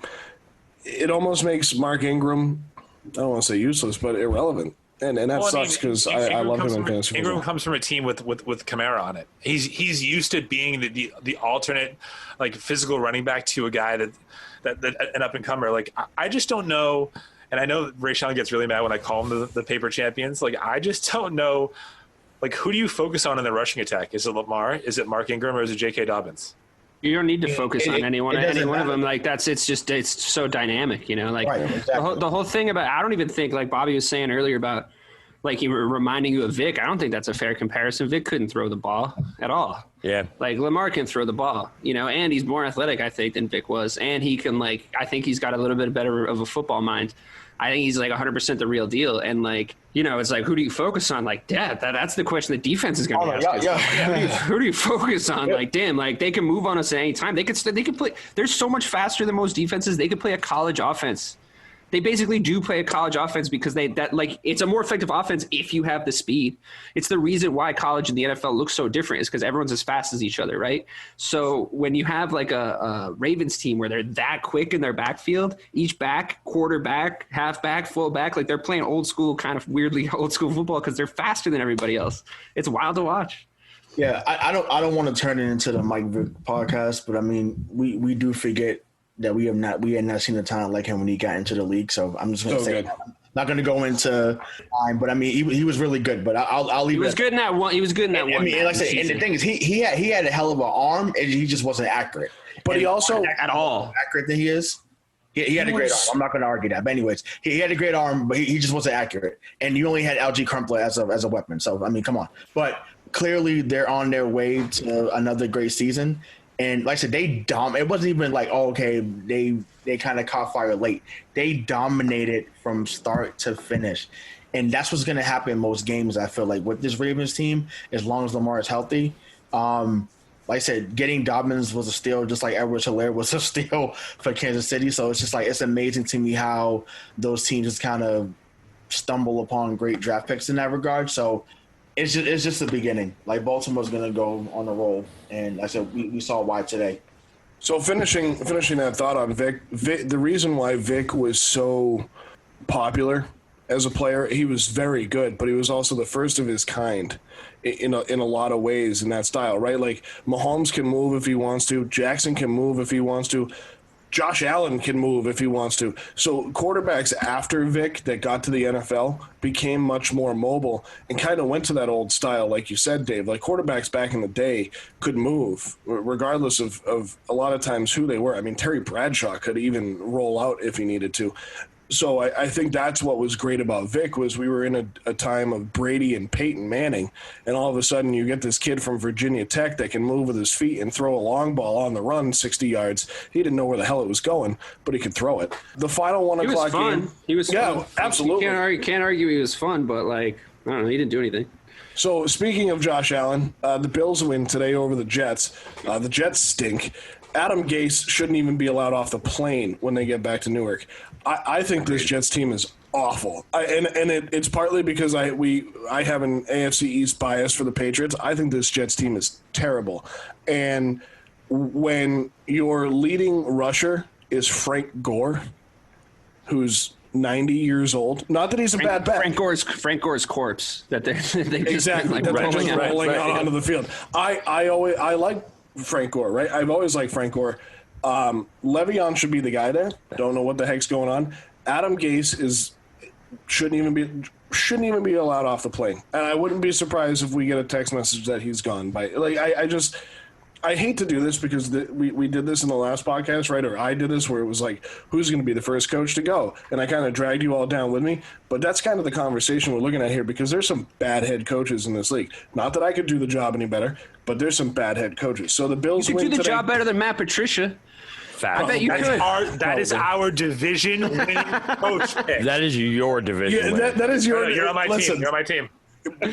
it almost makes Mark Ingram, I don't want to say useless, but irrelevant. And that sucks, because I love him in fantasy football. Ingram comes from a team with Kamara on it. He's used to being the alternate, like, physical running back to a guy that an up and comer. Like, I just don't know. And I know Rayshawn gets really mad when I call them the paper champions. Like, I just don't know. Like, who do you focus on in the rushing attack? Is it Lamar? Is it Mark Ingram? Or is it J.K. Dobbins? You don't need to focus on any one of them. Like, it's so dynamic, you know. Like, right, exactly. the whole thing about, I don't even think, like Bobby was saying earlier about, like, he were reminding you of Vic. I don't think that's a fair comparison. Vic couldn't throw the ball at all. Yeah. Like, Lamar can throw the ball, you know, and he's more athletic, I think, than Vic was. And he can, like, I think he's got a little bit better of a football mind. I think he's, like, 100% the real deal. And, like, you know, it's like, who do you focus on? Like, that's the question the defense is going to ask. Who do you focus on? Like, damn, like, they can move on us at any time. They could play. They're so much faster than most defenses. They could play a college offense. They basically do play a college offense because it's a more effective offense if you have the speed. It's the reason why college and the NFL look so different, is because everyone's as fast as each other, right? So when you have, like, a Ravens team where they're that quick in their backfield, each back, quarterback, halfback, fullback, like, they're playing old school, kind of weirdly old school football because they're faster than everybody else. It's wild to watch. Yeah, I don't want to turn it into the Mike Vick podcast, but I mean, we do forget that we had not seen a talent like him when he got into the league. So I'm just going to say that. I'm not going to go into time, but I mean, he was really good. But I'll leave. He was good in that one. He was good in that one. I mean, like I said, and the thing is, he had a hell of an arm, and he just wasn't accurate. But he also at all accurate that he is. He had a great arm. I'm not going to argue that. But anyways, he had a great arm, but he just wasn't accurate. And you only had LG Crumpler as a weapon. So I mean, come on. But clearly, they're on their way to another great season. And like I said, it wasn't even like, oh, okay, they kind of caught fire late. They dominated from start to finish. And that's what's going to happen in most games, I feel like, with this Ravens team, as long as Lamar is healthy. Like I said, getting Dobbins was a steal, just like Edwards-Helaire was a steal for Kansas City. So it's just like, it's amazing to me how those teams just kind of stumble upon great draft picks in that regard. So it's just the beginning. Like, Baltimore's going to go on a roll, and like I said, we saw why today. So finishing that thought on Vic, the reason why Vic was so popular as a player, he was very good, but he was also the first of his kind in a lot of ways in that style, right? Like, Mahomes can move if he wants to, Jackson can move if he wants to. Josh Allen can move if he wants to. So quarterbacks after Vic that got to the NFL became much more mobile and kind of went to that old style, like you said, Dave. Like quarterbacks back in the day could move regardless of a lot of times who they were. I mean, Terry Bradshaw could even roll out if he needed to. So I think that's what was great about Vic was we were in a time of Brady and Peyton Manning, and all of a sudden you get this kid from Virginia Tech that can move with his feet and throw a long ball on the run 60 yards. He didn't know where the hell it was going, but he could throw it. The final 1 o'clock game. He was fun. Yeah, absolutely. You can't argue he was fun, but like, I don't know, he didn't do anything. So speaking of Josh Allen, the Bills win today over the Jets. The Jets stink. Adam Gase shouldn't even be allowed off the plane when they get back to Newark. I think this Jets team is awful. It's partly because I have an AFC East bias for the Patriots. I think this Jets team is terrible. And when your leading rusher is Frank Gore, who's 90 years old. Not that he's a bad bet. Frank Gore's corpse that they just exactly been, like, rolling out onto the field. I like Frank Gore, right? I've always liked Frank Gore. Le'Veon should be the guy there. Don't know what the heck's going on. Adam Gase shouldn't even be allowed off the plane, and I wouldn't be surprised if we get a text message that he's gone. I hate to do this because we did this in the last podcast, right? Or I did this where it was like, who's going to be the first coach to go? And I kind of dragged you all down with me. But that's kind of the conversation we're looking at here because there's some bad head coaches in this league. Not that I could do the job any better, but there's some bad head coaches. So the Bills win today. You could do the job better than Matt Patricia. Fact. I bet you could. That is our division winning coach pick. That is your division. Yeah, that is your. You're on my team. You're on my team.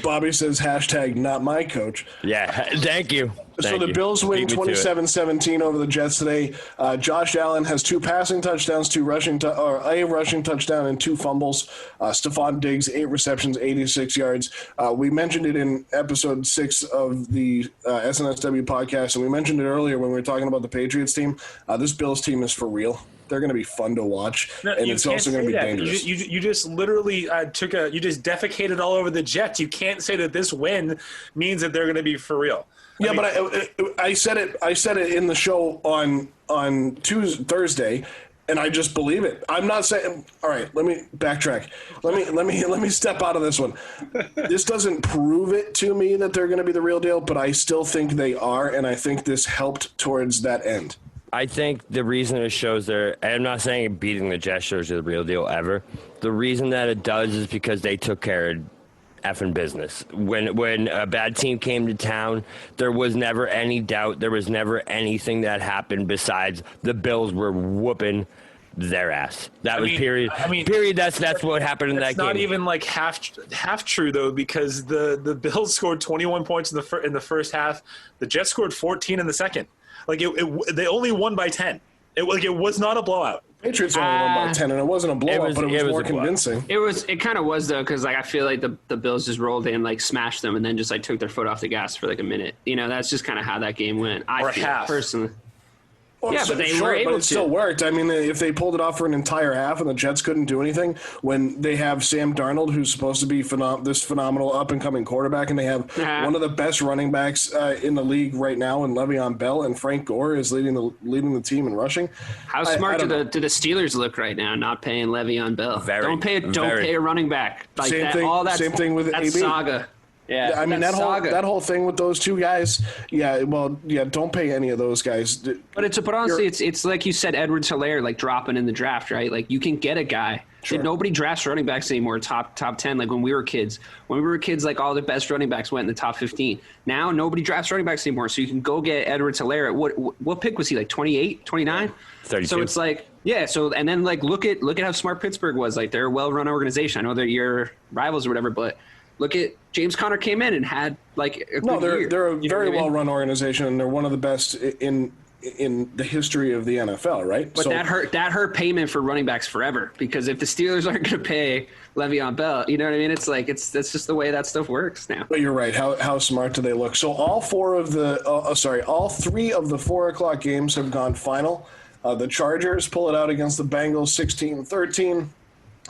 Bobby says hashtag not my coach. Yeah, thank you. So the Bills win 27-17 over the Jets today. Josh Allen has 2 passing touchdowns, a rushing touchdown, and 2 fumbles. Stephon Diggs, 8 receptions, 86 yards. We mentioned it in episode 6 of the SNSW podcast, and we mentioned it earlier when we were talking about the Patriots team. This Bills team is for real. They're going to be fun to watch, and it's also going to be dangerous. You just literally you just defecated all over the Jets. You can't say that this win means that they're going to be for real. Yeah, but I said it in the show on Thursday, and I just believe it. I'm not saying. All right, let me backtrack. Let me step out of this one. This doesn't prove it to me that they're going to be the real deal, but I still think they are, and I think this helped towards that end. I think the reason it shows I'm not saying beating the Jets shows you the real deal ever. The reason that it does is because they took care of effing business. When a bad team came to town, there was never any doubt. There was never anything that happened besides the Bills were whooping their ass. Period. That's what happened in that game. It's not even like half true though, because the Bills scored 21 points in the first half. The Jets scored 14 in the second. Like they only won by 10. It was not a blowout. Patriots only won by 10, and it wasn't a blowout, but it was more convincing. It kind of was though, because like I feel like the Bills just rolled in, like smashed them, and then just like took their foot off the gas for like a minute. You know, that's just kind of how that game went. I feel personally. Well, yeah, but they were able to. It still worked. I mean, if they pulled it off for an entire half and the Jets couldn't do anything, when they have Sam Darnold, who's supposed to be this phenomenal up-and-coming quarterback, and they have one of the best running backs in the league right now in Le'Veon Bell, and Frank Gore is leading the team in rushing. How smart do the Steelers look right now, not paying Le'Veon Bell? Don't pay a running back. Like same thing with AB. Saga. Yeah, I mean that whole thing with those two guys. Yeah, well, yeah, don't pay any of those guys. But honestly, it's like you said, Edwards-Helaire like dropping in the draft, right? Like you can get a guy. Sure. Nobody drafts running backs anymore top 10 like when we were kids. When we were kids, like all the best running backs went in the top 15. Now nobody drafts running backs anymore, so you can go get Edwards-Helaire at what pick was he, like 28, 29? 32. So it's like, yeah, so and then like look at how smart Pittsburgh was. Like they're a well-run organization. I know they're your rivals or whatever, but look at James Conner came in and had like a good year. They're a very well-run organization, and they're one of the best in the history of the NFL, right? But that hurt payment for running backs forever, because if the Steelers aren't going to pay Le'Veon Bell, you know what I mean? It's like that's just the way that stuff works now. But you're right. How smart do they look? So all three of the 4:00 games have gone final. The Chargers pull it out against the Bengals 16-13.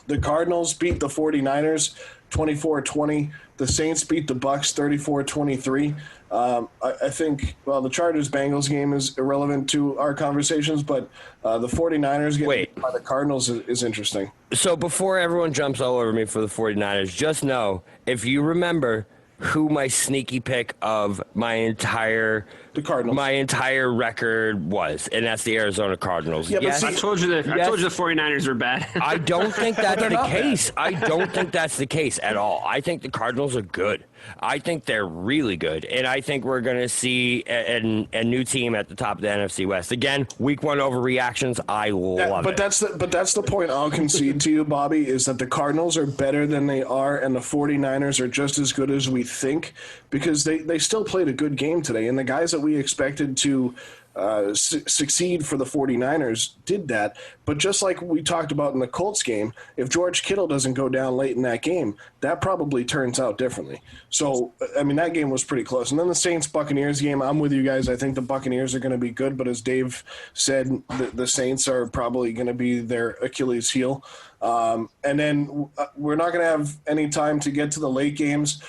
The Cardinals beat the 49ers 24-20. The Saints beat the Bucks 34-23. I think, well, the Chargers-Bengals game is irrelevant to our conversations, but the 49ers getting beat by the Cardinals is interesting. So before everyone jumps all over me for the 49ers, just know, if you remember who my sneaky pick of my entire record was, and that's the Arizona Cardinals. Yeah, yes, I told you the 49ers are bad. I don't think that's the case. I don't think that's the case at all. I think the Cardinals are good. I think they're really good, and I think we're going to see a new team at the top of the NFC West. Again, week one overreactions, I love it. But that's the point I'll concede to you, Bobby, is that the Cardinals are better than they are, and the 49ers are just as good as we think, because they still played a good game today, and the guys that we expected to succeed for the 49ers did that. But just like we talked about in the Colts game, if George Kittle doesn't go down late in that game, that probably turns out differently. So, I mean, that game was pretty close. And then the Saints-Buccaneers game, I'm with you guys. I think the Buccaneers are going to be good, but as Dave said, the Saints are probably going to be their Achilles heel. And then we're not going to have any time to get to the late games,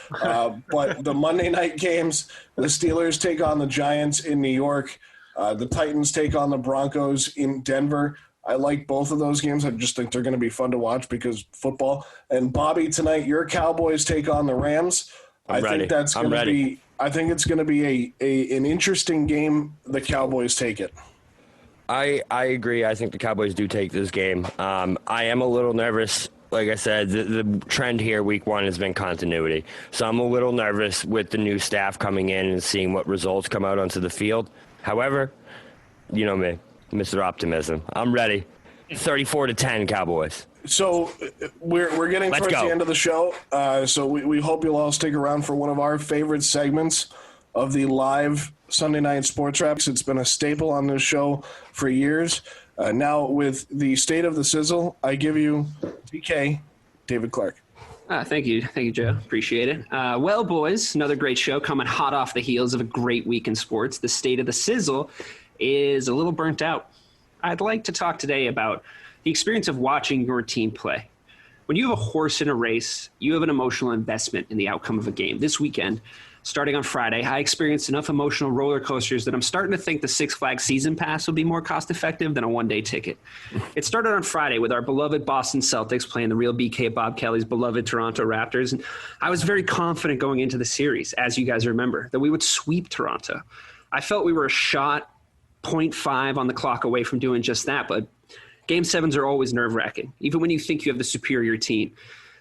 but the Monday night games, the Steelers take on the Giants in New York. The Titans take on the Broncos in Denver. I like both of those games. I just think they're going to be fun to watch because football. And Bobby, tonight, your Cowboys take on the Rams. I think it's going to be an interesting game. The Cowboys take it. I agree. I think the Cowboys do take this game. I am a little nervous. Like I said, the trend here week one has been continuity. So I'm a little nervous with the new staff coming in and seeing what results come out onto the field. However, you know me, Mr. Optimism. I'm ready. 34-10 Cowboys. So we're getting towards the end of the show. So we hope you'll all stick around for one of our favorite segments of the live Sunday night sports wraps. It's been a staple on this show for years. Now with the state of the sizzle, I give you DK, David Clark. Thank you, Joe. Appreciate it. Well, boys, another great show coming hot off the heels of a great week in sports. The state of the sizzle is a little burnt out. I'd like to talk today about the experience of watching your team play. When you have a horse in a race, you have an emotional investment in the outcome of a game. This weekend, starting on Friday, I experienced enough emotional roller coasters that I'm starting to think the Six Flags season pass will be more cost-effective than a one-day ticket. It started on Friday with our beloved Boston Celtics playing the real BK Bob Kelly's beloved Toronto Raptors. And I was very confident going into the series, as you guys remember, that we would sweep Toronto. I felt we were a shot 0.5 on the clock away from doing just that, but Game 7s are always nerve-wracking, even when you think you have the superior team.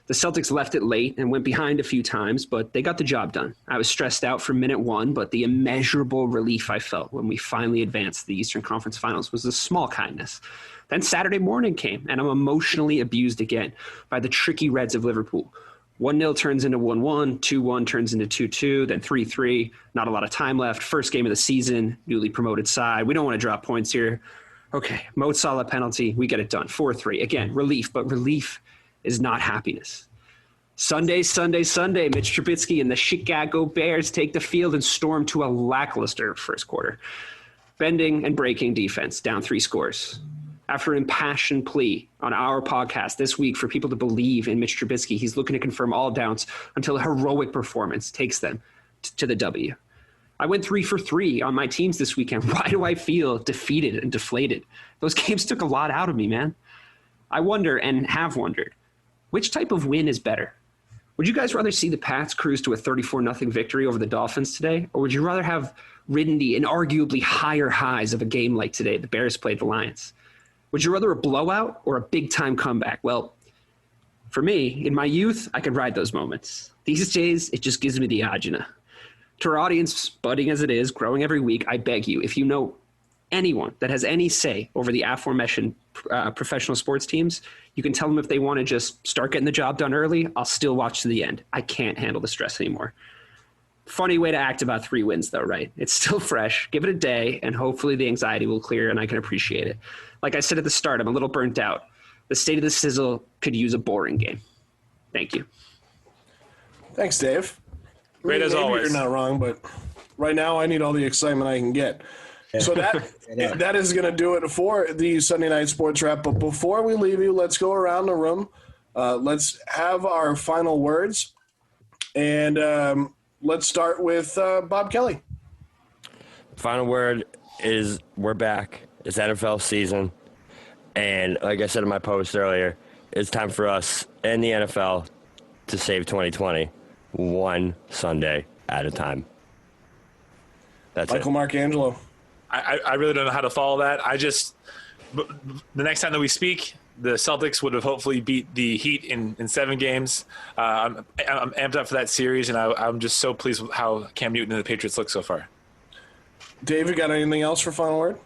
The Celtics left it late and went behind a few times, but they got the job done. I was stressed out from minute one, but the immeasurable relief I felt when we finally advanced to the Eastern Conference Finals was a small kindness. Then Saturday morning came, and I'm emotionally abused again by the tricky Reds of Liverpool. 1-0 turns into 1-1, 2-1 turns into 2-2, then 3-3. Not a lot of time left. First game of the season, newly promoted side. We don't want to drop points here. Okay, Mo Salah penalty. We get it done. 4-3. Again, relief, but relief is not happiness. Sunday, Mitch Trubisky and the Chicago Bears take the field and storm to a lackluster first quarter. Bending and breaking defense, down 3 scores. After an impassioned plea on our podcast this week for people to believe in Mitch Trubisky, he's looking to confirm all doubts until a heroic performance takes them to the W. I went 3 for 3 on my teams this weekend. Why do I feel defeated and deflated? Those games took a lot out of me, man. I wonder and have wondered, which type of win is better? Would you guys rather see the Pats cruise to a 34-0 victory over the Dolphins today? Or would you rather have ridden the inarguably higher highs of a game like today, the Bears played the Lions? Would you rather a blowout or a big-time comeback? Well, for me, in my youth, I could ride those moments. These days, it just gives me the agina. To our audience, budding as it is, growing every week, I beg you, if you know anyone that has any say over the aforementioned professional sports teams, you can tell them if they want to just start getting the job done early, I'll still watch to the end. I can't handle the stress anymore. Funny way to act about 3 wins, though, right? It's still fresh. Give it a day, and hopefully the anxiety will clear, and I can appreciate it. Like I said at the start, I'm a little burnt out. The state of the sizzle could use a boring game. Thank you. Thanks, Dave. Great as always. You're not wrong, but right now I need all the excitement I can get. So that is going to do it for the Sunday Night Sports Wrap. But before we leave you, let's go around the room. let's have our final words. And let's start with Bob Kelly. Final word is we're back. It's NFL season. And like I said in my post earlier, it's time for us and the NFL to save 2020 one Sunday at a time. That's Michael Marcangelo. I really don't know how to follow that. The next time that we speak, the Celtics would have hopefully beat the Heat in 7 games. I'm amped up for that series, and I'm just so pleased with how Cam Newton and the Patriots look so far. Dave, you got anything else for final word?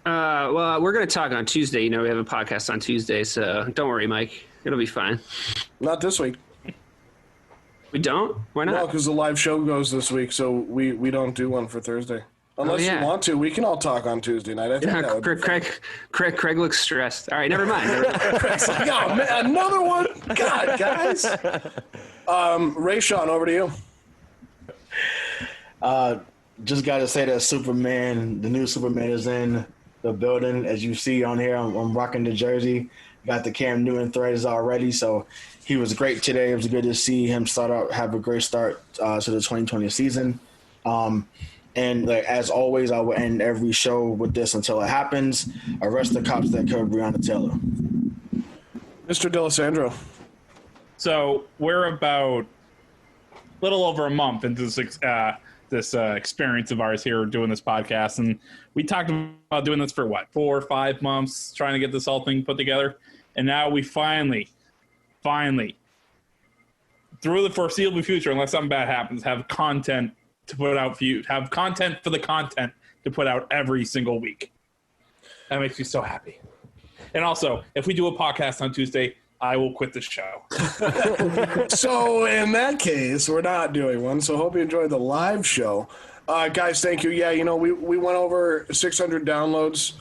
Well, we're going to talk on Tuesday. You know, we have a podcast on Tuesday, so don't worry, Mike. It'll be fine. Not this week. We don't? Why not? No, because the live show goes this week, so we don't do one for Thursday. Unless you want to, we can all talk on Tuesday night. I think Craig looks stressed. All right, never mind. Craig's like, oh, man, another one? God, guys. Ray Sean, over to you. Just got to say that Superman, the new Superman is in the building. As you see on here, I'm rocking the jersey. Got the Cam Newton threads already, so he was great today. It was good to see him have a great start to the 2020 season. And as always, I will end every show with this until it happens. Arrest the cops that killed Breonna Taylor. Mr. D'Alessandro. So we're about a little over a month into this experience of ours here doing this podcast. And we talked about doing this for 4 or 5 months, trying to get this whole thing put together. And now we finally, through the foreseeable future, unless something bad happens, have content to put out for you, have content for the content to put out every single week. That makes me so happy. And also, if we do a podcast on Tuesday, I will quit the show. So in that case, we're not doing one. So hope you enjoyed the live show. Guys, thank you. Yeah, we went over 600 downloads.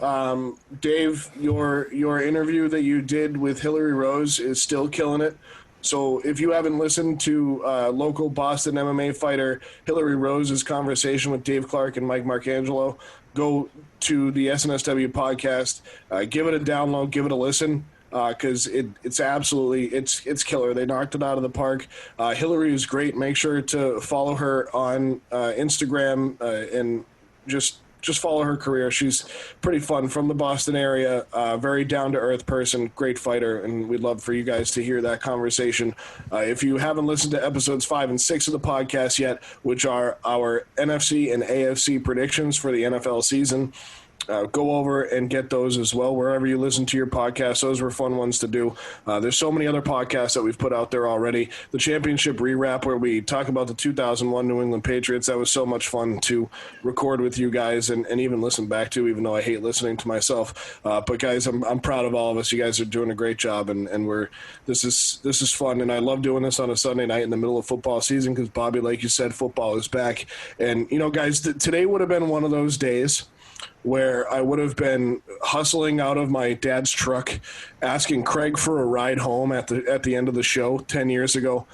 Dave, your interview that you did with Hillary Rose is still killing it. So if you haven't listened to local Boston MMA fighter Hillary Rose's conversation with Dave Clark and Mike Marcangelo, go to the SNSW podcast, give it a download, give it a listen, because it's absolutely it's killer. They knocked it out of the park. Hillary is great. Make sure to follow her on Instagram and just follow her career. She's pretty fun, from the Boston area, very down-to-earth person, great fighter, and we'd love for you guys to hear that conversation. If you haven't listened to episodes 5 and 6 of the podcast yet, which are our NFC and AFC predictions for the NFL season, go over and get those as well wherever you listen to your podcast. Those were fun ones to do. There's so many other podcasts that we've put out there already. The championship rewrap, where we talk about the 2001 New England Patriots, that was so much fun to record with you guys and even listen back to, even though I hate listening to myself. But guys, I'm proud of all of us. You guys are doing a great job, and this is fun, and I love doing this on a Sunday night in the middle of football season because, Bobby, like you said, football is back. And guys, today would have been one of those days where I would have been hustling out of my dad's truck, asking Craig for a ride home at the end of the show 10 years ago.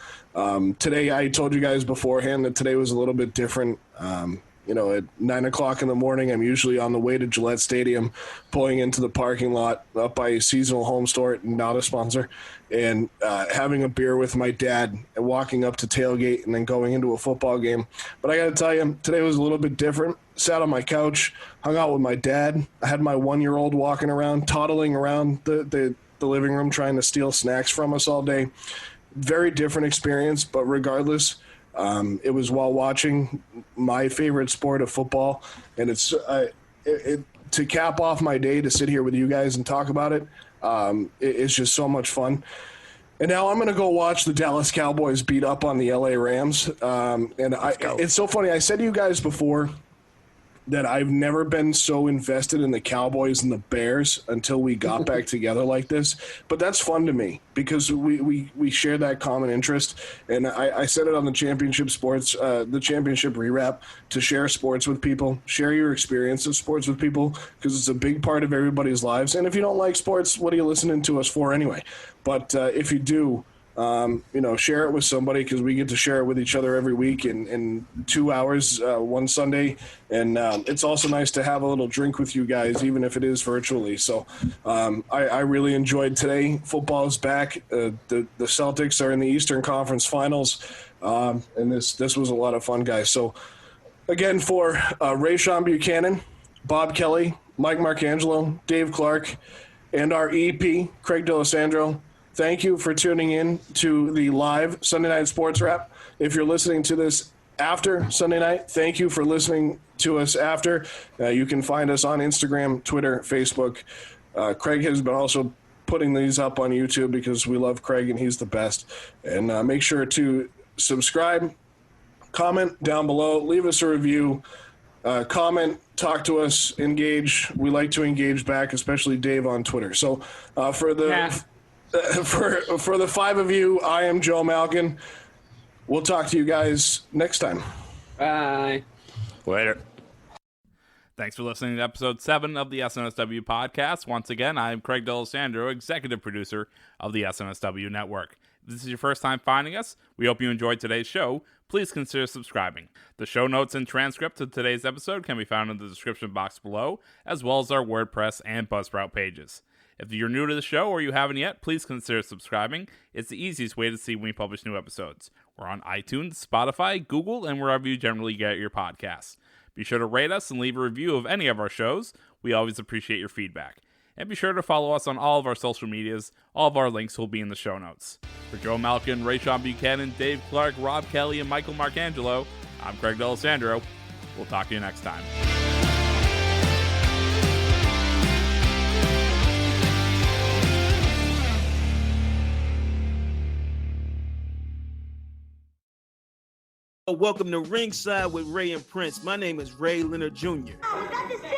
Today, I told you guys beforehand that today was a little bit different. At 9 o'clock in the morning, I'm usually on the way to Gillette Stadium, pulling into the parking lot up by Seasonal Home Store, not a sponsor, and having a beer with my dad and walking up to tailgate and then going into a football game. But I got to tell you, today was a little bit different. Sat on my couch, hung out with my dad. I had my 1-year-old walking around, toddling around the living room, trying to steal snacks from us all day. Very different experience, but regardless, it was while watching my favorite sport of football, and it's to cap off my day, to sit here with you guys and talk about it. It's just so much fun. And now I'm going to go watch the Dallas Cowboys beat up on the LA Rams. It's so funny. I said to you guys before that I've never been so invested in the Cowboys and the Bears until we got back together like this. But that's fun to me because we share that common interest. And I said it on the championship rewrap, to share sports with people, share your experience of sports with people, because it's a big part of everybody's lives. And if you don't like sports, what are you listening to us for anyway? But if you do, share it with somebody, because we get to share it with each other every week in 2 hours one Sunday. And it's also nice to have a little drink with you guys, even if it is virtually. So I really enjoyed today. Football is back. The Celtics are in the Eastern Conference Finals. And this was a lot of fun, guys. So again, for Rayshawn Buchanan, Bob Kelly, Mike Marcangelo, Dave Clark, and our EP, Craig D'Alessandro, thank you for tuning in to the live Sunday Night Sports Wrap. If you're listening to this after Sunday night, thank you for listening to us after. You can find us on Instagram, Twitter, Facebook. Craig has been also putting these up on YouTube because we love Craig and he's the best. And make sure to subscribe, comment down below, leave us a review, comment, talk to us, engage. We like to engage back, especially Dave on Twitter. So for the five of you, I am Joe Malkin. We'll talk to you guys next time. Bye. Later. Thanks for listening to episode 7 of the SNSW Podcast. Once again, I am Craig D'Alessandro, executive producer of the SNSW Network. If this is your first time finding us, we hope you enjoyed today's show. Please consider subscribing. The show notes and transcript of today's episode can be found in the description box below, as well as our WordPress and Buzzsprout pages. If you're new to the show or you haven't yet, please consider subscribing. It's the easiest way to see when we publish new episodes. We're on iTunes, Spotify, Google, and wherever you generally get your podcasts. Be sure to rate us and leave a review of any of our shows. We always appreciate your feedback. And be sure to follow us on all of our social medias. All of our links will be in the show notes. For Joe Malkin, Rayshawn Buchanan, Dave Clark, Rob Kelly, and Michael Marcangelo, I'm Craig D'Alessandro. We'll talk to you next time. Welcome to Ringside with Ray and Prince. My name is Ray Leonard Jr. Oh, got the set?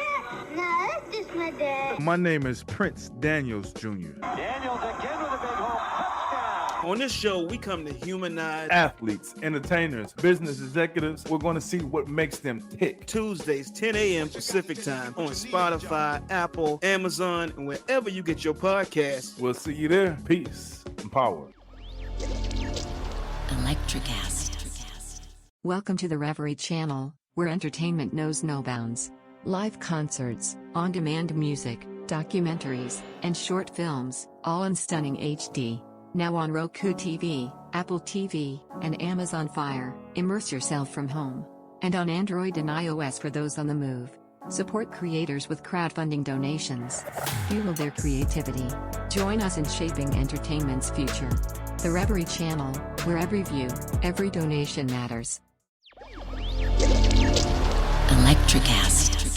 No, that's just my dad. My name is Prince Daniels Jr. Daniels again with a big home touchdown. On this show, we come to humanize athletes, entertainers, business executives. We're going to see what makes them tick. Tuesdays, 10 a.m. Pacific time on Spotify, Apple, Amazon, and wherever you get your podcasts. We'll see you there. Peace and power. Electric acid. Welcome to the Reverie Channel, where entertainment knows no bounds. Live concerts, on-demand music, documentaries, and short films, all in stunning HD. Now on Roku TV, Apple TV, and Amazon Fire. Immerse yourself from home. And on Android and iOS for those on the move. Support creators with crowdfunding donations. Fuel their creativity. Join us in shaping entertainment's future. The Reverie Channel, where every view, every donation matters. Electric acid.